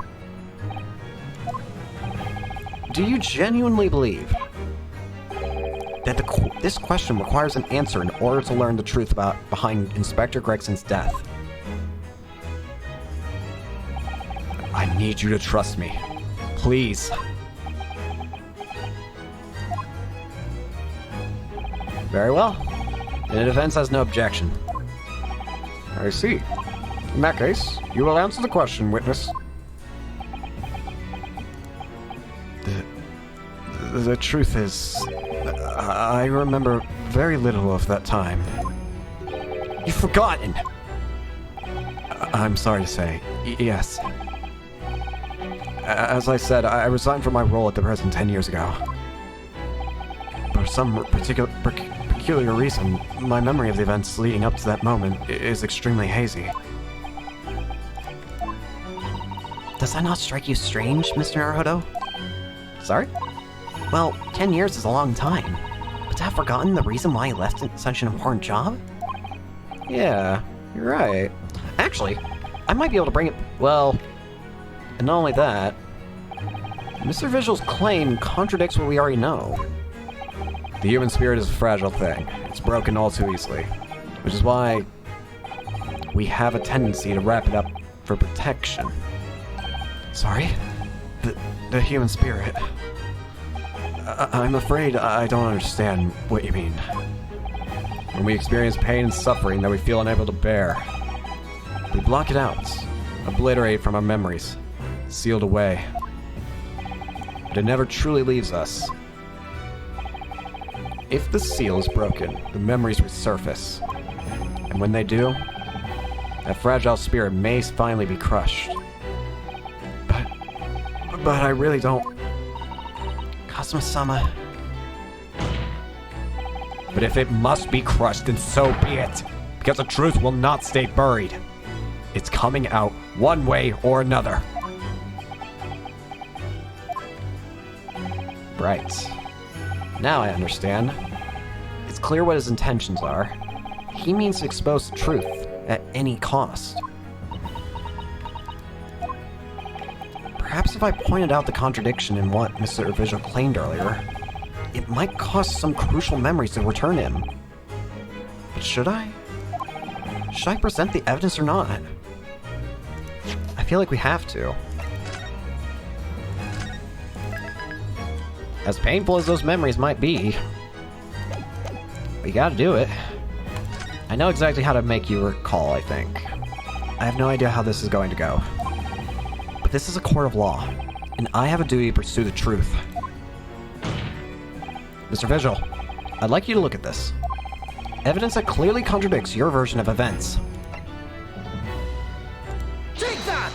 do you genuinely believe that this question requires an answer in order to learn the truth behind Inspector Gregson's death? I need you to trust me. Please. Very well. The defense has no objection. I see. In that case, you will answer the question, witness. The truth is, I remember very little of that time. You've forgotten! I'm sorry to say, yes. As I said, I resigned from my role at the prison 10 years ago. For some peculiar reason, my memory of the events leading up to that moment is extremely hazy. Does that not strike you strange, Mr. Naruhodo? Sorry? Well, 10 years is a long time. But to have forgotten the reason why he left such an important job? Yeah, you're right. Actually, I might be able to bring it... Well, and not only that, Mr. Visual's claim contradicts what we already know. The human spirit is a fragile thing. It's broken all too easily. Which is why we have a tendency to wrap it up for protection. Sorry? The human spirit. I'm afraid I don't understand what you mean. When we experience pain and suffering that we feel unable to bear, we block it out, obliterate it from our memories, sealed away. But it never truly leaves us. If the seal is broken, the memories resurface. And when they do, that fragile spirit may finally be crushed. But I really don't... Kazuma-sama. But if it must be crushed, then so be it. Because the truth will not stay buried. It's coming out one way or another. Right. Now I understand. It's clear what his intentions are. He means to expose the truth at any cost. Perhaps if I pointed out the contradiction in what Mr. Visual claimed earlier, it might cost some crucial memories to return him. But should I? Should I present the evidence or not? I feel like we have to. As painful as those memories might be, we gotta do it. I know exactly how to make you recall, I think. I have no idea how this is going to go. But this is a court of law, and I have a duty to pursue the truth. Mr. Visual, I'd like you to look at this. Evidence that clearly contradicts your version of events. Take that!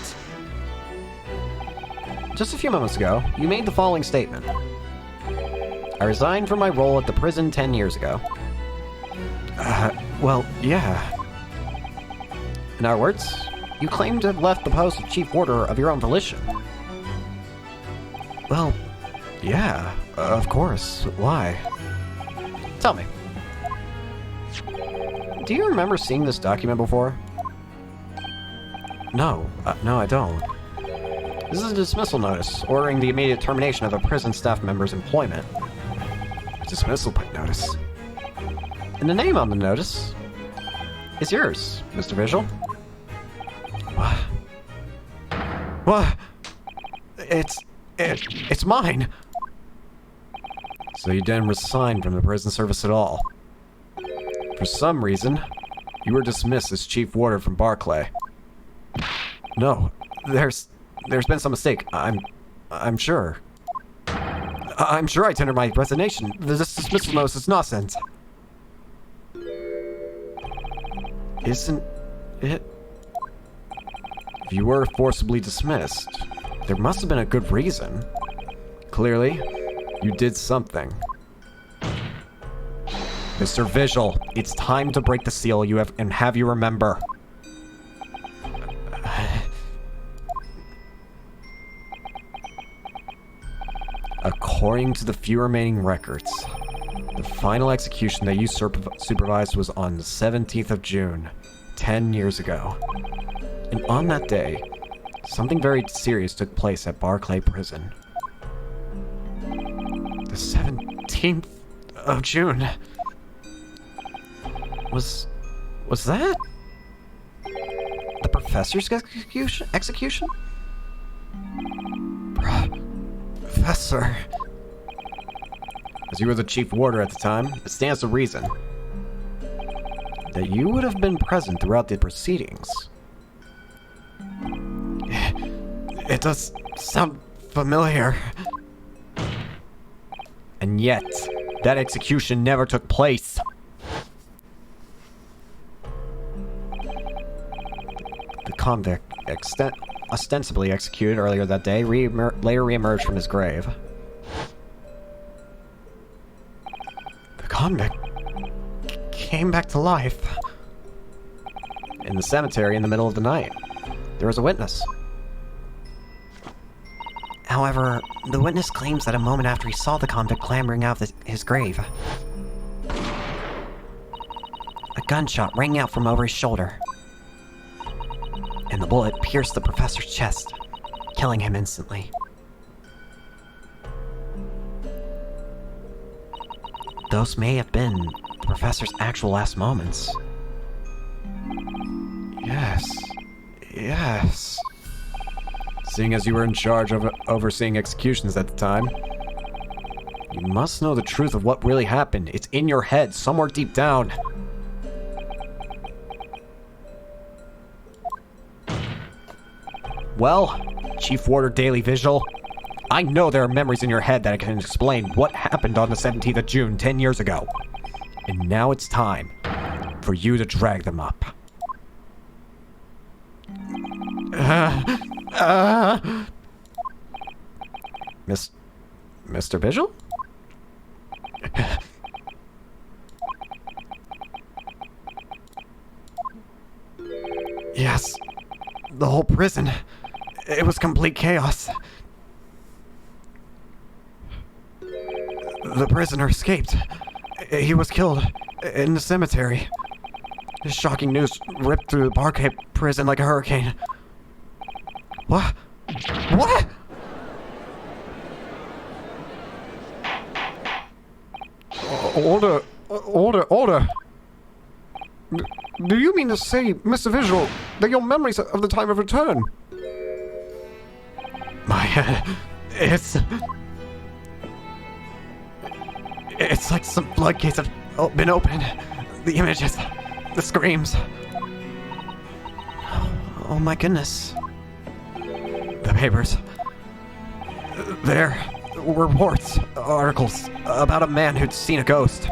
Just a few moments ago, you made the following statement. I resigned from my role at the prison 10 years ago. Well, yeah. In other words, you claim to have left the post of chief warder of your own volition. Well, yeah, of course. Why? Tell me. Do you remember seeing this document before? No, no I don't. This is a dismissal notice, ordering the immediate termination of a prison staff member's employment. A dismissal notice? And the name on the notice is yours, Mr. Visual. What? What? It's mine! So you didn't resign from the prison service at all? For some reason, you were dismissed as chief warder from Barclay. No, there's been some mistake. I'm sure. I'm sure I tendered my resignation. This dismissal notice is nonsense. Isn't it? If you were forcibly dismissed, there must have been a good reason. Clearly, you did something. Mr. Visual, it's time to break the seal and have you remember. According to the few remaining records, the final execution that you supervised was on the 17th of June, 10 years ago. And on that day, something very serious took place at Barclay Prison. The 17th of June. Was that the professor's execution? Professor. As you were the chief warder at the time, it stands to reason that you would have been present throughout the proceedings. It does sound familiar. And yet, that execution never took place. The convict, ostensibly executed earlier that day, later reemerged from his grave. The convict came back to life. In the cemetery in the middle of the night, there was a witness. However, the witness claims that a moment after he saw the convict clambering out of his grave, a gunshot rang out from over his shoulder, and the bullet pierced the professor's chest, killing him instantly. Those may have been the professor's actual last moments. Yes. Seeing as you were in charge of overseeing executions at the time, you must know the truth of what really happened. It's in your head, somewhere deep down. Well, Chief Warder Daily Visual, I know there are memories in your head that can explain what happened on the 17th of June 10 years ago. And now it's time for you to drag them up. Mr. Visual? Yes, the whole prison. It was complete chaos. The prisoner escaped. He was killed in the cemetery. This shocking news ripped through the Barclay prison like a hurricane. What? What? Order. Do you mean to say, Mr. Visual, that your memories of the time of return? My head. It's like some floodgates have been opened. The images, the screams. Oh my goodness. The papers. There were reports, articles about a man who'd seen a ghost.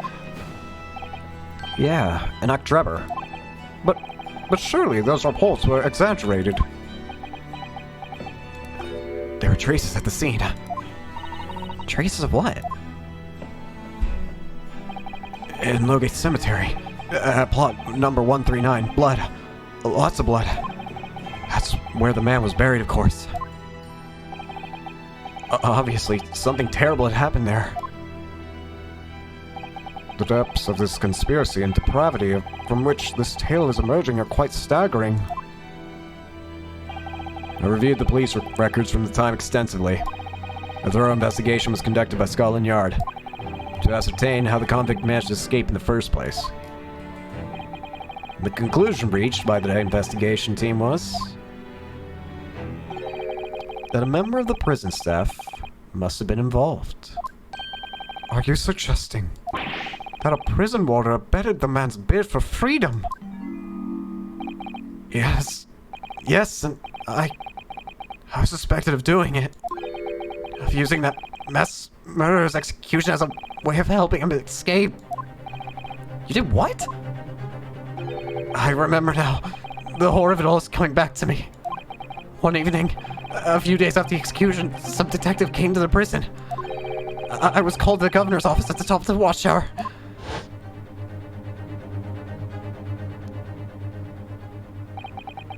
Yeah, an October. But surely those reports were exaggerated. There were traces at the scene. Traces of what? In Logate Cemetery. Plot number 139. Blood. Lots of blood. That's where the man was buried, of course. Obviously, something terrible had happened there. The depths of this conspiracy and depravity from which this tale is emerging are quite staggering. I reviewed the police records from the time extensively. A thorough investigation was conducted by Scotland Yard to ascertain how the convict managed to escape in the first place. The conclusion reached by the investigation team was that a member of the prison staff must have been involved. Are you suggesting that a prison warder abetted the man's bid for freedom. Yes. Yes, and I was suspected of doing it. Of using that mass murderer's execution as a way of helping him escape. You did what? I remember now. The horror of it all is coming back to me. One evening, a few days after the execution, some detective came to the prison. I was called to the governor's office at the top of the watchtower.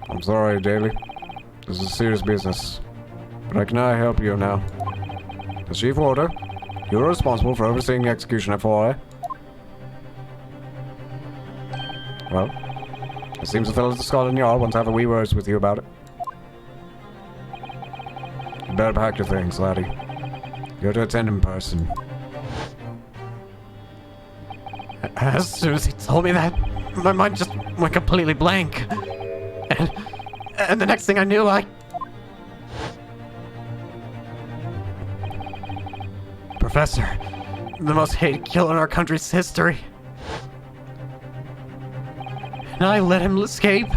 I'm sorry, Daly. This is serious business. But I cannot help you now. As chief warder, you are responsible for overseeing the execution at 4A. Well, it seems the fellows at Scotland Yard want to have a wee words with you about it. You better pack your things, laddie. You're to attend in person. As soon as he told me that, my mind just went completely blank. And the next thing I knew, Professor, the most hated killer in our country's history. And I let him escape.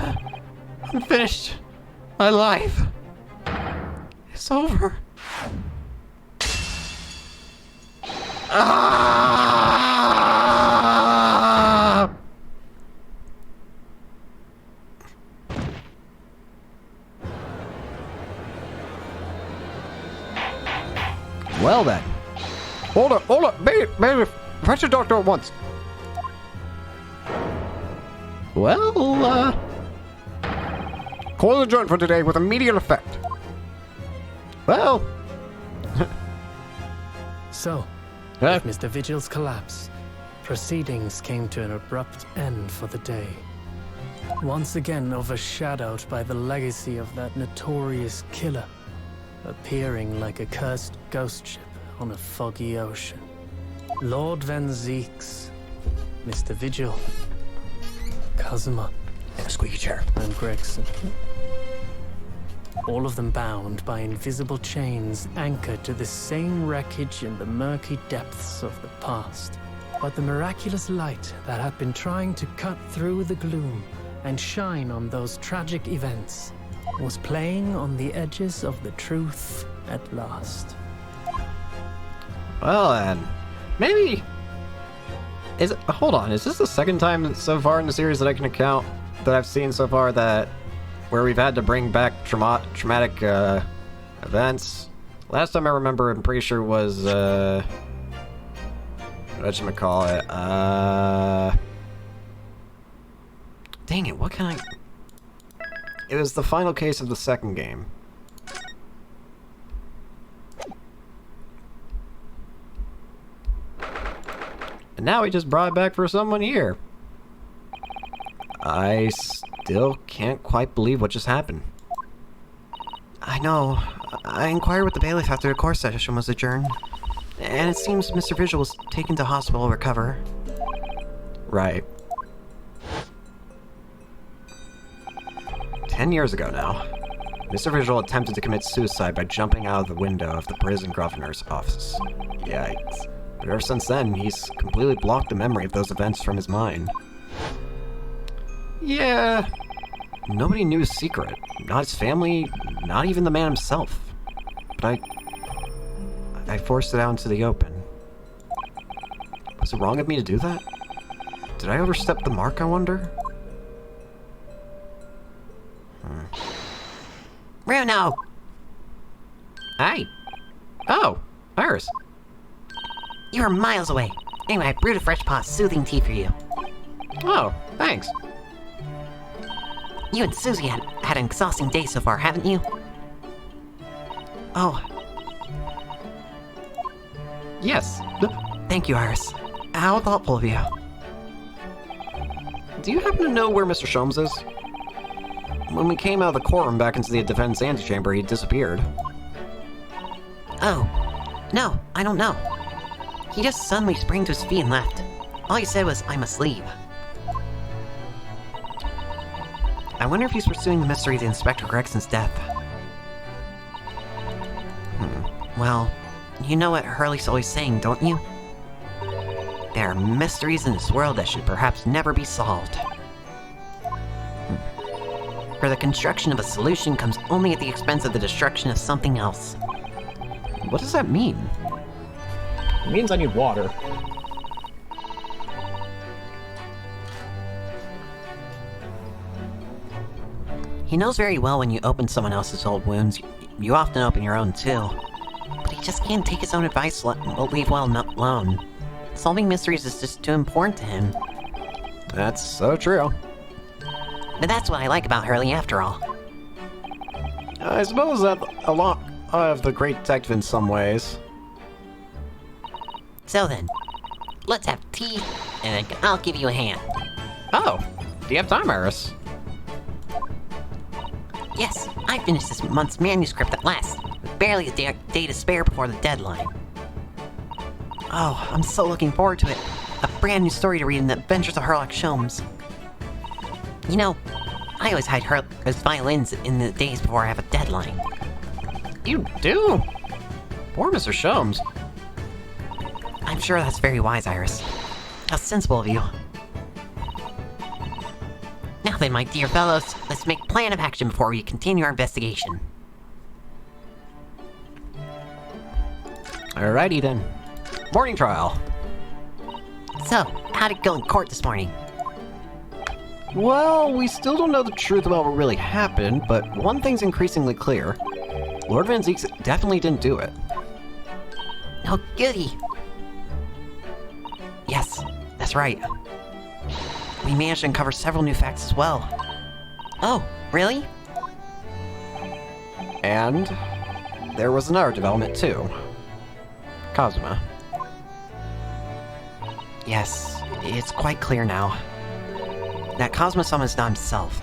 I'm finished. My life. It's over. Ah! Well then. Hold up, baby, fetch a doctor at once. Well, Call adjourned for today with immediate effect. well. So, with Mr. Vigil's collapse, proceedings came to an abrupt end for the day. Once again overshadowed by the legacy of that notorious killer, appearing like a cursed ghost ship on a foggy ocean. Lord Van Zeeks, Mr. Vigil, Kazuma, And a squeaky chair. and Gregson. All of them bound by invisible chains anchored to the same wreckage in the murky depths of the past. But the miraculous light that had been trying to cut through the gloom and shine on those tragic events was playing on the edges of the truth at last. Well then. Maybe. Hold on, is this the second time so far in the series that I can account that I've seen so far that where we've had to bring back traumatic events? Last time I remember, I'm pretty sure was whatchamacallit, dang it, what can I... It was the final case of the second game. And now we just brought it back for someone here. I still can't quite believe what just happened. I know. I inquired with the bailiff after the court session was adjourned. And it seems Mr. Vigil was taken to hospital to recover. Right. 10 years ago now, Mr. Vigil attempted to commit suicide by jumping out of the window of the prison governor's office. Yikes. But ever since then, he's completely blocked the memory of those events from his mind. Yeah, nobody knew his secret. Not his family, not even the man himself. But I forced it out into the open. Was it wrong of me to do that? Did I overstep the mark, I wonder? Bruno! Hey! Oh, Iris. You were miles away. Anyway, I brewed a fresh pot soothing tea for you. Oh, thanks. You and Susie had an exhausting day so far, haven't you? Oh. Yes. Thank you, Iris. How thoughtful of you. Do you happen to know where Mr. Sholmes is? When we came out of the courtroom back into the defense antechamber, he disappeared. Oh. No, I don't know. He just suddenly sprang to his feet and left. All he said was, I must leave. I wonder if he's pursuing the mystery of Inspector Gregson's death. Well, you know what Hurley's always saying, don't you? there are mysteries in this world that should perhaps never be solved. For the construction of a solution comes only at the expense of the destruction of something else. What does that mean? It means I need water. He knows very well when you open someone else's old wounds, you often open your own too. But he just can't take his own advice leave well alone. Solving mysteries is just too important to him. That's so true. But that's what I like about Hurley after all. I suppose that a lot of the great detective in some ways. So then, let's have tea, and I'll give you a hand. Oh, do you have time, Iris? Yes, I finished this month's manuscript at last, with barely a day to spare before the deadline. Oh, I'm so looking forward to it. A brand new story to read in the Adventures of Sherlock Holmes. You know, I always hide Hurley's violins in the days before I have a deadline. You do? Poor Mr. Sholmes. I'm sure that's very wise, Iris. How sensible of you. Now then, my dear fellows, let's make plan of action before we continue our investigation. Alrighty then. Morning trial. So, how'd it go in court this morning? Well, we still don't know the truth about what really happened, but one thing's increasingly clear. Lord Van Zieks definitely didn't do it. Oh, goody! Yes, that's right. We managed to uncover several new facts as well. Oh, really? And there was another development too. Kazuma. Yes, it's quite clear now. That Kazuma-sama is not himself.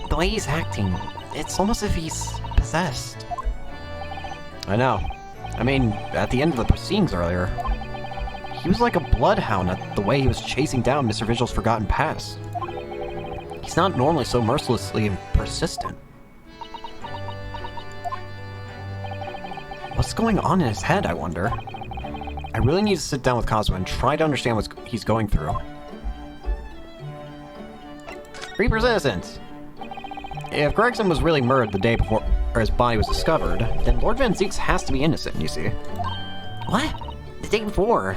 The way he's acting, it's almost as if he's possessed. I know. I mean, at the end of the proceedings earlier, he was like a bloodhound at the way he was chasing down Mr. Vigil's forgotten past. He's not normally so mercilessly persistent. What's going on in his head, I wonder? I really need to sit down with Kazuma and try to understand what he's going through. Reaper's innocence! If Gregson was really murdered the day before his body was discovered, then Lord Van Zieks has to be innocent, you see. What? The day before?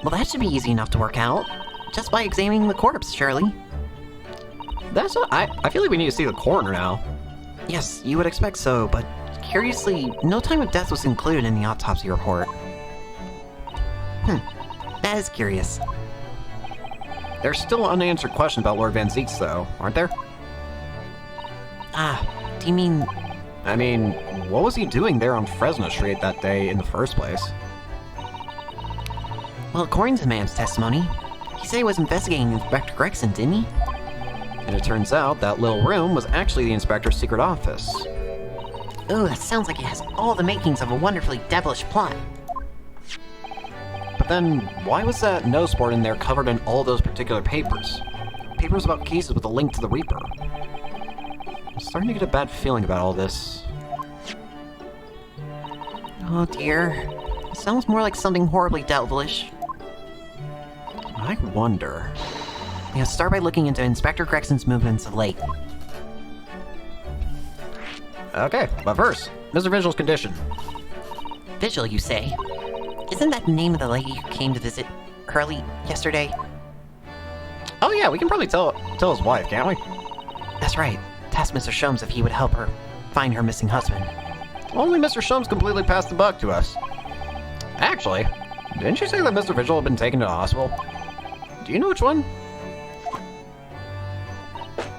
Well, that should be easy enough to work out. Just by examining the corpse, surely. That's what I feel like we need to see the coroner now. Yes, you would expect so, but curiously, no time of death was included in the autopsy report. That is curious. There's still unanswered questions about Lord Van Zieks, though, aren't there? Ah, do you mean... I mean, what was he doing there on Fresno Street that day in the first place? Well, according to the man's testimony, he said he was investigating Inspector Gregson, didn't he? And it turns out that little room was actually the inspector's secret office. Ooh, that sounds like it has all the makings of a wonderfully devilish plot. But then, why was that nose board in there covered in all those particular papers? Papers about cases with a link to the Reaper. I'm starting to get a bad feeling about all this. Oh dear. It sounds more like something horribly devilish. I wonder... Yeah, start by looking into Inspector Gregson's movements of late. Okay, but first, Mr. Vigil's condition. Vigil, you say? Isn't that the name of the lady who came to visit Hurley yesterday? Oh yeah, we can probably tell his wife, can't we? That's right. Task Mr. Sholmes if he would help her find her missing husband. Only Mr. Sholmes completely passed the buck to us. Actually, didn't you say that Mr. Vigil had been taken to the hospital? Do you know which one?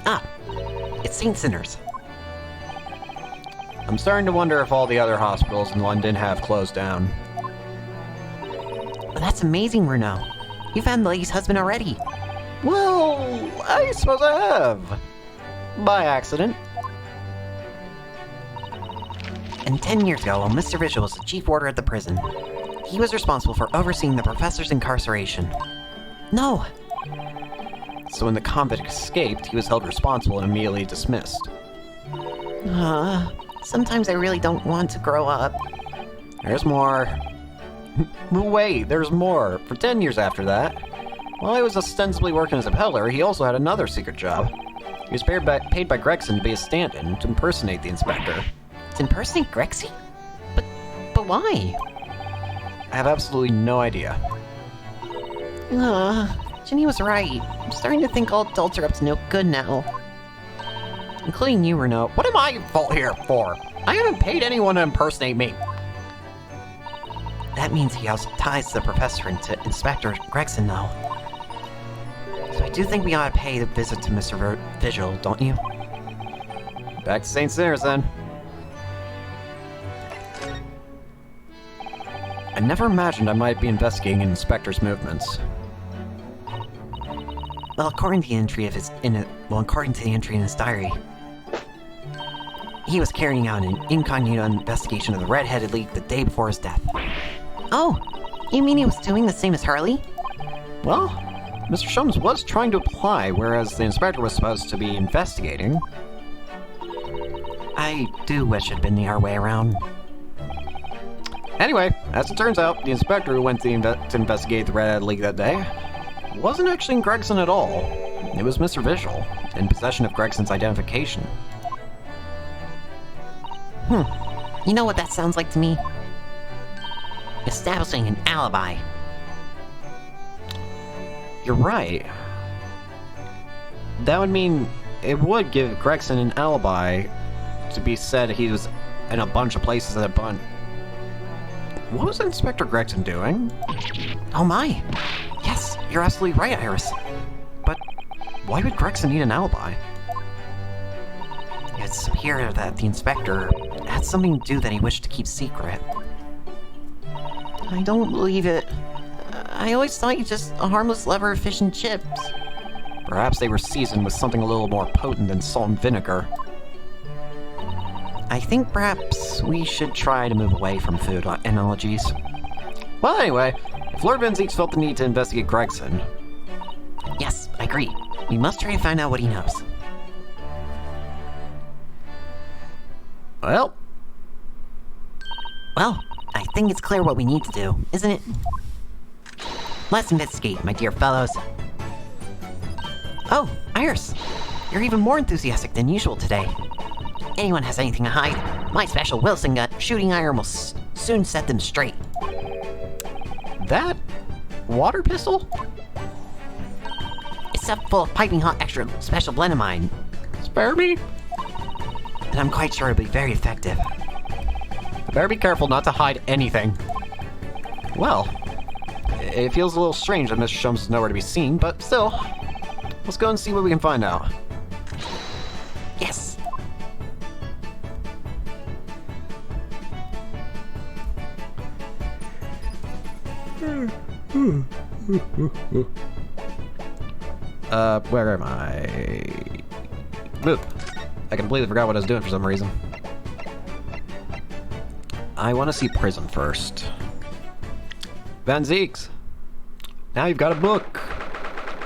Ah, it's St. Sinners. I'm starting to wonder if all the other hospitals in London have closed down. Well, that's amazing, Bruno. You found the lady's husband already. Well, I suppose I have. By accident. And 10 years ago, while Mr. Vigil was the chief warder at the prison, he was responsible for overseeing the professor's incarceration. No! So when the convict escaped, he was held responsible and immediately dismissed. Sometimes I really don't want to grow up. There's more. Wait, there's more. For 10 years after that, while he was ostensibly working as a peddler, he also had another secret job. He was paid by Gregson to be a stand-in to impersonate the inspector. To impersonate Grexy? But why? I have absolutely no idea. Ginny was right. I'm starting to think all adults are up to no good now. Including you, Renault. What am I at fault here for? I haven't paid anyone to impersonate me. That means he also ties the professor into Inspector Gregson now. So I do think we ought to pay the visit to Mr. Vigil, don't you? Back to St. Sinner's then. I never imagined I might be investigating an inspector's movements. Well, according to the entry in his diary, he was carrying out an incognito investigation of the Red-Headed League the day before his death. Oh, you mean he was doing the same as Harley? Well, Mr. Shums was trying to apply, whereas the inspector was supposed to be investigating. I do wish it had been the other way around. Anyway, as it turns out, the inspector who went to investigate the Red-Headed League that day wasn't actually Gregson at all. It was Mr. Vigil, in possession of Gregson's identification. You know what that sounds like to me? Establishing an alibi. You're right. That would mean it would give Gregson an alibi to be said he was in a bunch of places at a bunch. What was Inspector Gregson doing? Oh my! Yes, you're absolutely right, Iris. But why would Gregson need an alibi? It's here that the inspector had something to do that he wished to keep secret. I don't believe it. I always thought you just a harmless lover of fish and chips. Perhaps they were seasoned with something a little more potent than salt and vinegar. I think perhaps we should try to move away from food analogies. Well, anyway, if Lord Van Zeeks felt the need to investigate Gregson... Yes, I agree. We must try to find out what he knows. Well, I think it's clear what we need to do, isn't it? Let's investigate, my dear fellows. Oh, Iris! You're even more enthusiastic than usual today. Anyone has anything to hide, my special Wilson gun shooting iron will soon set them straight. that water pistol? It's stuffed full of piping hot extra special blend of mine. Spare me? And I'm quite sure it'll be very effective. Better be careful not to hide anything. Well, it feels a little strange that Mr. Shums is nowhere to be seen, but still, let's go and see what we can find out. Yes! Where am I? Oop. I completely forgot what I was doing for some reason. I want to see prison first. Van Zeeks. Now you've got a book.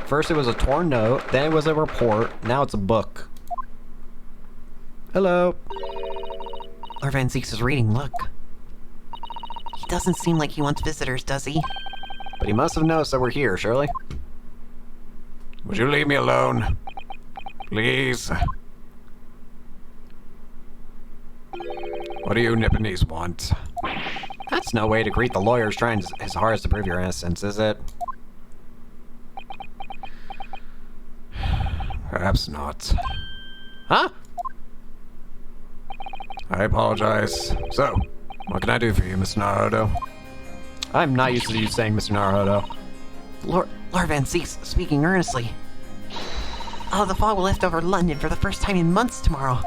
First it was a torn note, then it was a report, now it's a book. Hello. Lord Van Zeeks is reading, look. He doesn't seem like he wants visitors, does he? But he must have noticed that we're here, surely. Would you leave me alone? Please? What do you Nipponese want? That's no way to greet the lawyers trying his hardest to prove your innocence, is it? Perhaps not. Huh? I apologize. So, what can I do for you, Mr. Naruto? I'm not used to you saying Mr. Naruto. Lord Van Zeeks, speaking earnestly. Oh, the fog will lift over London for the first time in months tomorrow.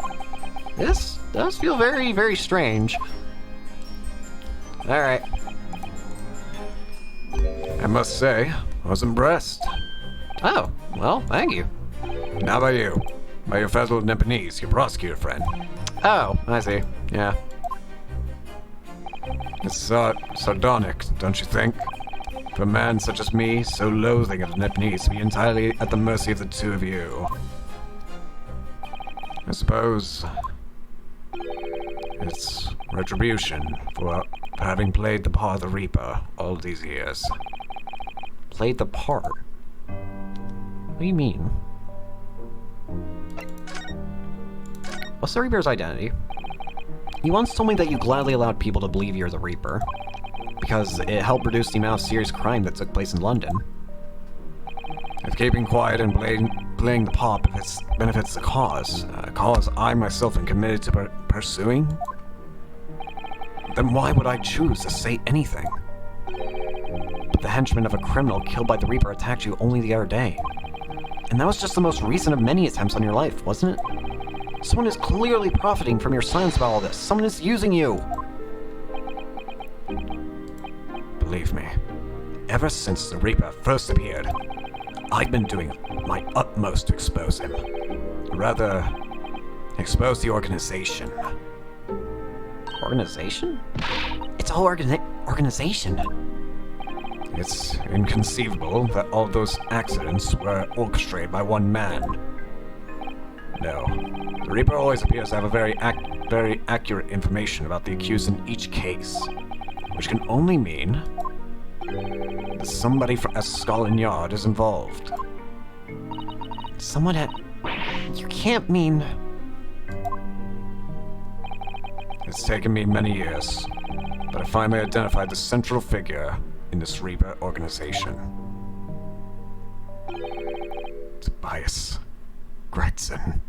This does feel very, very strange. Alright. I must say, I was impressed. Oh, well, thank you. Now by you. By your fellow Nipponese, your prosecutor friend. Oh, I see. Yeah. It's sardonic, don't you think? For a man such as me, so loathing of the Nipponese, to be entirely at the mercy of the two of you. I suppose it's retribution for having played the part of the Reaper all these years. Played the part? What do you mean? What's the Reaper's identity? You once told me that you gladly allowed people to believe you're the Reaper, because it helped reduce the amount of serious crime that took place in London. If keeping quiet and playing the part benefits the cause, a cause I myself am committed to pursuing, then why would I choose to say anything? But the henchman of a criminal killed by the Reaper attacked you only the other day. And that was just the most recent of many attempts on your life, wasn't it? Someone is clearly profiting from your silence about all this. Someone is using you! Believe me, ever since the Reaper first appeared, I've been doing my utmost to expose him. Rather, expose the organization. Organization? It's a whole organization. It's inconceivable that all those accidents were orchestrated by one man. No, the Reaper always appears to have a very accurate information about the accused in each case, which can only mean that somebody at Scotland Yard is involved. Someone at... You can't mean... It's taken me many years, but I finally identified the central figure in this Reaper organization. Tobias Gregson.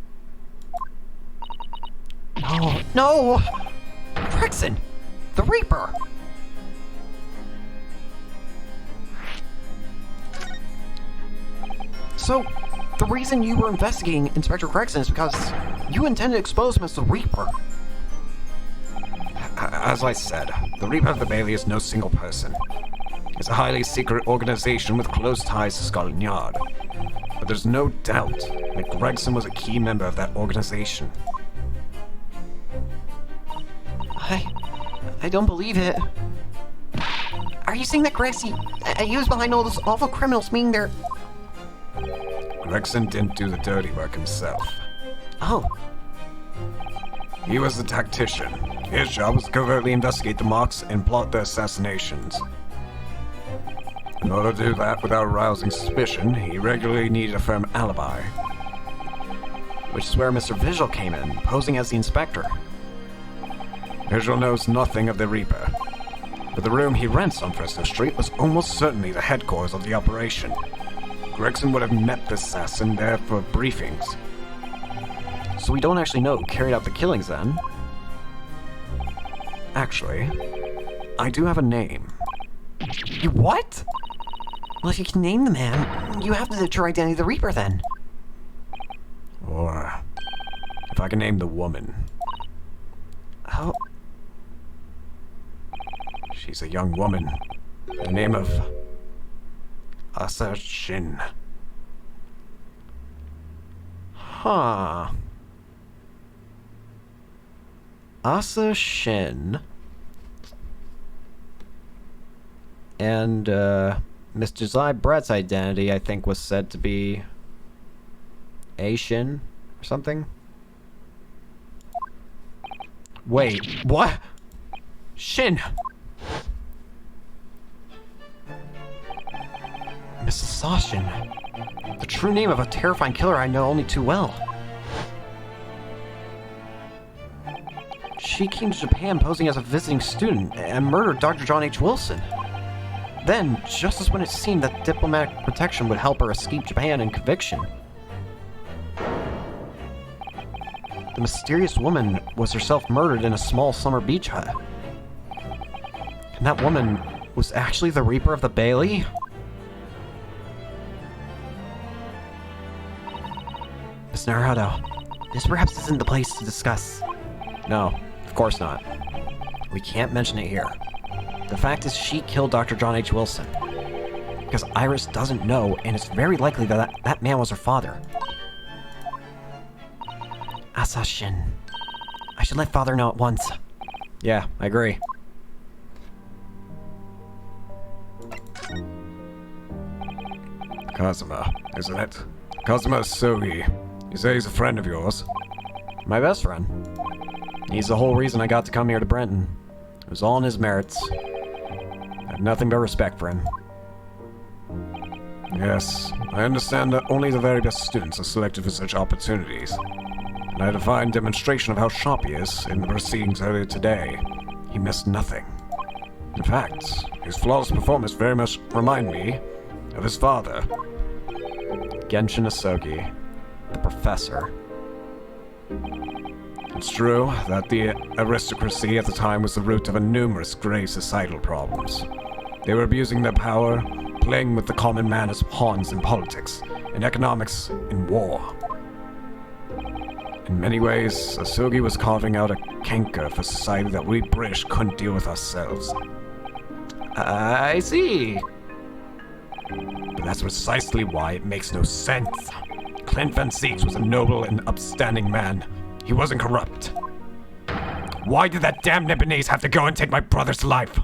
No, no! Gregson! The Reaper! So, the reason you were investigating Inspector Gregson is because you intended to expose him as the Reaper. As I said, the Reaper of the Bailey is no single person. It's a highly secret organization with close ties to Scotland Yard. But there's no doubt that Gregson was a key member of that organization. I don't believe it. Are you saying that Gregson, he was behind all those awful criminals, meaning they're... Gregson didn't do the dirty work himself. Oh. He was the tactician. His job was to covertly investigate the marks and plot the assassinations. In order to do that without arousing suspicion, he regularly needed a firm alibi. Which is where Mr. Visual came in, posing as the inspector. Visual knows nothing of the Reaper, but the room he rents on Fresno Street was almost certainly the headquarters of the operation. Gregson would have met the assassin there for briefings. So we don't actually know who carried out the killings then? Actually, I do have a name. You what? Well, if you can name the man, you have the true identity of the Reaper then. Or if I can name the woman. Oh. She's a young woman. The name of Asa Shin. Huh. Asa Shin. And, Miss Josiah Brett's identity, I think, was said to be A Shin or something. Wait, what? Shin! Mrs. Sashin. The true name of a terrifying killer I know only too well. She came to Japan posing as a visiting student and murdered Dr. John H. Wilson. Then, just as when it seemed that diplomatic protection would help her escape Japan and conviction, the mysterious woman was herself murdered in a small summer beach hut. And that woman was actually the Reaper of the Bailey? Miss Naruto, this perhaps isn't the place to discuss. No, of course not. We can't mention it here. The fact is she killed Dr. John H. Wilson. Because Iris doesn't know, and it's very likely that that man was her father. Asashin. I should let father know at once. Yeah, I agree. Kazuma, isn't it? Kazuma Sogi. You say he's a friend of yours? My best friend. He's the whole reason I got to come here to Brenton. It was all in his merits. I have nothing but respect for him. Yes, I understand that only the very best students are selected for such opportunities. And I had a fine demonstration of how sharp he is in the proceedings earlier today. He missed nothing. In fact, his flawless performance very much remind me of his father, Genshin Asogi, the professor. It's true that the aristocracy at the time was the root of numerous grave societal problems. They were abusing their power, playing with the common man as pawns in politics, in economics, in war. In many ways, Asogi was carving out a canker for society that we British couldn't deal with ourselves. I see. But that's precisely why it makes no sense. Clint Van Zieks was a noble and upstanding man. He wasn't corrupt. Why did that damn Nibonese have to go and take my brother's life?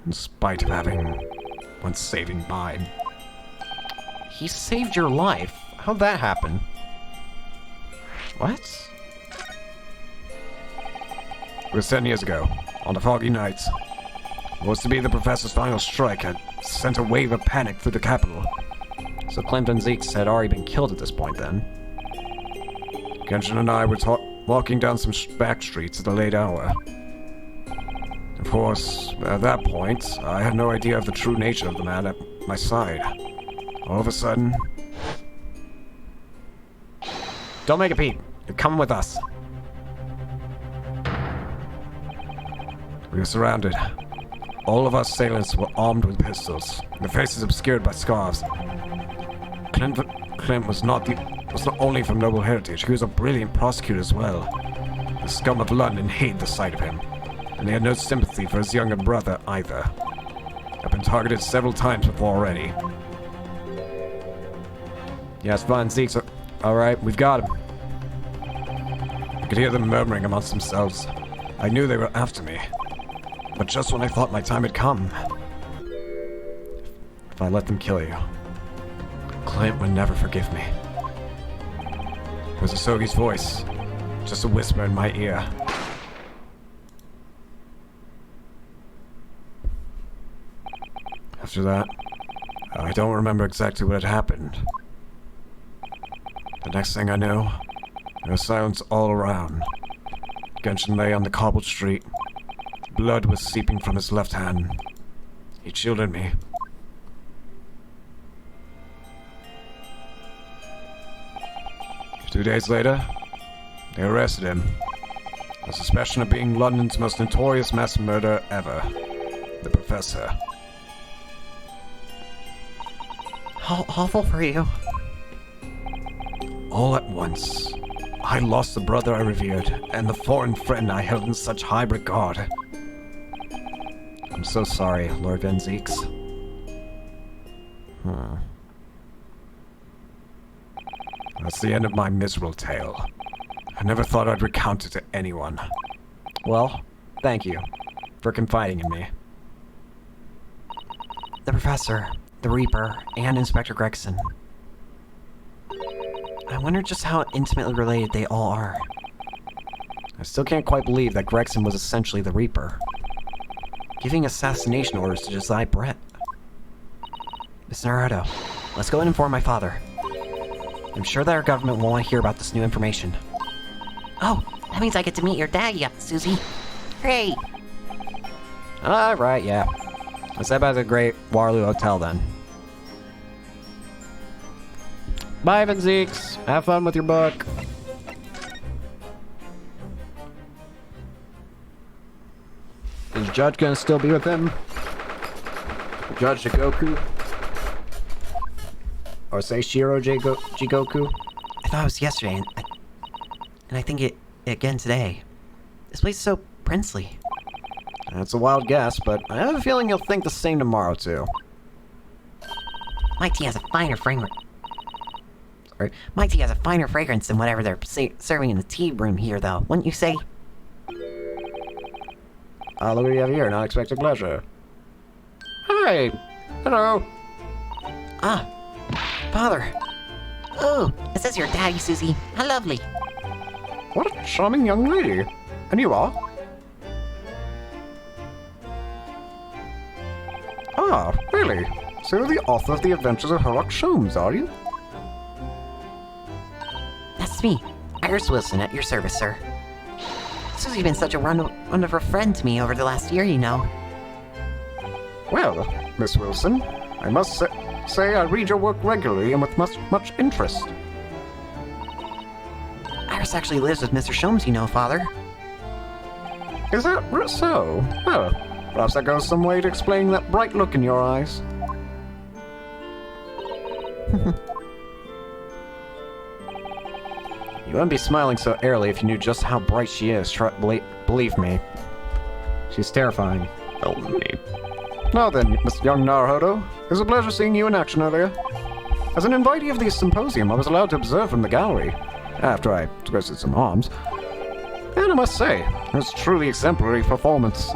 In spite of having once saving mine. He saved your life? How'd that happen? What? It was 10 years ago, on a foggy night. What was to be the professor's final strike had sent a wave of panic through the capital. So Clint Van Zieks had already been killed at this point then. Genshin and I were walking down some back streets at a late hour. Of course, at that point, I had no idea of the true nature of the man at my side. All of a sudden... Don't make a peep. You're coming with us. We were surrounded. All of our assailants were armed with pistols, their faces obscured by scarves. Clint was not only from noble heritage, he was a brilliant prosecutor as well. The scum of London hated the sight of him, and they had no sympathy for his younger brother either. I've been targeted several times before already. Yes, Van Zieks. Alright, we've got him. I could hear them murmuring amongst themselves. I knew they were after me. But just when I thought my time had come... If I let them kill you, Clint would never forgive me. It was Asogi's voice, just a whisper in my ear. After that, I don't remember exactly what had happened. The next thing I knew, there was silence all around. Genshin lay on the cobbled street. Blood was seeping from his left hand. He shielded me. Two days later, they arrested him. On suspicion of being London's most notorious mass murderer ever. The Professor. How awful for you. All at once, I lost the brother I revered, and the foreign friend I held in such high regard. I'm so sorry, Lord Van Zieks. That's the end of my miserable tale. I never thought I'd recount it to anyone. Well, thank you for confiding in me. The Professor, the Reaper, and Inspector Gregson. I wonder just how intimately related they all are. I still can't quite believe that Gregson was essentially the Reaper, giving assassination orders to Josiah Brett. Miss Naruto, let's go and inform my father. I'm sure that our government will want to hear about this new information. Oh, that means I get to meet your daddy, Susie. Great. Alright, yeah. Let's head back to the Great Waterloo Hotel then. Bye, Van Zieks. Have fun with your book. Is Judge gonna still be with him? Judge Jigoku? Or say Shiro Jigoku? I thought it was yesterday, and I think it again today. This place is so princely. That's a wild guess, but I have a feeling he'll think the same tomorrow, too. My tea has a finer fragrance. Sorry, my tea has a finer fragrance than whatever they're serving in the tea room here, though. Wouldn't you say? Look what you have here. Not expected pleasure. Hi. Hello. Ah, Father. Oh, it says your daddy, Susie. How lovely. What a charming young lady. And you are? Ah, really? So you're the author of The Adventures of Sherlock Holmes, are you? That's me, Iris Wilson, at your service, sir. Susie's been such a wonderful friend to me over the last year, you know. Well, Miss Wilson, I must say I read your work regularly and with much interest. Iris actually lives with Mr. Sholmes, you know, Father. Is that so? Well, perhaps that goes some way to explaining that bright look in your eyes. You wouldn't be smiling so airily if you knew just how bright she is. Believe me. She's terrifying. Oh, me. Now then, Miss Young Naruhodo, it was a pleasure seeing you in action earlier. As an invitee of the symposium, I was allowed to observe from the gallery, after I twisted some arms. And I must say, it was a truly exemplary performance.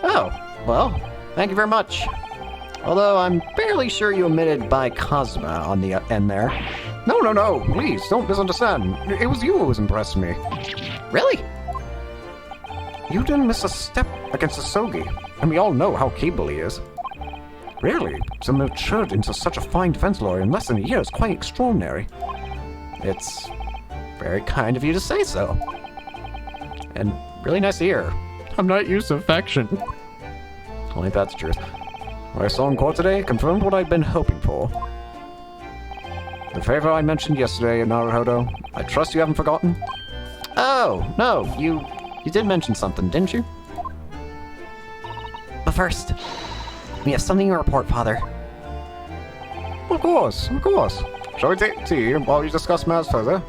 Oh, well, thank you very much. Although I'm fairly sure you omitted by Cosma on the end there. No, please, don't misunderstand. It was you who was impressing me. Really? You didn't miss a step against Asogi, and we all know how capable he is. Really, to have matured into such a fine defense lawyer in less than a year is quite extraordinary. It's very kind of you to say so. And really nice to hear. I'm not used to affection. Only that's the truth. What I saw in court today confirmed what I'd been hoping for. The favor I mentioned yesterday, Naruhodo, I trust you haven't forgotten? Oh, no, you did mention something, didn't you? But first, we have something to report, Father. Of course. Shall we take tea while we discuss matters further?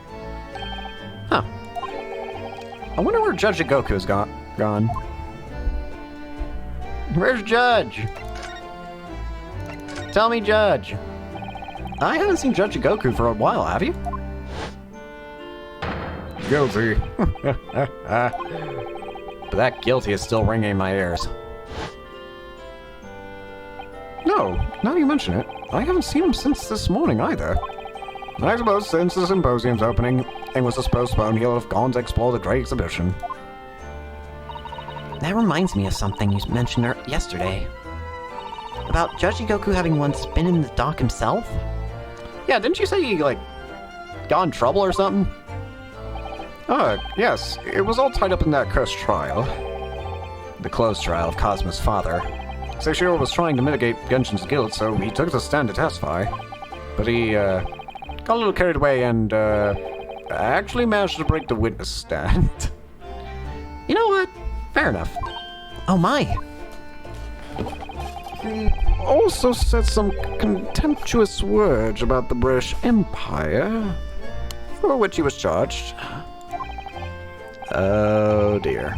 Huh. I wonder where Judge Goku's gone. Where's Judge? Tell me, Judge. I haven't seen Judge Goku for a while, have you? Guilty. But that guilty is still ringing in my ears. No, now you mention it, I haven't seen him since this morning either. I suppose since the symposium's opening and was postponed, he'll have gone to explore the great exhibition. That reminds me of something you mentioned yesterday. About Judge Goku having once been in the dock himself? Yeah, didn't you say he, got in trouble or something? Yes, it was all tied up in that cursed trial. The closed trial of Cosmo's father. Seishiro was trying to mitigate Genshin's guilt, so he took the stand to testify. But he, got a little carried away and, actually managed to break the witness stand. You know what? Fair enough. Oh my! He also said some contemptuous words about the British Empire, for which he was charged. Oh dear.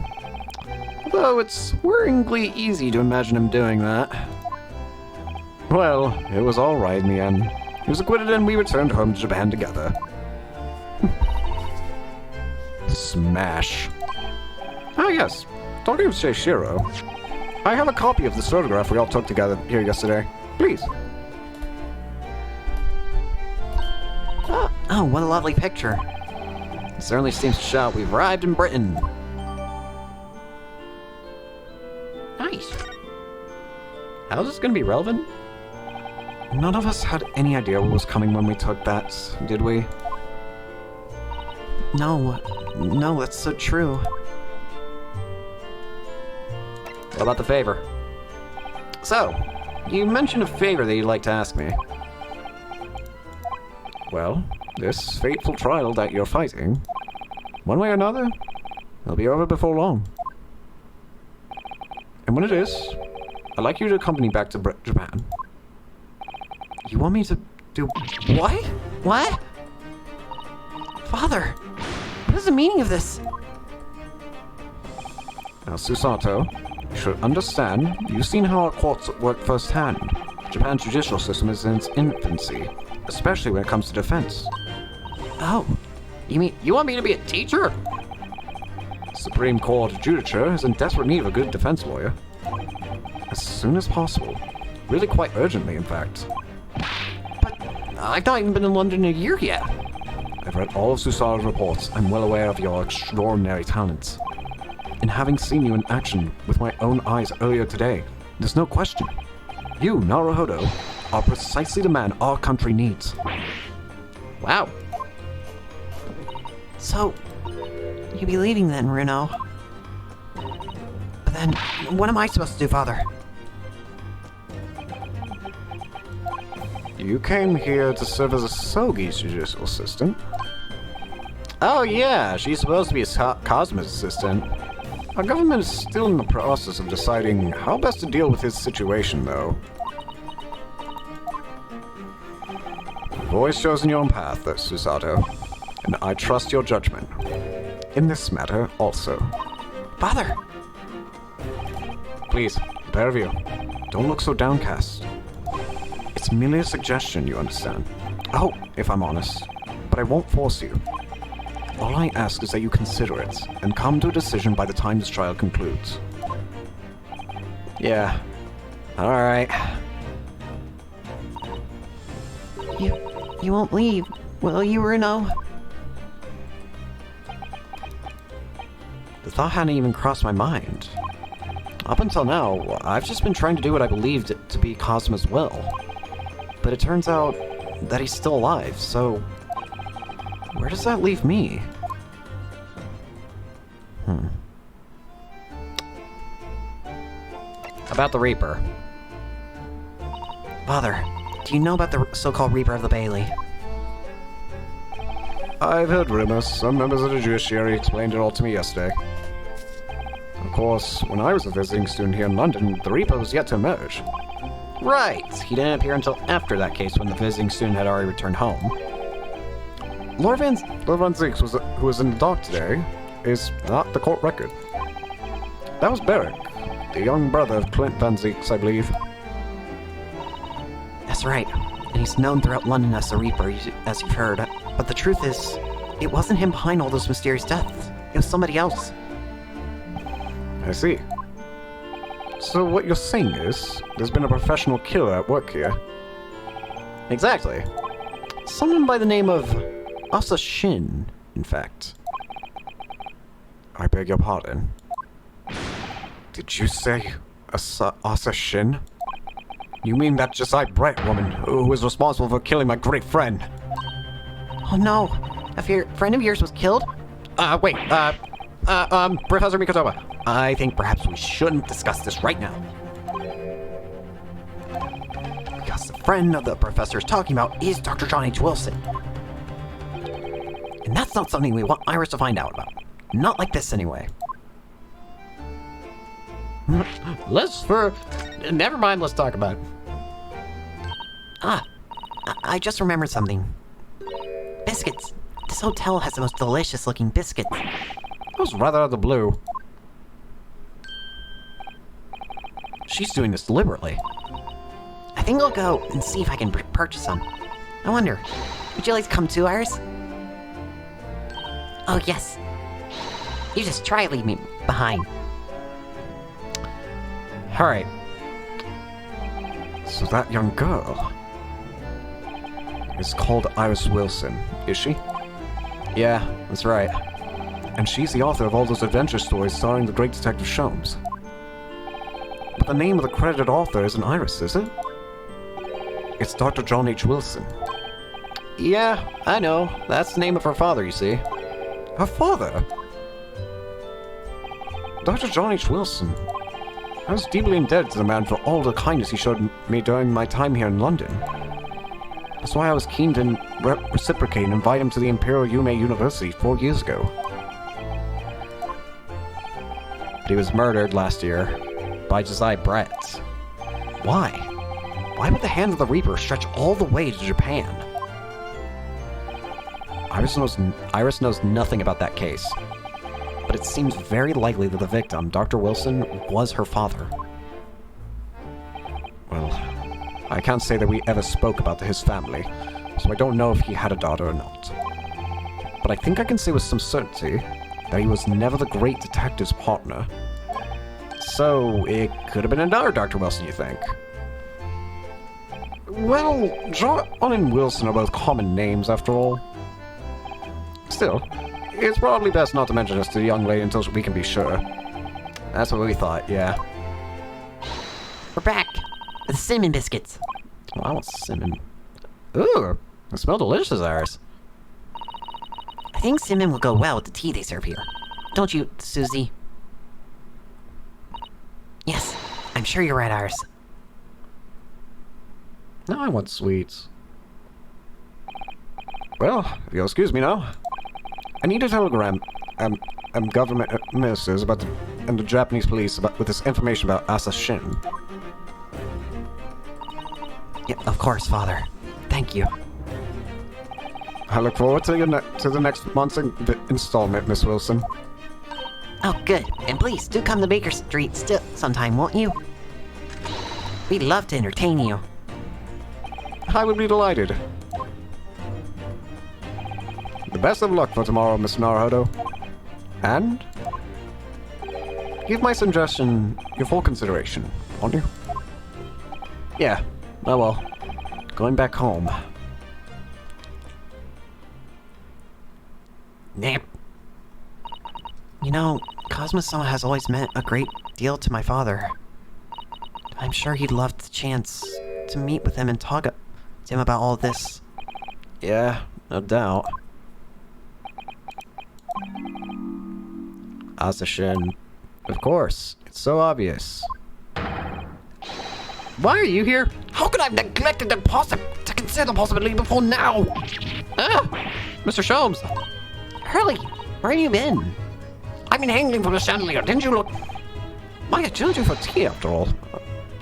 Though it's worryingly easy to imagine him doing that. Well, it was all right in the end. He was acquitted and we returned home to Japan together. Smash. Ah yes, talking of Seishiro, I have a copy of this photograph we all took together here yesterday. Please. Oh, what a lovely picture. It certainly seems to show we've arrived in Britain. Nice. How's this gonna be relevant? None of us had any idea what was coming when we took that, did we? No, that's so true. What about the favor? So, you mentioned a favor that you'd like to ask me. Well, this fateful trial that you're fighting, one way or another, it'll be over before long. And when it is, I'd like you to accompany back to Japan. You want me to do what? What? Father, what is the meaning of this? Now, Susato, you should understand, you've seen how our courts work firsthand. Japan's judicial system is in its infancy, especially when it comes to defense. Oh, You mean you want me to be a teacher? Supreme Court Judicature is in desperate need of a good defense lawyer. As soon as possible. Really quite urgently, in fact. I've not even been in London a year yet. I've read all of Susaru's reports. I'm well aware of your extraordinary talents. And having seen you in action with my own eyes earlier today, there's no question. You, Naruhodo, are precisely the man our country needs. Wow. So, you be leaving then, Runo? But then, what am I supposed to do, Father? You came here to serve as a Sogi's judicial assistant. Oh yeah, she's supposed to be Cosmo's assistant. Our government is still in the process of deciding how best to deal with his situation, though. You've always chosen your own path, Susato, and I trust your judgment. In this matter, also. Father! Please, the pair of you, don't look so downcast. It's merely a suggestion, you understand. I hope, if I'm honest, but I won't force you. All I ask is that you consider it, and come to a decision by the time this trial concludes. Yeah. Alright. You won't leave, will you, Runo? The thought hadn't even crossed my mind. Up until now, I've just been trying to do what I believed to be Cosmo's will. But it turns out that he's still alive, so... where does that leave me? About the Reaper. Father, do you know about the so-called Reaper of the Bailey? I've heard rumors. Some members of the judiciary explained it all to me yesterday. Of course, when I was a visiting student here in London, the Reaper was yet to emerge. Right! He didn't appear until after that case when the visiting student had already returned home. Lord Van Zieks, who was in the dock today, is not the court record. That was Beric, the young brother of Clint Van Zieks, I believe. That's right, and he's known throughout London as the Reaper, as you've heard. But the truth is, it wasn't him behind all those mysterious deaths. It was somebody else. I see. So what you're saying is, there's been a professional killer at work here. Exactly. Someone by the name of Asa Shin, in fact. I beg your pardon. Did you say Asa Shin? You mean that Josiah Brett woman who was responsible for killing my great friend? Oh no, a friend of yours was killed? Professor Mikotoba, I think perhaps we shouldn't discuss this right now. Because the friend of the professor is talking about is Dr. John H. Wilson. And that's not something we want Iris to find out about. Not like this, anyway. Never mind, let's talk about it. I just remembered something. Biscuits. This hotel has the most delicious looking biscuits. That was rather out of the blue. She's doing this deliberately. I think I'll go and see if I can purchase some. I wonder, would you like to come too, Iris? Oh yes. You just try to leave me behind. Alright. So that young girl is called Iris Wilson, is she? Yeah, that's right. And she's the author of all those adventure stories starring the great Detective Sholmes. But the name of the credited author isn't Iris, is it? It's Dr. John H. Wilson. Yeah, I know. That's the name of her father, you see. Her father? Dr. John H. Wilson. I was deeply indebted to the man for all the kindness he showed me during my time here in London. That's why I was keen to reciprocate and invite him to the Imperial Yume University 4 years ago. But he was murdered last year by Josiah Brett. Why? Why would the hand of the Reaper stretch all the way to Japan? Iris knows nothing about that case. But it seems very likely that the victim, Dr. Wilson, was her father. Well, I can't say that we ever spoke about his family, so I don't know if he had a daughter or not. But I think I can say with some certainty that he was never the great detective's partner. So, it could have been another Dr. Wilson, you think? Well, John and Wilson are both common names, after all. Still, it's probably best not to mention this to the young lady until we can be sure. That's what we thought, yeah. We're back with cinnamon biscuits. Oh, I want cinnamon. Ooh, they smell delicious, Iris. I think cinnamon will go well with the tea they serve here. Don't you, Susie? Yes, I'm sure you're right, Iris. No, I want sweets. Well, if you'll excuse me now. I need a telegram, government ministers about and the Japanese police with this information about assassin. Yeah, of course, Father. Thank you. I look forward to the next month's installment, Miss Wilson. Oh, good. And please, do come to Baker Street still sometime, won't you? We'd love to entertain you. I would be delighted. The best of luck for tomorrow, Miss Naruto. And give my suggestion your full consideration, won't you? Yeah, oh well. Going back home. Nap. You know, Cosmo-sama has always meant a great deal to my father. I'm sure he'd love the chance to meet with him and talk to him about all this. Yeah, no doubt. Asashin. Of course. It's so obvious. Why are you here? How could I have neglected to consider the possibility before now? Ah! Mr. Sholmes! Hurley, where have you been? I've been hanging from the chandelier. Didn't you look? Why, I joined you for tea after all.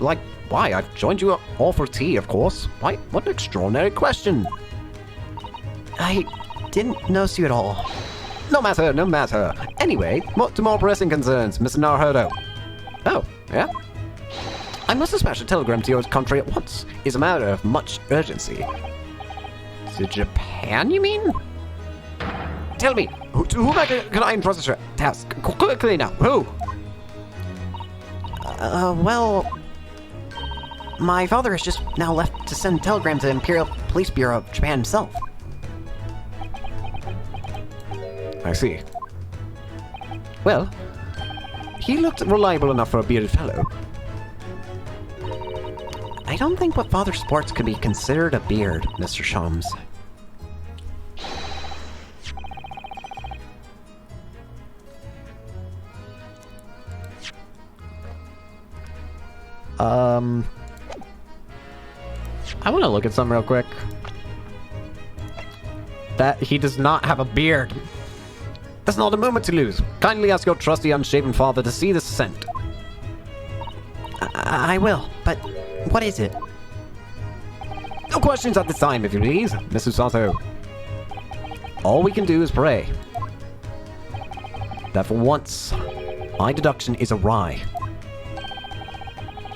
Like, why? I've joined you all for tea, of course. Why? What an extraordinary question. I didn't notice you at all. No matter, no matter. Anyway, what to more pressing concerns, Mr. Naruto? Oh, yeah? I must dispatch a telegram to your country at once. It's a matter of much urgency. To Japan, you mean? Tell me, to whom can I entrust this task? Quickly now, who? Well... My father has just now left to send a telegram to the Imperial Police Bureau of Japan himself. I see. Well, he looked reliable enough for a bearded fellow. I don't think what father sports could be considered a beard, Mr. Sholmes. I want to look at something real quick. That he does not have a beard. That's not a moment to lose. Kindly ask your trusty unshaven father to see this sent. I will, but what is it? No questions at this time, if you please, Mrs. Sato. All we can do is pray that for once, my deduction is awry.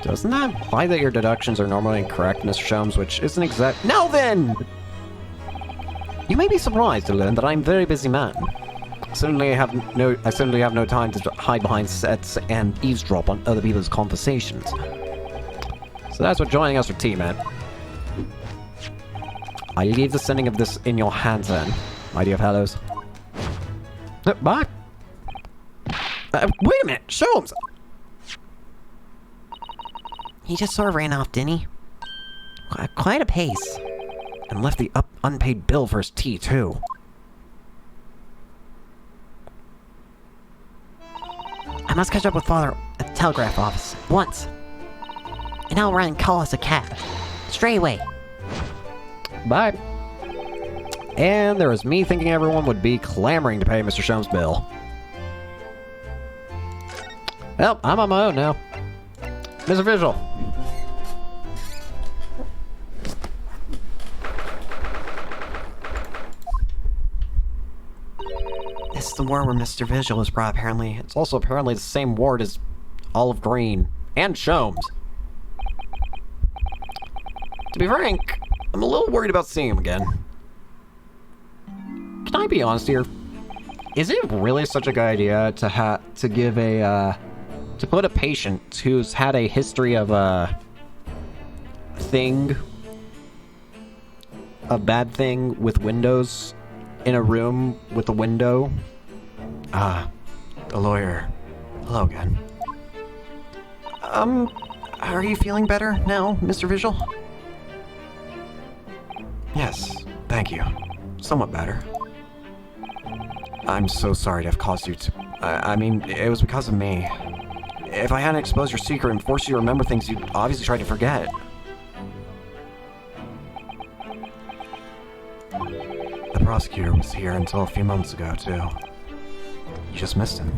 Doesn't that imply that your deductions are normally incorrect, Mr. Sholmes, which isn't exact— Now then! You may be surprised to learn that I'm a very busy man. I certainly have no time to hide behind sets and eavesdrop on other people's conversations. So that's what joining us for tea meant. I leave the sending of this in your hands then, my dear fellows. Bye. Wait a minute, Sholmes! He just sort of ran off, didn't he? Quite a pace. And left the unpaid bill for his tea, too. I must catch up with father at the telegraph office, once. And I'll run and call us a cab. Straight away. Bye. And there was me thinking everyone would be clamoring to pay Mr. Sholmes' bill. Well, I'm on my own now. Mr. Visual. This is the war where Mr. Visual was brought, apparently. It's also apparently the same ward as Olive Green and Sholmes. To be frank, I'm a little worried about seeing him again. Can I be honest here? Is it really such a good idea to give a to put a patient who's had a history of a bad thing with Windows in a room with a window. Ah, the lawyer. Hello again. Are you feeling better now, Mr. Visual? Yes, thank you. Somewhat better. I'm so sorry to have caused you to... I mean, it was because of me. If I hadn't exposed your secret and forced you to remember things you obviously tried to forget. The prosecutor was here until a few months ago, too. You just missed him.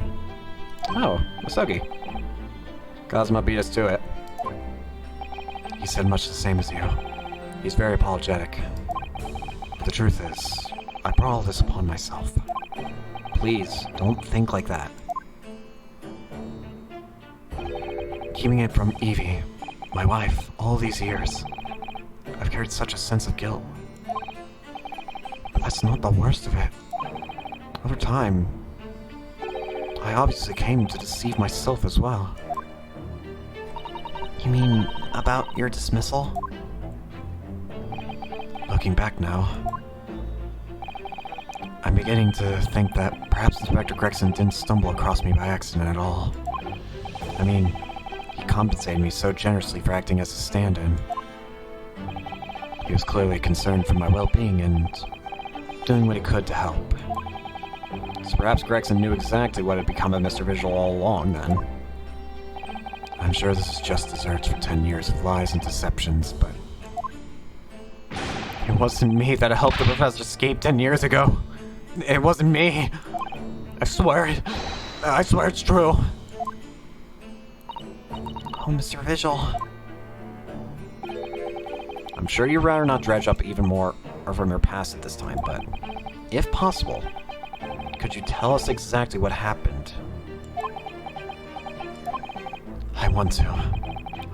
Oh, Masogi. Cosmo beat us to it. He said much the same as you. He's very apologetic. But the truth is, I brought all this upon myself. Please, don't think like that. Keeping it from Evie, my wife, all these years, I've carried such a sense of guilt. But that's not the worst of it. Over time, I obviously came to deceive myself as well. You mean about your dismissal? Looking back now, I'm beginning to think that perhaps Inspector Gregson didn't stumble across me by accident at all. I mean, he compensated me so generously for acting as a stand-in. He was clearly concerned for my well-being and doing what he could to help. So perhaps Gregson knew exactly what had become of Mr. Visual all along, then. I'm sure this is just desserts for 10 years of lies and deceptions, but... It wasn't me that helped the professor escape 10 years ago. It wasn't me. I swear it. I swear it's true. Oh, Mr. Visual. I'm sure you'd rather not dredge up even more from your past at this time, but if possible, could you tell us exactly what happened? I want to.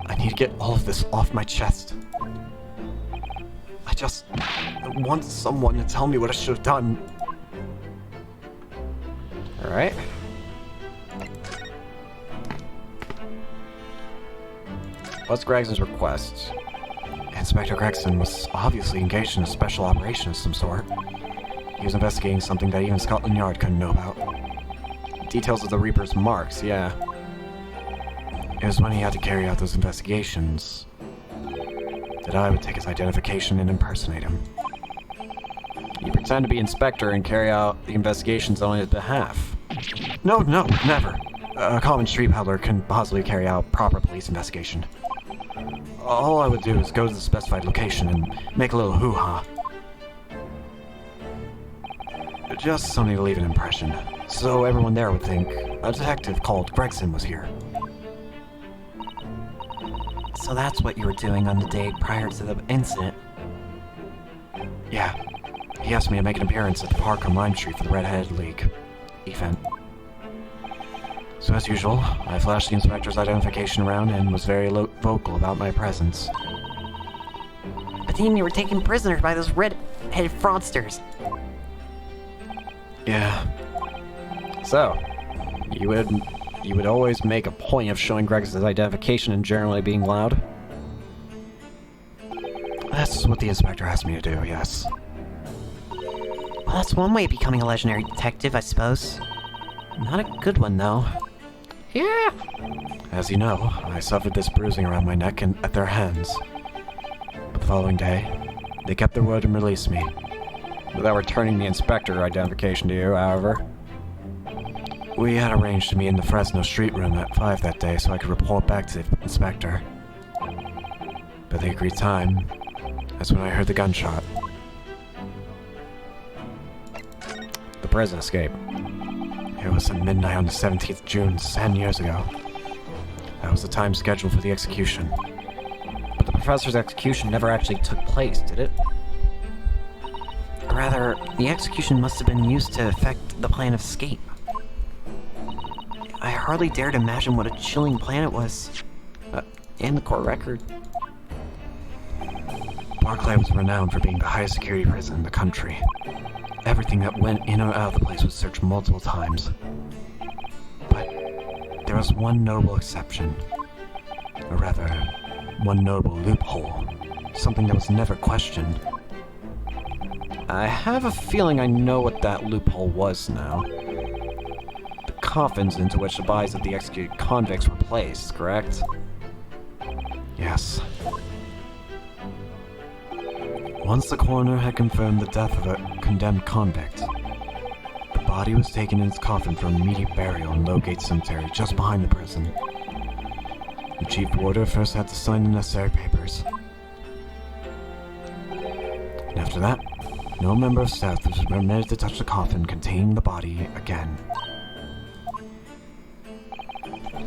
I need to get all of this off my chest. I just want someone to tell me what I should have done. Alright. What's Gregson's request? Inspector Gregson was obviously engaged in a special operation of some sort. He was investigating something that even Scotland Yard couldn't know about. Details of the Reaper's marks, yeah. It was when he had to carry out those investigations that I would take his identification and impersonate him. You pretend to be Inspector and carry out the investigations on his behalf. No, never. A common street peddler can possibly carry out proper police investigation. All I would do is go to the specified location and make a little hoo-ha. Just something to leave an impression, so everyone there would think a detective called Gregson was here. So that's what you were doing on the day prior to the incident? Yeah. He asked me to make an appearance at the park on Lime Street for the Red-Headed League event. So as usual, I flashed the inspector's identification around and was very vocal about my presence. But then you were taken prisoner by those red-headed fraudsters. Yeah. So, you would always make a point of showing Gregson's identification and generally being loud? That's what the inspector asked me to do, yes. Well, that's one way of becoming a legendary detective, I suppose. Not a good one, though. Yeah. As you know, I suffered this bruising around my neck and at their hands. But the following day, they kept their word and released me. Without returning the inspector identification to you, however. We had arranged to meet in the Fresno Street room at 5 that day so I could report back to the inspector. But the agreed time, that's when I heard the gunshot. The prison escape. It was at midnight on the 17th of June, 10 years ago. That was the time scheduled for the execution. But the professor's execution never actually took place, did it? Or rather, the execution must have been used to effect the plan of escape. I hardly dared imagine what a chilling plan it was. In the court record. Barclay was renowned for being the highest security prison in the country. Everything that went in or out of the place was searched multiple times. But there was one notable exception. Or rather, one notable loophole. Something that was never questioned. I have a feeling I know what that loophole was now. The coffins into which the bodies of the executed convicts were placed, correct? Yes. Once the coroner had confirmed the death of a condemned convict, the body was taken in its coffin for immediate burial in Lowgate Cemetery, just behind the prison. The chief warder first had to sign the necessary papers. And after that, no member of staff was permitted to touch the coffin containing the body again.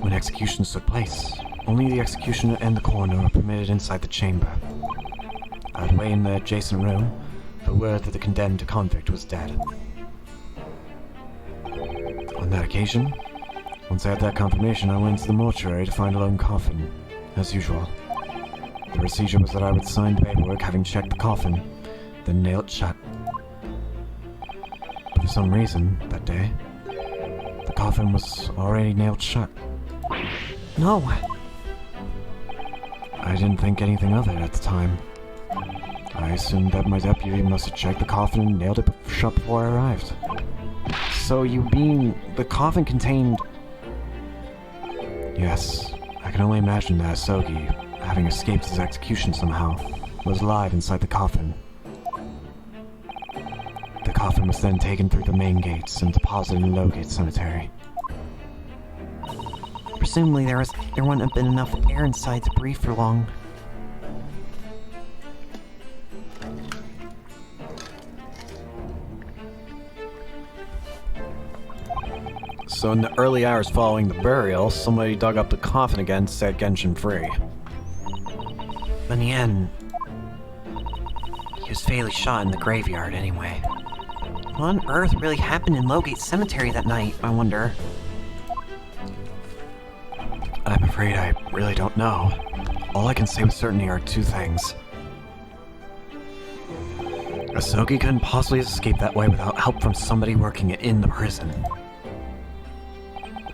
When executions took place, only the executioner and the coroner were permitted inside the chamber. I would wait in the adjacent room for word that the condemned convict was dead. On that occasion, once I had that confirmation, I went to the mortuary to find a lone coffin, as usual. The procedure was that I would sign the paperwork having checked the coffin, then nail it shut. But for some reason, that day, the coffin was already nailed shut. No. I didn't think anything of it at the time. I assumed that my deputy must have checked the coffin and nailed it shut before I arrived. So you mean the coffin contained... Yes, I can only imagine that Asogi, having escaped his execution somehow, was alive inside the coffin. The coffin was then taken through the main gates and deposited in Lowgate Cemetery. Presumably there wouldn't have been enough air inside to breathe for long. So in the early hours following the burial, somebody dug up the coffin again to set Genshin free. But in the end, he was fatally shot in the graveyard anyway. What on earth really happened in Lowgate Cemetery that night, I wonder? I'm afraid I really don't know. All I can say with certainty are two things. Asogi couldn't possibly escape that way without help from somebody working in the prison.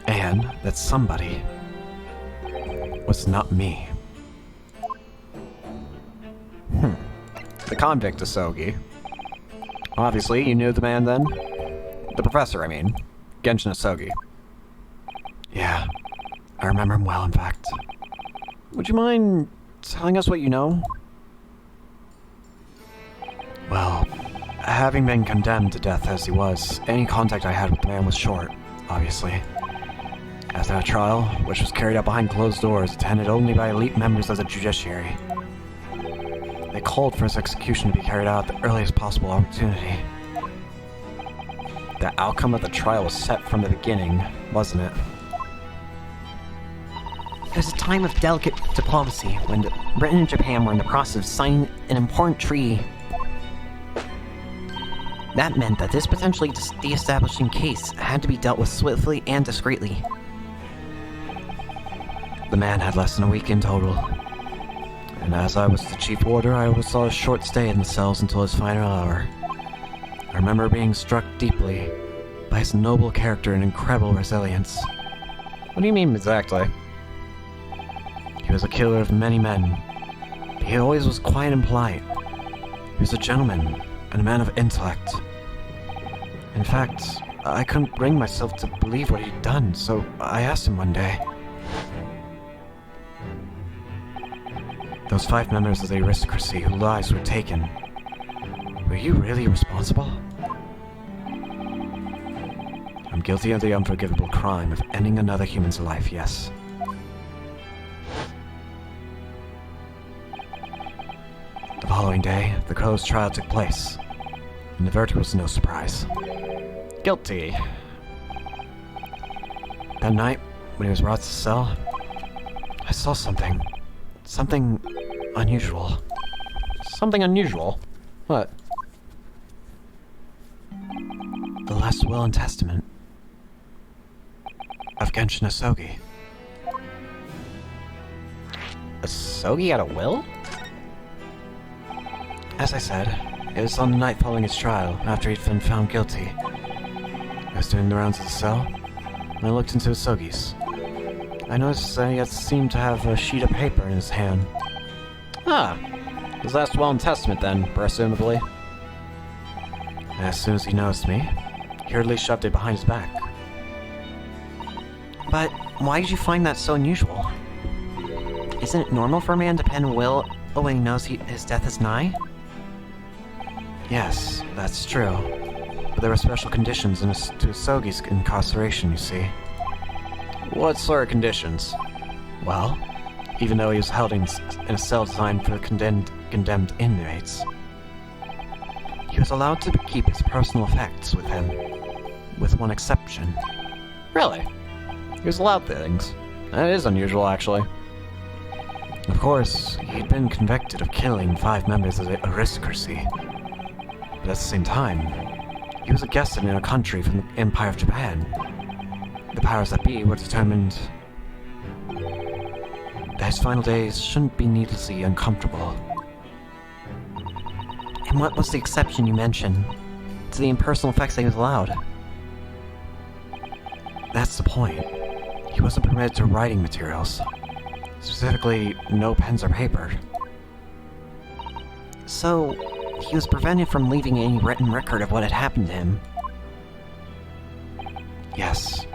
And that somebody was not me. The convict Asogi. Obviously, you knew the man then? The professor, I mean. Genshin Asogi. Yeah, I remember him well, in fact. Would you mind telling us what you know? Well, having been condemned to death as he was, any contact I had with the man was short, obviously. As that trial, which was carried out behind closed doors, attended only by elite members of the judiciary. They called for his execution to be carried out at the earliest possible opportunity. The outcome of the trial was set from the beginning, wasn't it? It was a time of delicate diplomacy when Britain and Japan were in the process of signing an important treaty. That meant that this potentially de-establishing case had to be dealt with swiftly and discreetly. The man had less than a week in total. And as I was the chief warder, I oversaw a short stay in the cells until his final hour. I remember being struck deeply by his noble character and incredible resilience. What do you mean exactly? He was a killer of many men, but he always was quiet and polite. He was a gentleman and a man of intellect. In fact, I couldn't bring myself to believe what he'd done, so I asked him one day. Those 5 members of the aristocracy whose lives were taken, were you really responsible? I'm guilty of the unforgivable crime of ending another human's life, yes. The following day, the closed trial took place, and the verdict was no surprise. Guilty. That night, when he was brought to the cell, I saw something. Something unusual. Something unusual? What? The last will and testament of Genshin Asogi. Asogi had a will? As I said, it was on the night following his trial, after he'd been found guilty. I was doing the rounds of the cell, and I looked into Asogi's. I noticed that he had seemed to have a sheet of paper in his hand. Ah, his last will and testament then, presumably. And as soon as he noticed me, he hurriedly shoved it behind his back. But why did you find that so unusual? Isn't it normal for a man to pen a will when he knows his death is nigh? Yes, that's true. But there were special conditions to Sogi's incarceration, you see. What sort of conditions? Well, even though he was held in a cell designed for condemned inmates, he was allowed to keep his personal effects with him, with one exception. Really? He was allowed things. That is unusual, actually. Of course, he'd been convicted of killing 5 members of the aristocracy. But at the same time, he was a guest in a country from the Empire of Japan. The powers that be were determined that his final days shouldn't be needlessly uncomfortable. And what was the exception you mentioned to the impersonal effects that he was allowed? That's the point. He wasn't permitted to writing materials. Specifically, no pens or paper. So, he was prevented from leaving any written record of what had happened to him. Yes,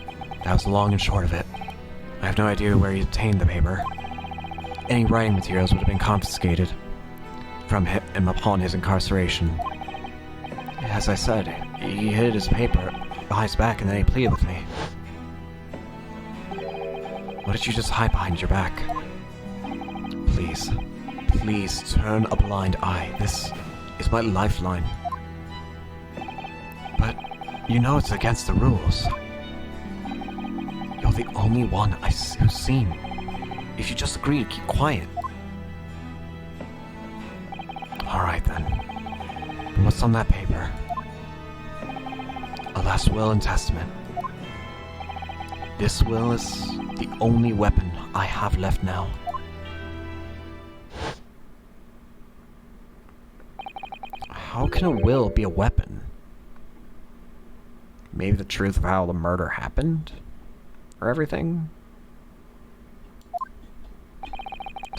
that was the long and short of it. I have no idea where he obtained the paper. Any writing materials would have been confiscated from him upon his incarceration. As I said, he hid his paper behind his back and then he pleaded with me. What did you just hide behind your back? Please, please turn a blind eye. This is my lifeline. But you know it's against the rules. You're the only one who's seen. If you just agree to keep quiet. Alright then. But what's on that paper? A last will and testament. This will is the only weapon I have left now. How can a will be a weapon? Maybe the truth of how the murder happened? Or everything?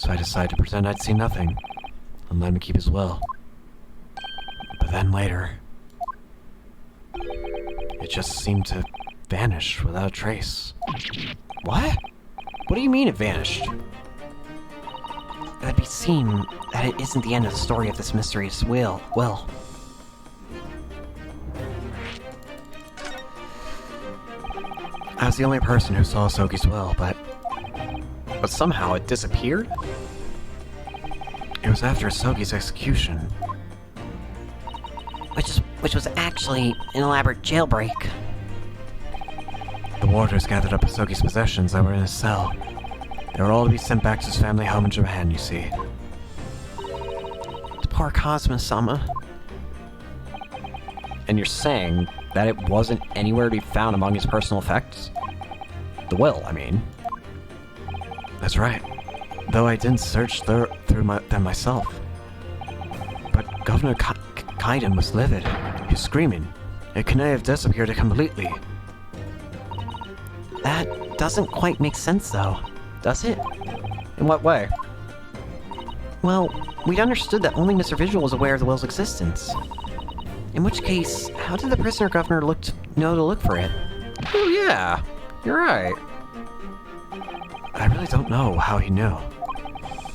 So I decided to pretend I'd seen nothing and let him keep his will. But then later, it just seemed to vanish without a trace. What? What do you mean it vanished? It would be seen that it isn't the end of the story of this mysterious will. I was the only person who saw Sogi's will, but somehow it disappeared? It was after Sogi's execution. Which was actually an elaborate jailbreak. The warders gathered up Sogi's possessions that were in his cell. They were all to be sent back to his family home in Japan, you see. Poor Cosmo-sama. And you're saying that it wasn't anywhere to be found among his personal effects? The will, I mean. That's right. Though I didn't search through them myself. But Governor Kaiden was livid. He was screaming. It couldn't have disappeared completely. That doesn't quite make sense, though, does it? In what way? Well, we'd understood that only Mr. Visual was aware of the will's existence. In which case, how did the prisoner governor know to look for it? Oh yeah, you're right. I really don't know how he knew,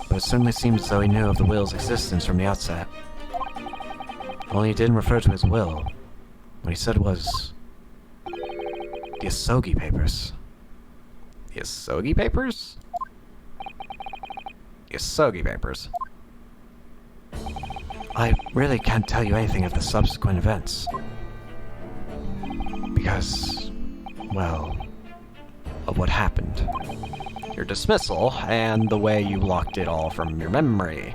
but it certainly seems as though he knew of the will's existence from the outset. Only he didn't refer to his will. What he said was the Asogi papers. The Asogi papers? The Asogi papers. I really can't tell you anything of the subsequent events. Because, well, of what happened. Your dismissal, and the way you locked it all from your memory.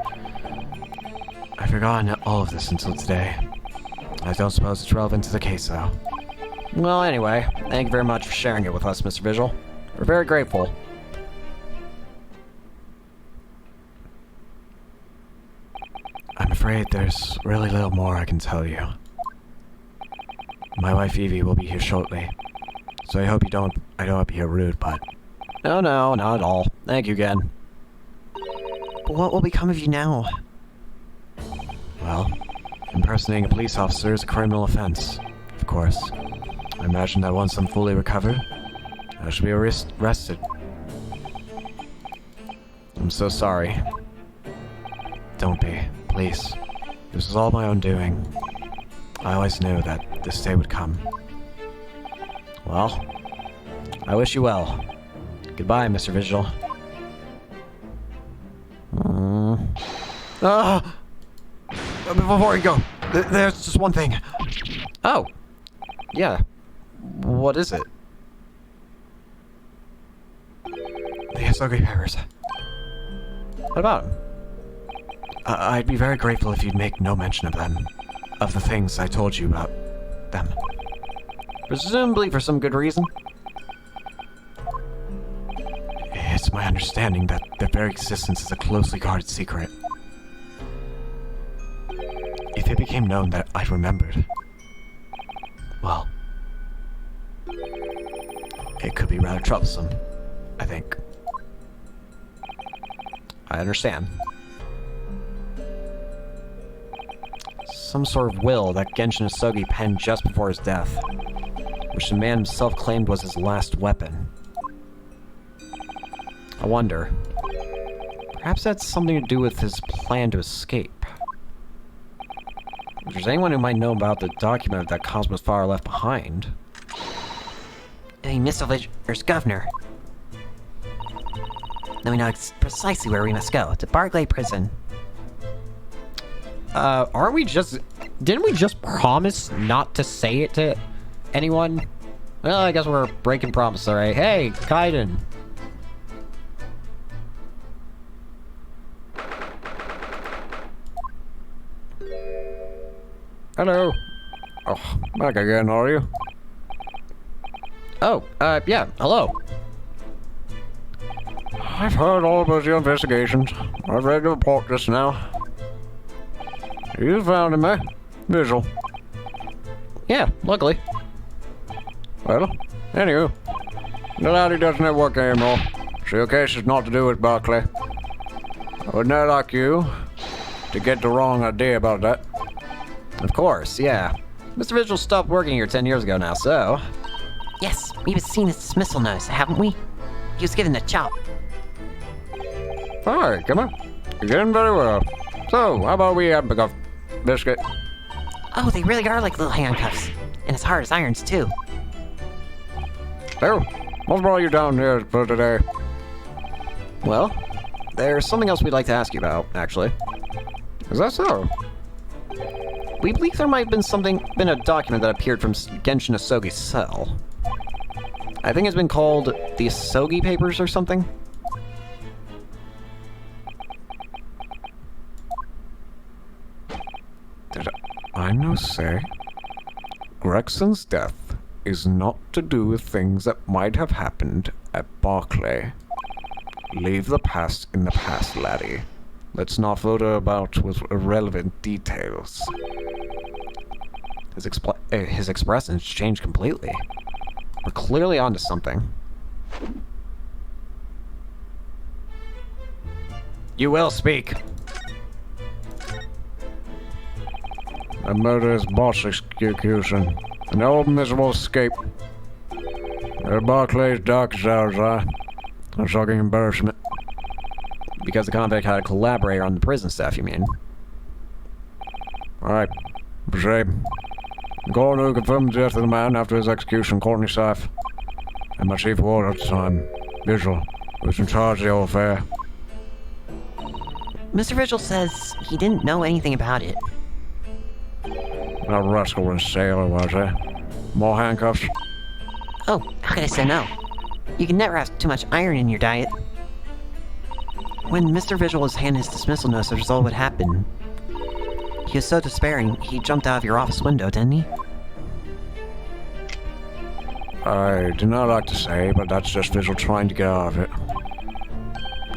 I've forgotten all of this until today. I don't suppose it's relevant to the case, though. Well, anyway, thank you very much for sharing it with us, Mr. Visual. We're very grateful. I'm afraid there's really little more I can tell you. My wife Evie will be here shortly, so I hope I don't appear rude, but... No, not at all. Thank you again. But what will become of you now? Well, Impersonating a police officer is a criminal offense, of course. I imagine that once I'm fully recovered, I should be arrested. I'm so sorry. Don't be, please. This is all my own doing. I always knew that this day would come. Well, I wish you well. Goodbye, Mr. Vigil. Before you go, there's just one thing. Oh, yeah. What is it? The Asogi papers. What about him? I'd be very grateful if you'd make no mention of them. Of the things I told you about them. Presumably for some good reason. It's my understanding that their very existence is a closely guarded secret. If it became known that I'd remembered, well, it could be rather troublesome, I think. I understand. Some sort of will that Genshin Asogi penned just before his death, which the man himself claimed was his last weapon. I wonder, perhaps that's something to do with his plan to escape. If there's anyone who might know about the document that Cosmos Fire left behind... Hey, Mr. Vigil's governor. Now we know precisely where we must go, to Barclay Prison. aren't we just... Didn't we just promise not to say it to anyone? Well, I guess we're breaking promise, alright. Hey, Kaiden. Hello. Oh, back again, are you? Oh, yeah, hello. I've heard all about your investigations. I've read the report just now. You found him, eh? Visual. Yeah, luckily. Well, anywho, the laddie doesn't have work anymore, so your case is not to do with Barclay. I would not like you to get the wrong idea about that. Of course, yeah. Mr. Vigil stopped working here 10 years ago now, so... Yes, we've seen his dismissal notice, haven't we? He was given the chop. Alright, come on. You're getting very well. So, how about we have a biscuit? Oh, they really are like little handcuffs. And as hard as irons, too. So, what brought you down here for today? Well, there's something else we'd like to ask you about, actually. Is that so? We believe there might have been a document that appeared from Genshin Asogi's cell. I think it's been called the Asogi Papers or something. Did I no say? Gregson's death is not to do with things that might have happened at Barclay. Leave the past in the past, laddie. Let's not floater about with irrelevant details. His expressions changed completely. We're clearly onto something. You will speak. A murderous boss execution. An old miserable escape. Barclay's dark as ours are. A shocking embarrassment. Because the convict had a collaborator on the prison staff, you mean? Alright. Shame. Gordon who confirmed the death of the man after his execution, Courtney Saff. And my chief ward at the time, Vigil, who was in charge of the whole affair. Mr. Vigil says he didn't know anything about it. That rascal was a sailor, was he? More handcuffs? Oh, how could I say no? You can never have too much iron in your diet. When Mr. Vigil was handed his dismissal notice as a result of what happened, he was so despairing, he jumped out of your office window, didn't he? I do not like to say, but that's just Vigil trying to get out of it.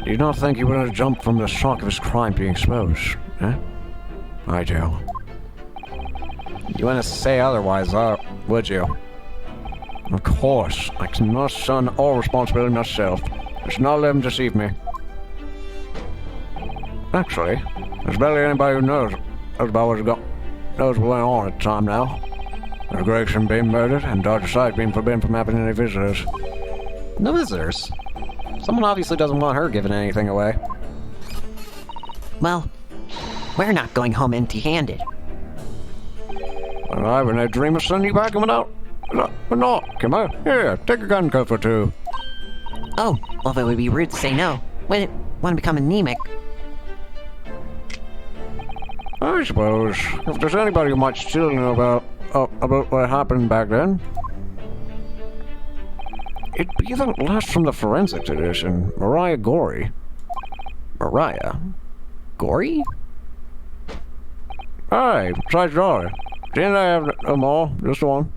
Do you not think he would have jumped from the shock of his crime being exposed, eh? I do. You wouldn't say otherwise, would you? Of course, I cannot shun all responsibility myself. I should not let him deceive me. Actually, there's barely anybody who knows about what's knows what went on at the time now. Gregson being murdered and Dr. Site being forbidden from having any visitors. No visitors. Someone obviously doesn't want her giving anything away. Well, we're not going home empty-handed. And I have a dream of sending you back without... But not. Come on. Here, take a gun cuff or two. Oh, well, it would be rude to say no. Wouldn't want to become anemic. I suppose, if there's anybody who might still know about what happened back then, it'd be the last from the forensic division, Mariah Gorey. Mariah? Gory? Aye, besides daughter. Didn't I have no more? Just one.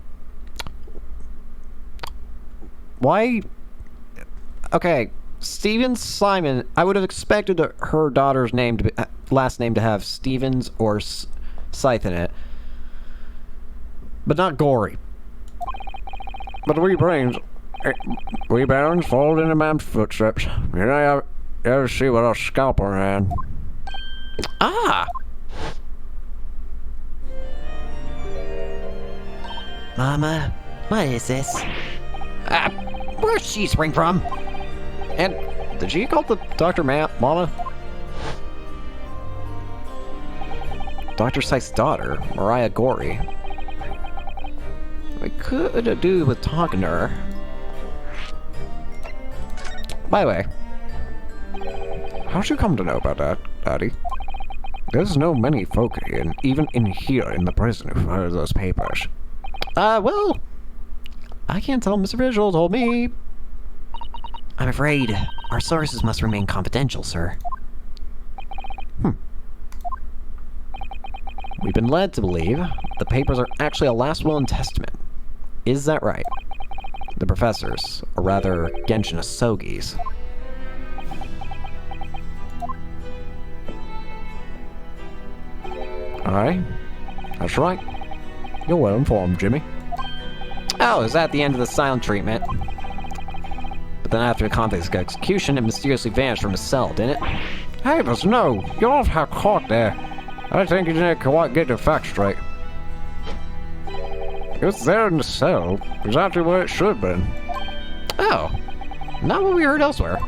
Why? Okay, Stevens Simon. I would have expected her daughter's name to be, last name to have Stevens or Scythe in it, but not Gory. But we barons followed in a man's footsteps. You ever see what a scalper had? Ah! Mama, what is this? Where'd she spring from? And did she call the Dr. Mama? Dr. Scythe's daughter, Mariah Gorey. I could do with talking to her. By the way, how'd you come to know about that, Daddy? There's no many folk even in here in the prison who've heard of those papers. Well, I can't tell. Mr. Visual told me. I'm afraid our sources must remain confidential, sir. We've been led to believe the papers are actually a last will and testament. Is that right? The professors, or rather, Genshin Asogi's. Aye, that's right. You're well informed, Jimmy. Oh, is that the end of the silent treatment? But then after the convict's execution, it mysteriously vanished from his cell, didn't it? Hey, but no, you don't have caught there. I think you didn't quite get the facts straight. It was there in the cell, exactly where it should have been. Oh, not what we heard elsewhere.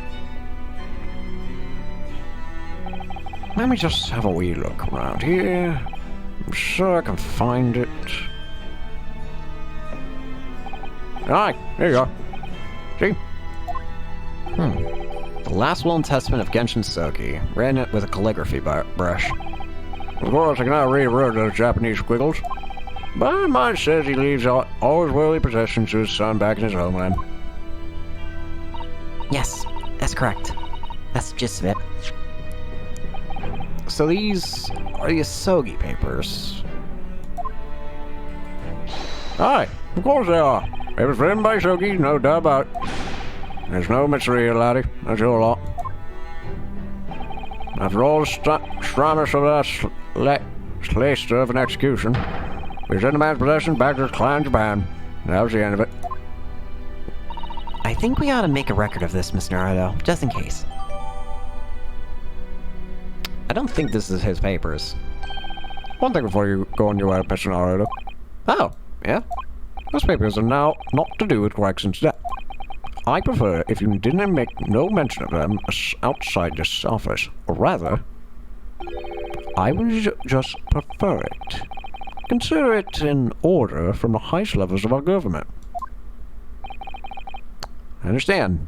Let me just have a wee look around here. I'm sure I can find it. Aye, there you go. See? The last will and testament of Genshin Asogi, written it with a calligraphy brush. Of course, I cannot read a word of those Japanese squiggles, but mine says he leaves all his worldly possessions to his son back in his homeland. Yes, that's correct. That's the gist of it. So these are the Asogi papers. Aye, of course they are. It was written by Shogi, no doubt about it. There's no mystery here, laddie. That's your lot. After all the stramus of that slayster of an execution, we sent the man's possession back to his clan in Japan. And that was the end of it. I think we ought to make a record of this, Miss Naruto, just in case. I don't think this is his papers. One thing before you go on your way, Mr. Naruto. Oh, yeah? Those papers are now not to do with Gregson's death. I prefer if you didn't make no mention of them outside this office. Or rather, I would just prefer it. Consider it an order from the highest levels of our government. I understand.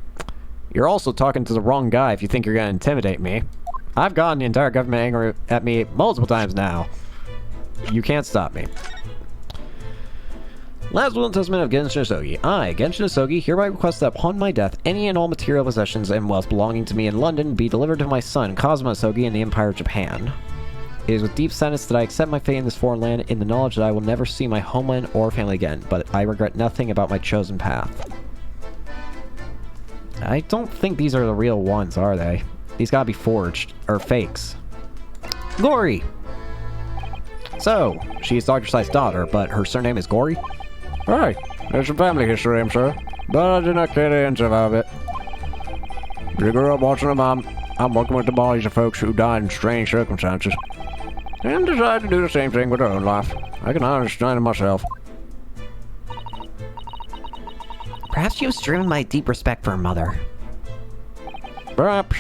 You're also talking to the wrong guy if you think you're gonna intimidate me. I've gotten the entire government angry at me multiple times now. You can't stop me. Last will and testament of Genshin Asogi. I, Genshin Asogi, hereby request that upon my death, any and all material possessions and wealth belonging to me in London be delivered to my son, Cosmo Asogi, in the Empire of Japan. It is with deep sadness that I accept my fate in this foreign land in the knowledge that I will never see my homeland or family again, but I regret nothing about my chosen path. I don't think these are the real ones, are they? These gotta be forged, or fakes. Gory! So, she's Dr. Scythe's daughter, but her surname is Gory? Right, there's some family history, I'm sure, but I did not care the ends of it. You grew up watching them, I'm working with the bodies of folks who died in strange circumstances. and decided to do the same thing with her own life. I can understand it myself. Perhaps she was driven by a deep respect for her mother. Perhaps.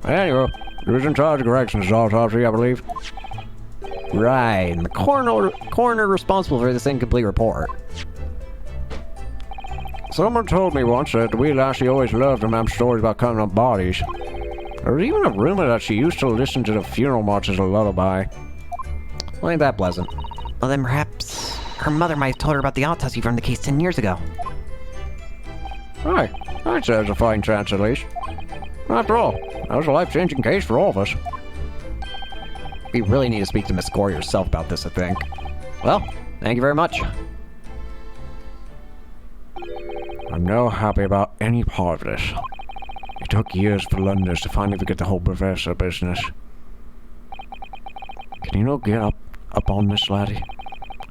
Anyway, he was in charge of corrections autopsy, I believe. Right, and the coroner responsible for this incomplete report. Someone told me once that the wee lassie always loved them stories about cutting up bodies. There was even a rumor that she used to listen to the funeral march as a lullaby. Well, ain't that pleasant? Well, then perhaps her mother might have told her about the autopsy from the case 10 years ago. Aye, I'd say there's a fine chance at least. After all, that was a life-changing case for all of us. We really need to speak to Miss Gore yourself about this, I think. Well, thank you very much. I'm not happy about any part of this. It took years for Londoners to finally forget the whole professor business. Can you not get up on this, laddie?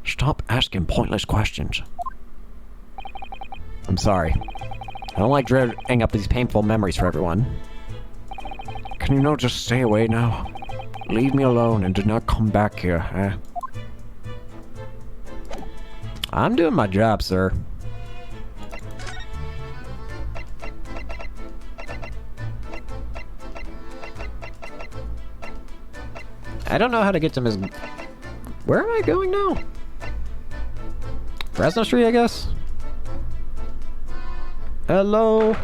Stop asking pointless questions. I'm sorry. I don't like dredging up these painful memories for everyone. Can you not just stay away now? Leave me alone and do not come back here, eh? I'm doing my job, sir. I don't know how to get to Miss... Where am I going now? Fresno Street, I guess? Hello?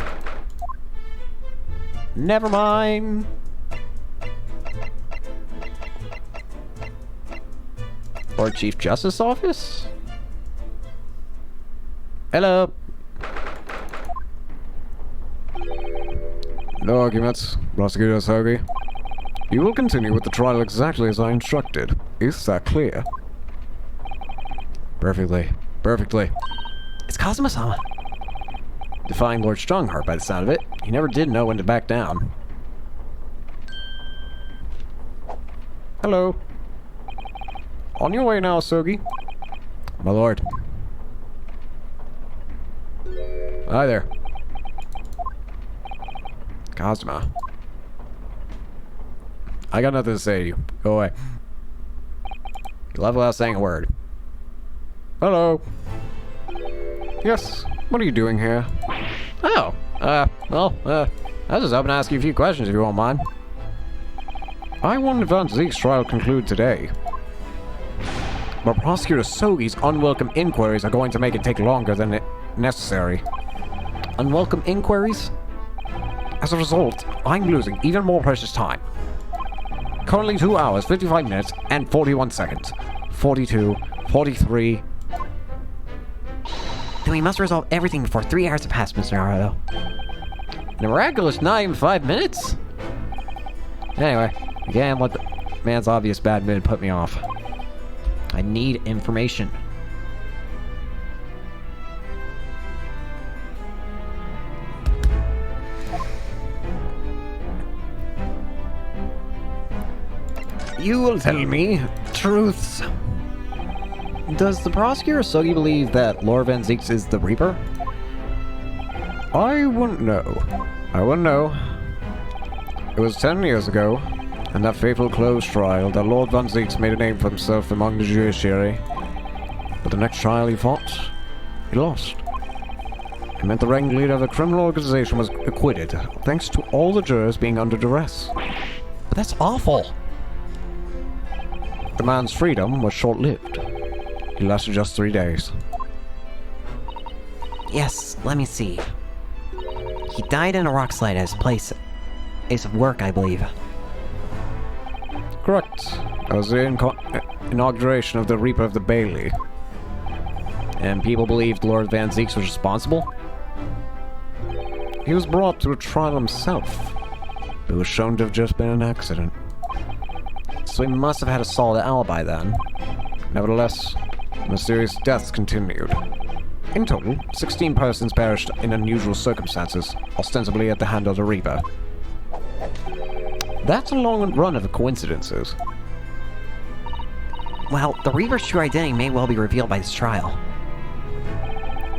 Never mind. Or Chief Justice Office? Hello? No arguments, Prosecutor Sogi. You will continue with the trial exactly as I instructed. Is that clear? Perfectly. Perfectly. It's Kazuma-sama. Defying Lord Strongheart by the sound of it. He never did know when to back down. Hello. On your way now, Sogi. My lord. Hi there. Kazuma. I got nothing to say to you. Go away. You left without saying a word. Hello. Yes, what are you doing here? Oh, I was just hoping to ask you a few questions if you won't mind. I wanted Van Zeke's trial conclude today. But Prosecutor Sogi's unwelcome inquiries are going to make it take longer than necessary. Unwelcome inquiries? As a result, I'm losing even more precious time. Currently 2 hours, 55 minutes, and 41 seconds. 42, 43... Then we must resolve everything before 3 hours have passed, Mr. Naruto. In a miraculous not even 5 minutes? Anyway, again, let the man's obvious bad mood put me off. I need information. You will tell me truths. Does the prosecutor Sogi believe that Lord Van Zeeks is the Reaper? I wouldn't know. I wouldn't know. It was 10 years ago, in that fateful closed trial, that Lord Van Zeeks made a name for himself among the judiciary. But the next trial he fought, he lost. It meant the ringleader of the criminal organization was acquitted, thanks to all the jurors being under duress. But that's awful. The man's freedom was short-lived. He lasted just 3 days. Yes, let me see. He died in a rock slide at his place of work, I believe. Correct. That was the inauguration of the Reaper of the Bailey. And people believed Lord Van Zeeks was responsible? He was brought to a trial himself, but was shown to have just been an accident. So he must have had a solid alibi then. Nevertheless, mysterious deaths continued. In total, 16 persons perished in unusual circumstances, ostensibly at the hand of the Reaper. That's a long run of coincidences. Well, the Reaper's true identity may well be revealed by this trial.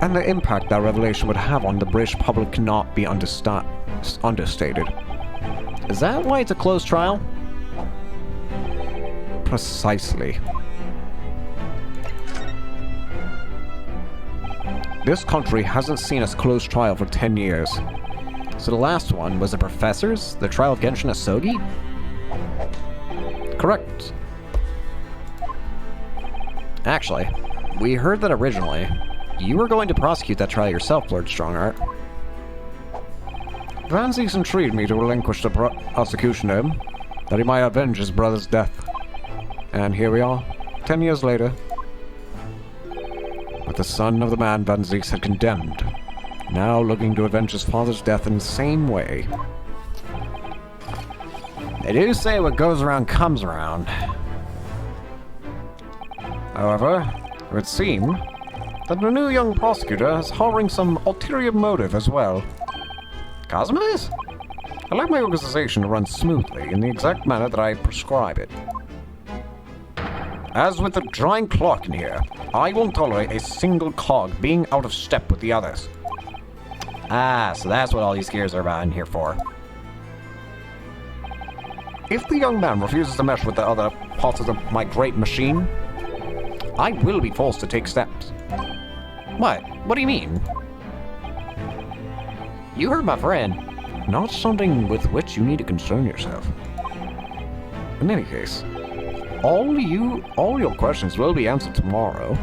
And the impact that revelation would have on the British public cannot be understated. Is that why it's a closed trial? Precisely. This country hasn't seen a close trial for 10 years. So the last one was the professors? The trial of Genshin Asogi? Correct. Actually, we heard that originally you were going to prosecute that trial yourself, Lord Strongheart. Van Zieks intrigued me to relinquish the prosecution of him, that he might avenge his brother's death. And here we are, 10 years later, with the son of the man Van Zieks had condemned, now looking to avenge his father's death in the same way. They do say what goes around comes around. However, it would seem that the new young prosecutor is harboring some ulterior motive as well. Cosmo is? I like my organization to run smoothly in the exact manner that I prescribe it. As with the giant clock in here, I won't tolerate a single cog being out of step with the others. Ah, so that's what all these gears are about in here for. If the young man refuses to mesh with the other parts of my great machine, I will be forced to take steps. What? What do you mean? You heard my friend. Not something with which you need to concern yourself. In any case, all your questions will be answered tomorrow.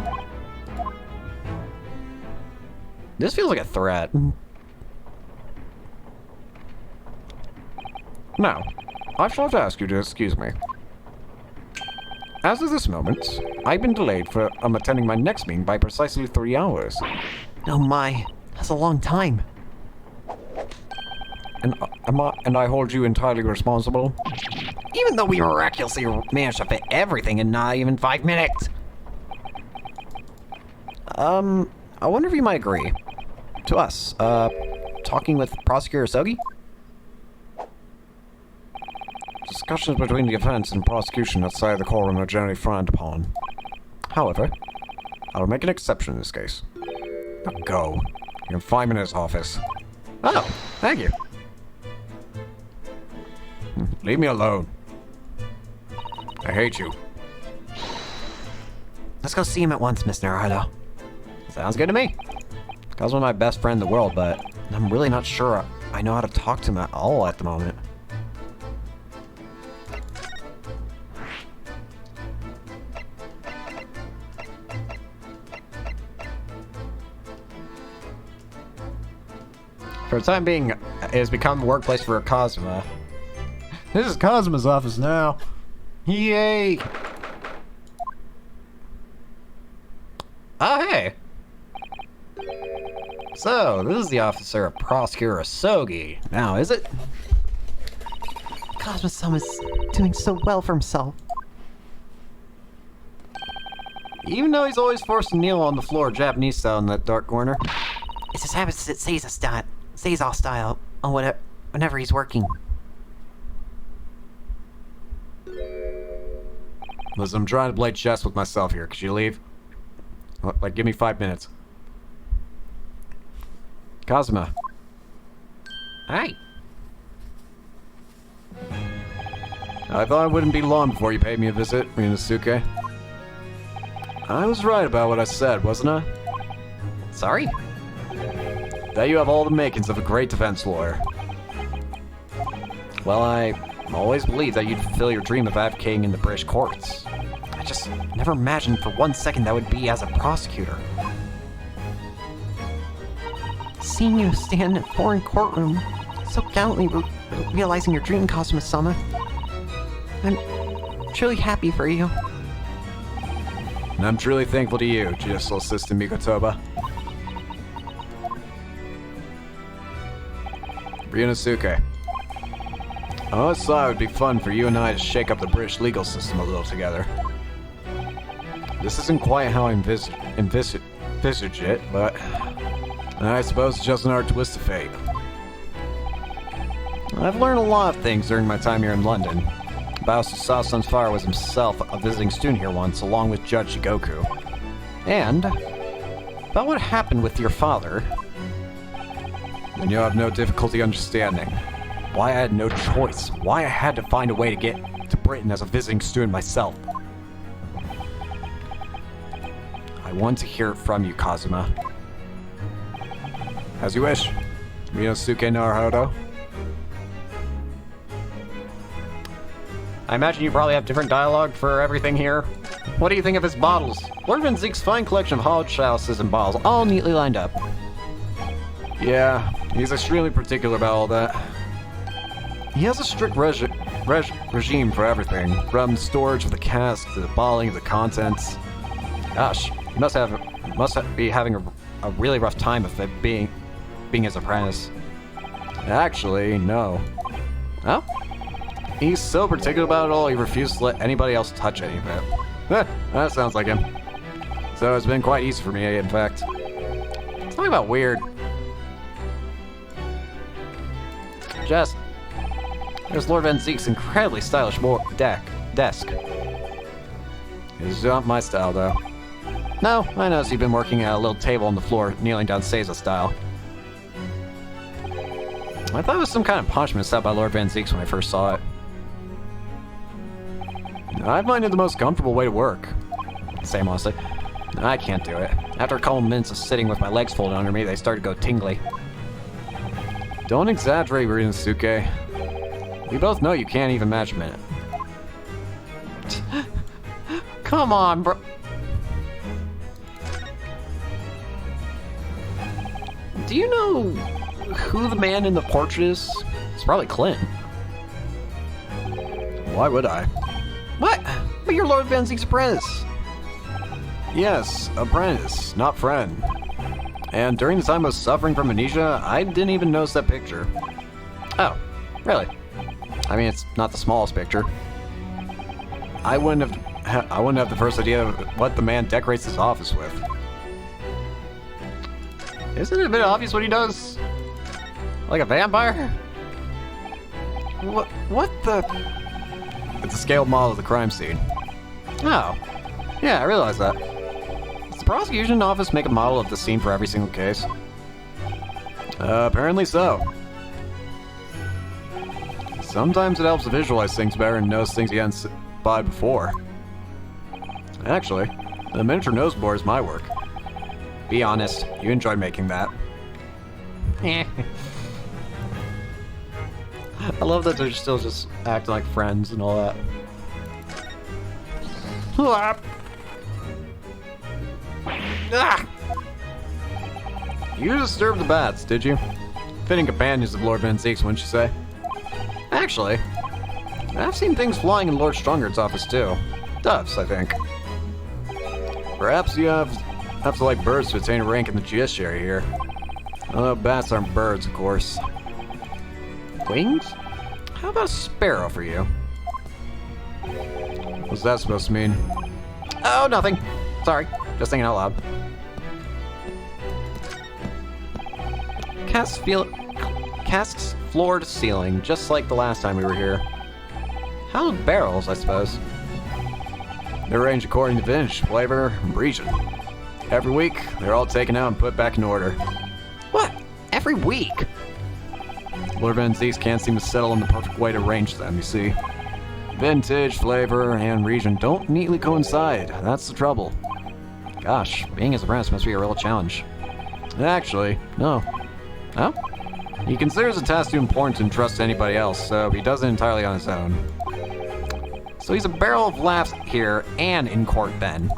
This feels like a threat. Now, I shall have to ask you to excuse me. As of this moment, I've been delayed from attending my next meeting by precisely 3 hours. Oh my, that's a long time. And I hold you entirely responsible? Even though we miraculously managed to fit everything in not even 5 minutes. I wonder if you might agree. To us, talking with Prosecutor Asogi? Discussions between the defense and prosecution outside the courtroom are generally frowned upon. However, I will make an exception in this case. Now go. You can find me in his office. Oh, thank you. Leave me alone. I hate you. Let's go see him at once, Miss Naruto. Sounds good to me. Cosmo's my best friend in the world, but I'm really not sure I know how to talk to him at all at the moment. For the time being, it has become a workplace for Cosmo. This is Cosmo's office now. Yay! Oh, hey! So, this is the officer of Prosecutor Asogi. Now, is it? Cosmo-sama is doing so well for himself. Even though he's always forced to kneel on the floor Japanese style in that dark corner. It's his habit to sit Seiza style on whenever he's working. Listen, I'm trying to play chess with myself here. Could you leave? Like, give me 5 minutes. Cosmo. Hi. I thought it wouldn't be long before you paid me a visit, Ryunosuke. I was right about what I said, wasn't I? Sorry? That you have all the makings of a great defense lawyer. Well, I always believed that you'd fulfill your dream of advocating in the British courts. I just never imagined for 1 second that would be as a prosecutor. Seeing you stand in a foreign courtroom, so gallantly realizing your dream, Cosmo-sama. I'm truly happy for you. And I'm truly thankful to you, Judicial Assistant Mikotoba. Ryunosuke. I always thought it would be fun for you and I to shake up the British legal system a little together. This isn't quite how I envisage it, but I suppose it's just another twist of fate. I've learned a lot of things during my time here in London. About how Sunfire was himself a visiting student here once, along with Judge Shigoku. And about what happened with your father. And you'll have no difficulty understanding why I had no choice, why I had to find a way to get to Britain as a visiting student myself. want to hear it from you, Kazuma. As you wish. Minosuke Naruhodo. I imagine you probably have different dialogue for everything here. What do you think of his bottles? Lord Van Zeke's fine collection of hollowed chalices and bottles, all neatly lined up. Yeah, he's extremely particular about all that. He has a strict regime for everything, from storage of the cask to the bottling of the contents. Gosh, he must be having a really rough time of it being his apprentice. Actually, no. Oh? He's so particular about it all, he refuses to let anybody else touch any of it. That sounds like him. So it's been quite easy for me, in fact. Talking about weird. Jess, there's Lord Van Zeke's incredibly stylish desk. It's not my style, though. No, I noticed you've been working at a little table on the floor, kneeling down Seiza style. I thought it was some kind of punishment set by Lord Van Zeke's when I first saw it. I find it the most comfortable way to work. Same, honestly. I can't do it. After a couple minutes of sitting with my legs folded under me, they start to go tingly. Don't exaggerate, Rinosuke. We both know you can't even match a minute. Come on, bro. Do you know who the man in the portrait is? It's probably Clint. Why would I? What? But you're Lord Van Zeke's apprentice. Yes, apprentice, not friend. And during the time I was suffering from amnesia, I didn't even notice that picture. Oh, really? I mean, it's not the smallest picture. I wouldn't have the first idea of what the man decorates his office with. Isn't it a bit obvious what he does? Like a vampire? What the? It's a scaled model of the crime scene. Oh, yeah, I realize that. Does the prosecution office make a model of the scene for every single case? Apparently so. Sometimes it helps to visualize things better and notice things you hadn't spotted before. Actually, the miniature nose board is my work. Be honest, you enjoyed making that. I love that they're still just acting like friends and all that. You disturbed the bats, did you? Fitting companions of Lord Van Zeke's, wouldn't you say? Actually, I've seen things flying in Lord Strongard's office too. Doves, I think. Perhaps you have to like birds to attain a rank in the judiciary here. Although bats aren't birds, of course. Wings? How about a sparrow for you? What's that supposed to mean? Oh, nothing. Sorry, just thinking out loud. Casks floor to ceiling, just like the last time we were here. Hallowed barrels, I suppose. They're arranged according to vintage, flavor, and region. Every week, they're all taken out and put back in order. What? Every week? Lord Van Zeke's can't seem to settle on the perfect way to arrange them, you see. Vintage, flavor, and region don't neatly coincide. That's the trouble. Gosh, being his apprentice must be a real challenge. Actually, no. Oh? He considers the task too important to entrust to anybody else, so he does it entirely on his own. So he's a barrel of laughs here and in court then.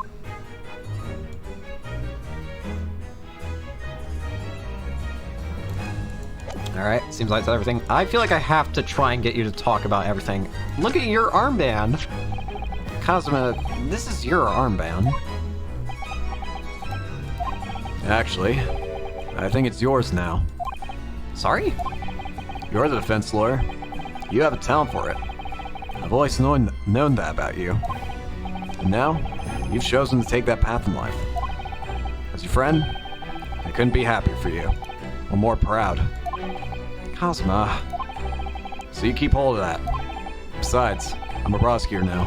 Alright, seems like that's everything. I feel like I have to try and get you to talk about everything. Look at your armband! Kazuma, this is your armband. Actually, I think it's yours now. Sorry? You're the defense lawyer. You have a talent for it. I've always known that about you. And now, you've chosen to take that path in life. As your friend, I couldn't be happier for you. Or more proud. Kazuma. So you keep hold of that. Besides, I'm a prosecutor now.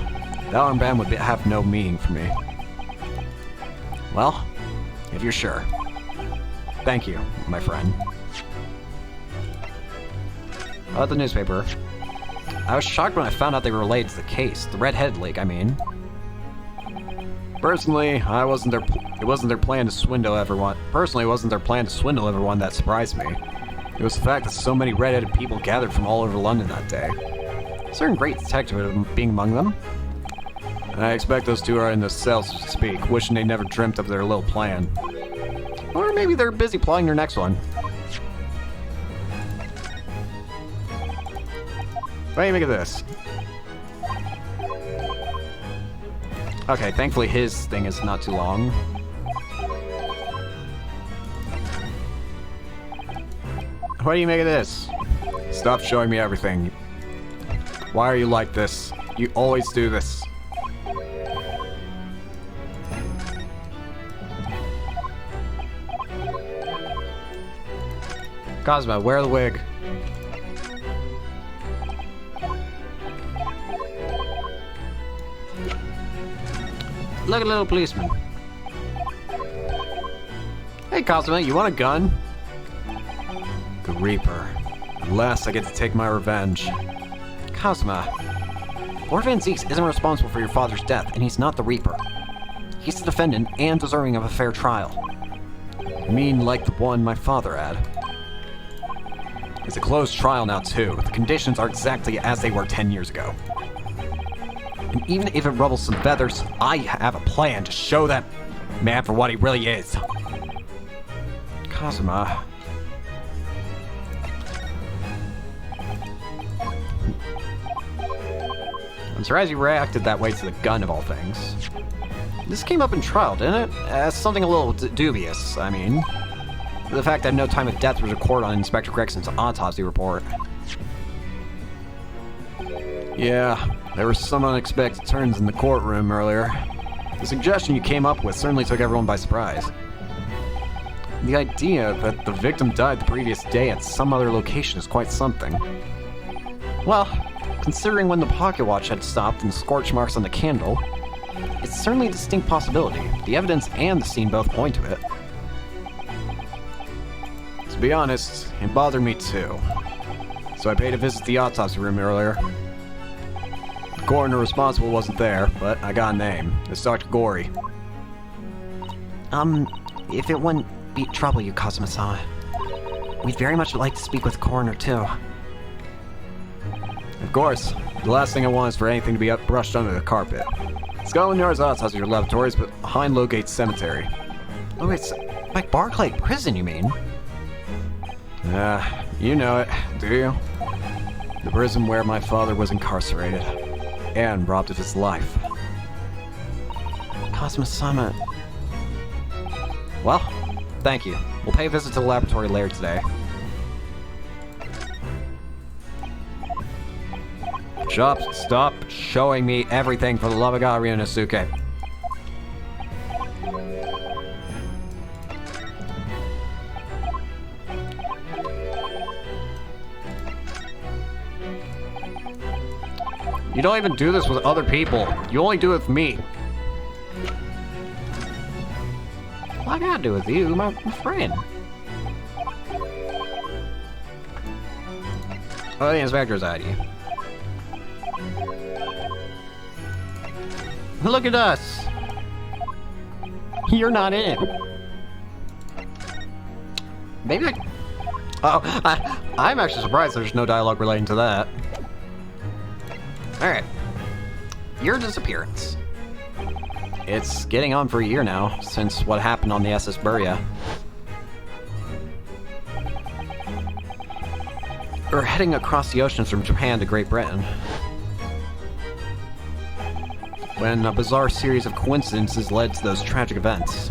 That armband would have no meaning for me. Well, if you're sure. Thank you, my friend. About the newspaper. I was shocked when I found out they were related to the case. The Red-Headed League, I mean. Personally, it wasn't their plan to swindle everyone. Personally, it wasn't their plan to swindle everyone that surprised me. It was the fact that so many red-headed people gathered from all over London that day. A certain great detective being among them. I expect those two are in the cell, so to speak, wishing they never dreamt of their little plan. Or maybe they're busy plotting their next one. What do you make of this? Okay, thankfully his thing is not too long. What do you make of this? Stop showing me everything. Why are you like this? You always do this. Cosmo, wear the wig. Look at little policeman. Hey Cosmo, you want a gun? The Reaper. At last I get to take my revenge. Cosmo. Lord Van Zieks isn't responsible for your father's death, and he's not the Reaper. He's the defendant and deserving of a fair trial. I mean, like the one my father had. It's a closed trial now, too. The conditions are exactly as they were 10 years ago. And even if it ruffles some feathers, I have a plan to show that man for what he really is. Kazuma. I'm surprised you reacted that way to the gun of all things. This came up in trial, didn't it? As something a little dubious, I mean. The fact that no time of death was recorded on Inspector Gregson's autopsy report. Yeah, there were some unexpected turns in the courtroom earlier. The suggestion you came up with certainly took everyone by surprise. The idea that the victim died the previous day at some other location is quite something. Well, considering when the pocket watch had stopped and scorch marks on the candle, it's certainly a distinct possibility. The evidence and the scene both point to it. To be honest, it bothered me too. So I paid a visit to the autopsy room earlier. The coroner responsible wasn't there, but I got a name. It's Dr. Gory. If it wouldn't trouble you, Kazuma-sama, we'd very much like to speak with the coroner too. Of course. The last thing I want is for anything to be brushed under the carpet. Scotland Yard's autopsy laboratories, but behind Lowgate Cemetery. Oh, it's like Barclay Prison, you mean? You know it, do you? The prison where my father was incarcerated and robbed of his life. Kazuma-sama. Well, thank you. We'll pay a visit to the laboratory later today. Stop showing me everything for the love of God, Ryunosuke. You don't even do this with other people. You only do it with me. What I gotta do with you, my friend? Oh, the inspector's ID. Look at us. You're not in. Maybe I'm actually surprised there's no dialogue relating to that. Alright. Your disappearance. It's getting on for a year now, since what happened on the SS Buria. We're heading across the oceans from Japan to Great Britain, when a bizarre series of coincidences led to those tragic events.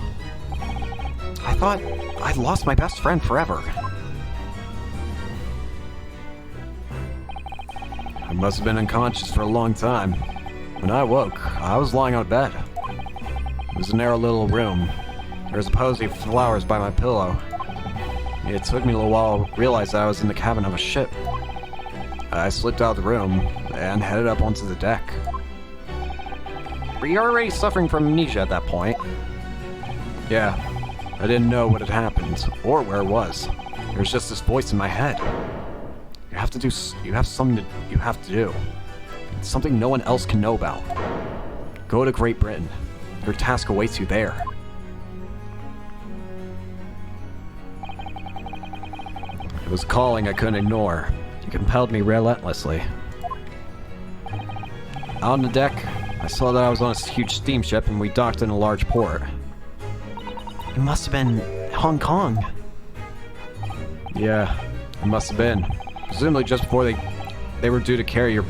I thought I'd lost my best friend forever. I must have been unconscious for a long time. When I woke, I was lying on a bed. It was a narrow little room. There was a posy of flowers by my pillow. It took me a little while to realize that I was in the cabin of a ship. I slipped out of the room and headed up onto the deck. Were you already suffering from amnesia at that point? Yeah. I didn't know what had happened, or where it was. There was just this voice in my head. You have something you have to do. It's something no one else can know about. Go to Great Britain. your task awaits you there. It was calling I couldn't ignore. It compelled me relentlessly. Out on the deck, I saw that I was on a huge steamship and we docked in a large port. It must have been Hong Kong. Yeah, it must have been. Presumably just before they were due to carry your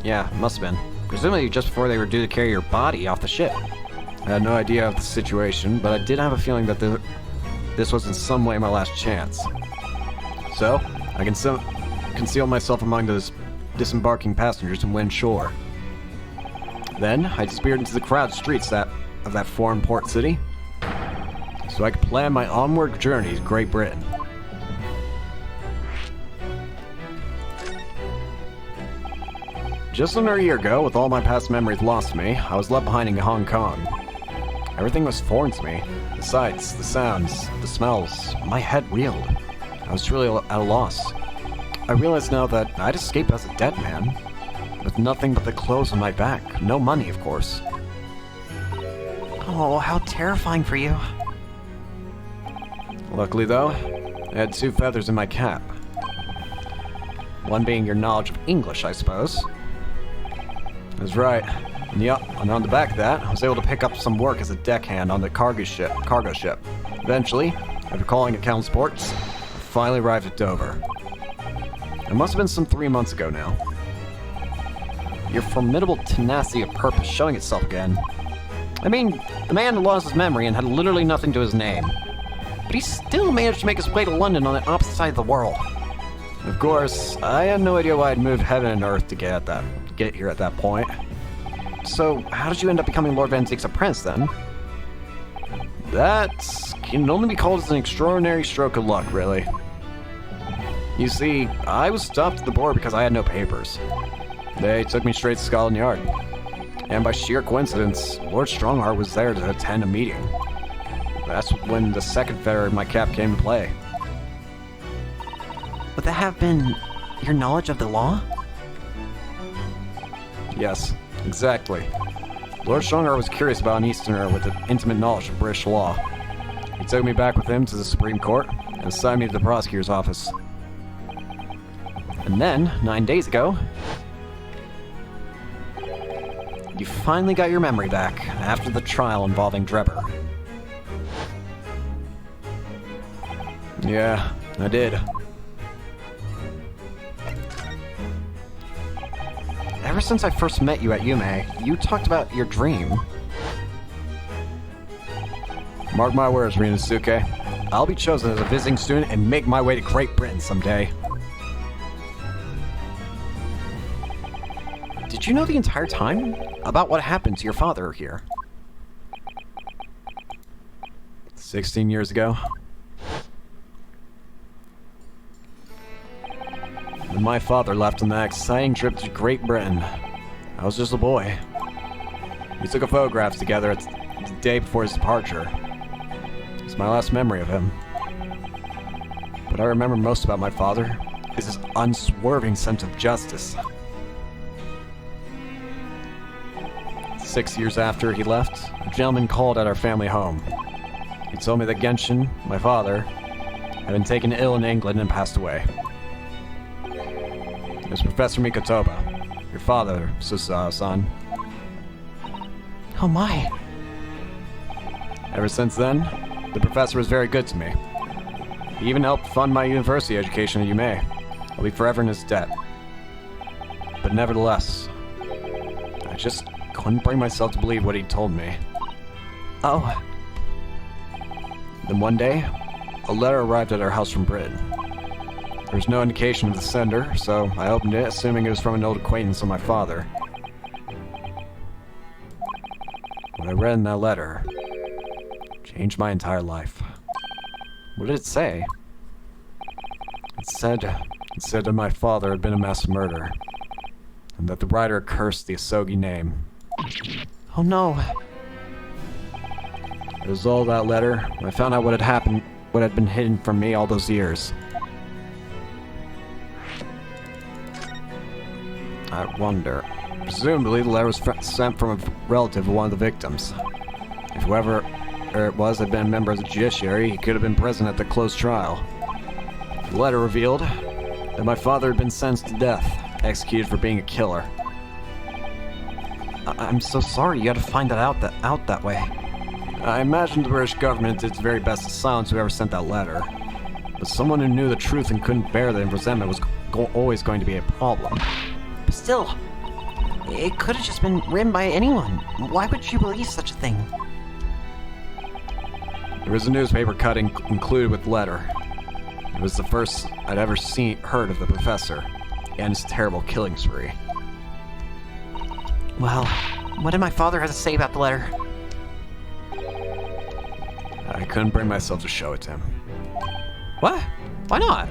Yeah, it must have been. Presumably just before they were due to carry your body off the ship. I had no idea of the situation, but I did have a feeling that this was in some way my last chance. So, I concealed myself among those disembarking passengers and went ashore. Then, I disappeared into the crowded streets of that foreign port city, so I could plan my onward journey to Great Britain. Just under a year ago, with all my past memories lost to me, I was left behind in Hong Kong. Everything was foreign to me. The sights, the sounds, the smells. My head reeled. I was truly at a loss. I realize now that I'd escaped as a dead man, with nothing but the clothes on my back. No money, of course. Oh, how terrifying for you. Luckily, though, I had 2 feathers in my cap. One being your knowledge of English, I suppose. That's right. And on the back of that, I was able to pick up some work as a deckhand on the cargo ship. Eventually, after calling at Calum Sports, I finally arrived at Dover. It must have been some 3 months ago now. Your formidable tenacity of purpose showing itself again. I mean, the man had lost his memory and had literally nothing to his name. But he still managed to make his way to London on the opposite side of the world. Of course, I had no idea why I'd moved heaven and earth to get here at that point. So, how did you end up becoming Lord Van Ziek's apprentice then? That can only be called as an extraordinary stroke of luck, really. You see, I was stopped at the border because I had no papers. They took me straight to Scotland Yard. And by sheer coincidence, Lord Strongheart was there to attend a meeting. That's when the second feather in my cap came to play. Would that have been your knowledge of the law? Yes, exactly. Lord Strongheart was curious about an Easterner with an intimate knowledge of British law. He took me back with him to the Supreme Court and assigned me to the prosecutor's office. And then, 9 days ago, you finally got your memory back after the trial involving Drebber. Yeah, I did. Ever since I first met you at Yume, you talked about your dream. Mark my words, Rinosuke. I'll be chosen as a visiting student and make my way to Great Britain someday. Did you know the entire time about what happened to your father here? 16 years ago. When my father left on that exciting trip to Great Britain, I was just a boy. We took a photograph together the day before his departure. It's my last memory of him. What I remember most about my father is his unswerving sense of justice. 6 years after he left, a gentleman called at our family home. He told me that Genshin, my father, had been taken ill in England and passed away. It was Professor Mikotoba, your father, Susawa-san. Oh my. Ever since then, the professor was very good to me. He even helped fund my university education at Yume. I'll be forever in his debt. But nevertheless, I just couldn't bring myself to believe what he'd told me. Oh. Then one day, a letter arrived at our house from Britain. There was no indication of the sender, so I opened it, assuming it was from an old acquaintance of my father. What I read in that letter changed my entire life. What did it say? It said that my father had been a mass murderer, and that the writer cursed the Asogi name. Oh no. It was all that letter. I found out what had happened, what had been hidden from me all those years. I wonder. Presumably, the letter was sent from a relative of one of the victims. If whoever it was had been a member of the judiciary, he could have been present at the closed trial. The letter revealed that my father had been sentenced to death, executed for being a killer. I'm so sorry you had to find that out that way. I imagine the British government did its very best to silence whoever sent that letter. But someone who knew the truth and couldn't bear the resentment was always going to be a problem. But still, it could have just been written by anyone. Why would you believe such a thing? There was a newspaper cutting included with the letter. It was the first I'd ever heard of the professor and his terrible killing spree. Well, what did my father have to say about the letter? I couldn't bring myself to show it to him. What? Why not?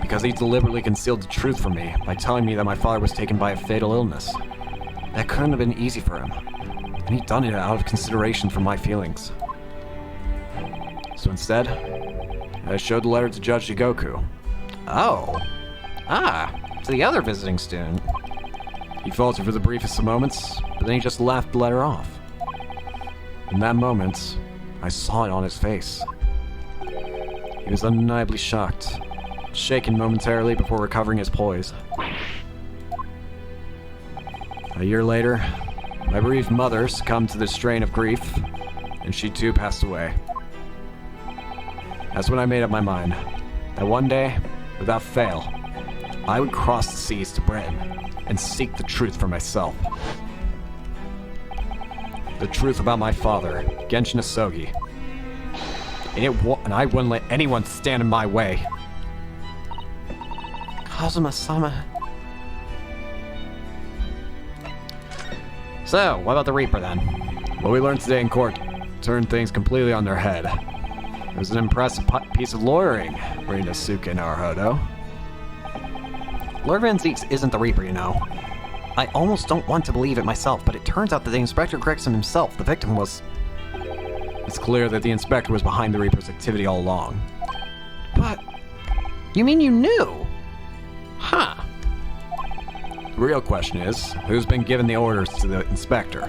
Because he deliberately concealed the truth from me by telling me that my father was taken by a fatal illness. That couldn't have been easy for him, and he'd done it out of consideration for my feelings. So instead, I showed the letter to Judge Jigoku. Oh. To the other visiting student. He faltered for the briefest of moments, but then he just laughed the letter off. In that moment, I saw it on his face. He was undeniably shocked, shaken momentarily before recovering his poise. A year later, my bereaved mother succumbed to the strain of grief, and she too passed away. That's when I made up my mind that one day, without fail, I would cross the seas to Britain and seek the truth for myself. The truth about my father, Genshin Asogi. And I wouldn't let anyone stand in my way. Kazuma-sama. So, what about the Reaper then? What we learned today in court turned things completely on their head. It was an impressive piece of lawyering, Rinosuke Naruhodo. Lord Van Zeeks isn't the Reaper, you know. I almost don't want to believe it myself, but it turns out that the Inspector Gregson himself, the victim, was... It's clear that the Inspector was behind the Reaper's activity all along. But... You mean you knew? Huh. The real question is, who's been given the orders to the Inspector?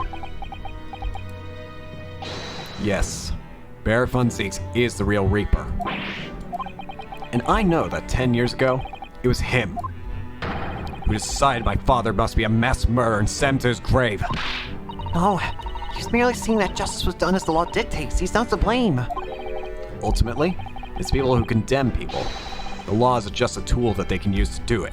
Yes, Baron Van Zeeks is the real Reaper. And I know that 10 years ago, it was him who decided my father must be a mass murderer and sent him to his grave. No, he's merely seeing that justice was done as the law dictates. He's not to blame. Ultimately, it's people who condemn people. The law is just a tool that they can use to do it.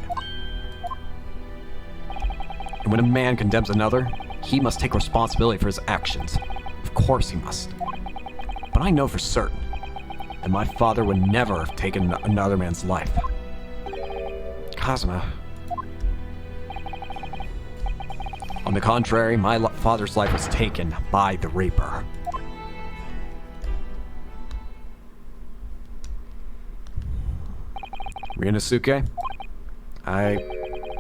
And when a man condemns another, he must take responsibility for his actions. Of course he must. But I know for certain that my father would never have taken another man's life. Kazuma. On the contrary, my father's life was taken by the Reaper. Rinosuke, I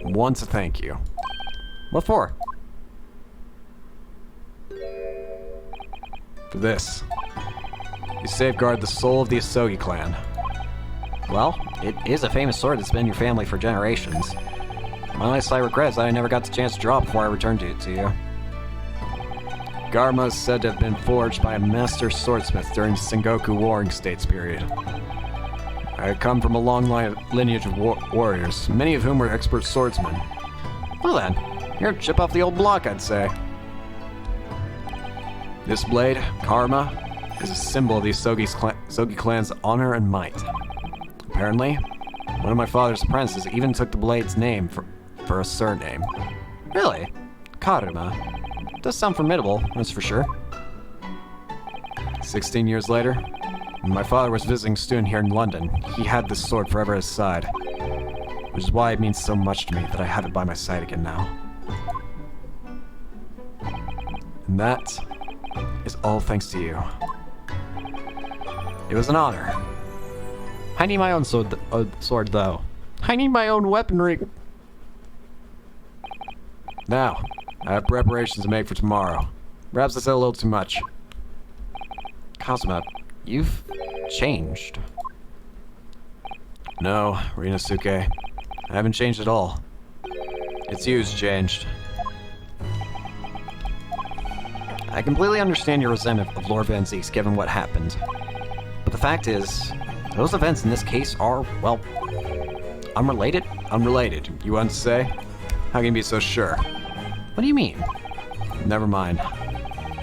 want to thank you. What for? For this. You safeguard the soul of the Asogi clan. Well, it is a famous sword that's been in your family for generations. My only slight regret is that I never got the chance to draw it before I returned it to you. Garma is said to have been forged by a master swordsmith during the Sengoku Warring States period. I come from a long lineage of warriors, many of whom were expert swordsmen. Well then, you're a chip off the old block, I'd say. This blade, Karma, is a symbol of the Asogi clan's honor and might. Apparently, one of my father's apprentices even took the blade's name for a surname. Really? Karuma. Does sound formidable, that's for sure. 16 years later, when my father was visiting a student here in London, he had this sword forever at his side. Which is why it means so much to me that I have it by my side again now. And that is all thanks to you. It was an honor. I need my own sword, though. I need my own weaponry. Now, I have preparations to make for tomorrow. Perhaps I said a little too much. Kazuma, you've changed. No, Rinosuke. I haven't changed at all. It's you who's changed. I completely understand your resentment of Lord Van Zeeks given what happened. But the fact is, those events in this case are, well, unrelated? Unrelated, you want to say? How can you be so sure? What do you mean? Never mind.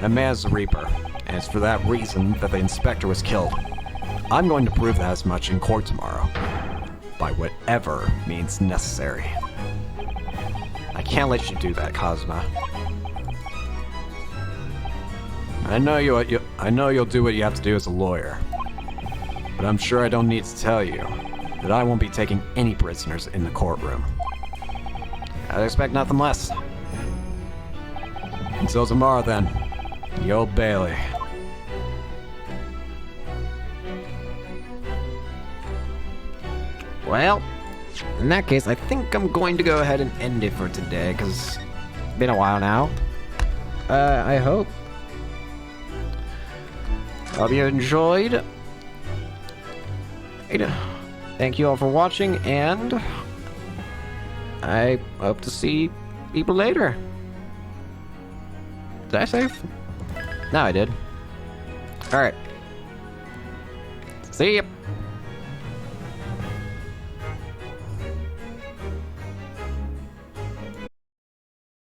That man's the Reaper, and it's for that reason that the inspector was killed. I'm going to prove that as much in court tomorrow. By whatever means necessary. I can't let you do that, Cosma. I know you'll do what you have to do as a lawyer. But I'm sure I don't need to tell you that I won't be taking any prisoners in the courtroom. I'd expect nothing less. Until tomorrow then, the Old Bailey. Well, in that case, I think I'm going to go ahead and end it for today, because it's been a while now. I hope you enjoyed. Thank you all for watching, and I hope to see people later. Did I save? No, I did. Alright. See ya.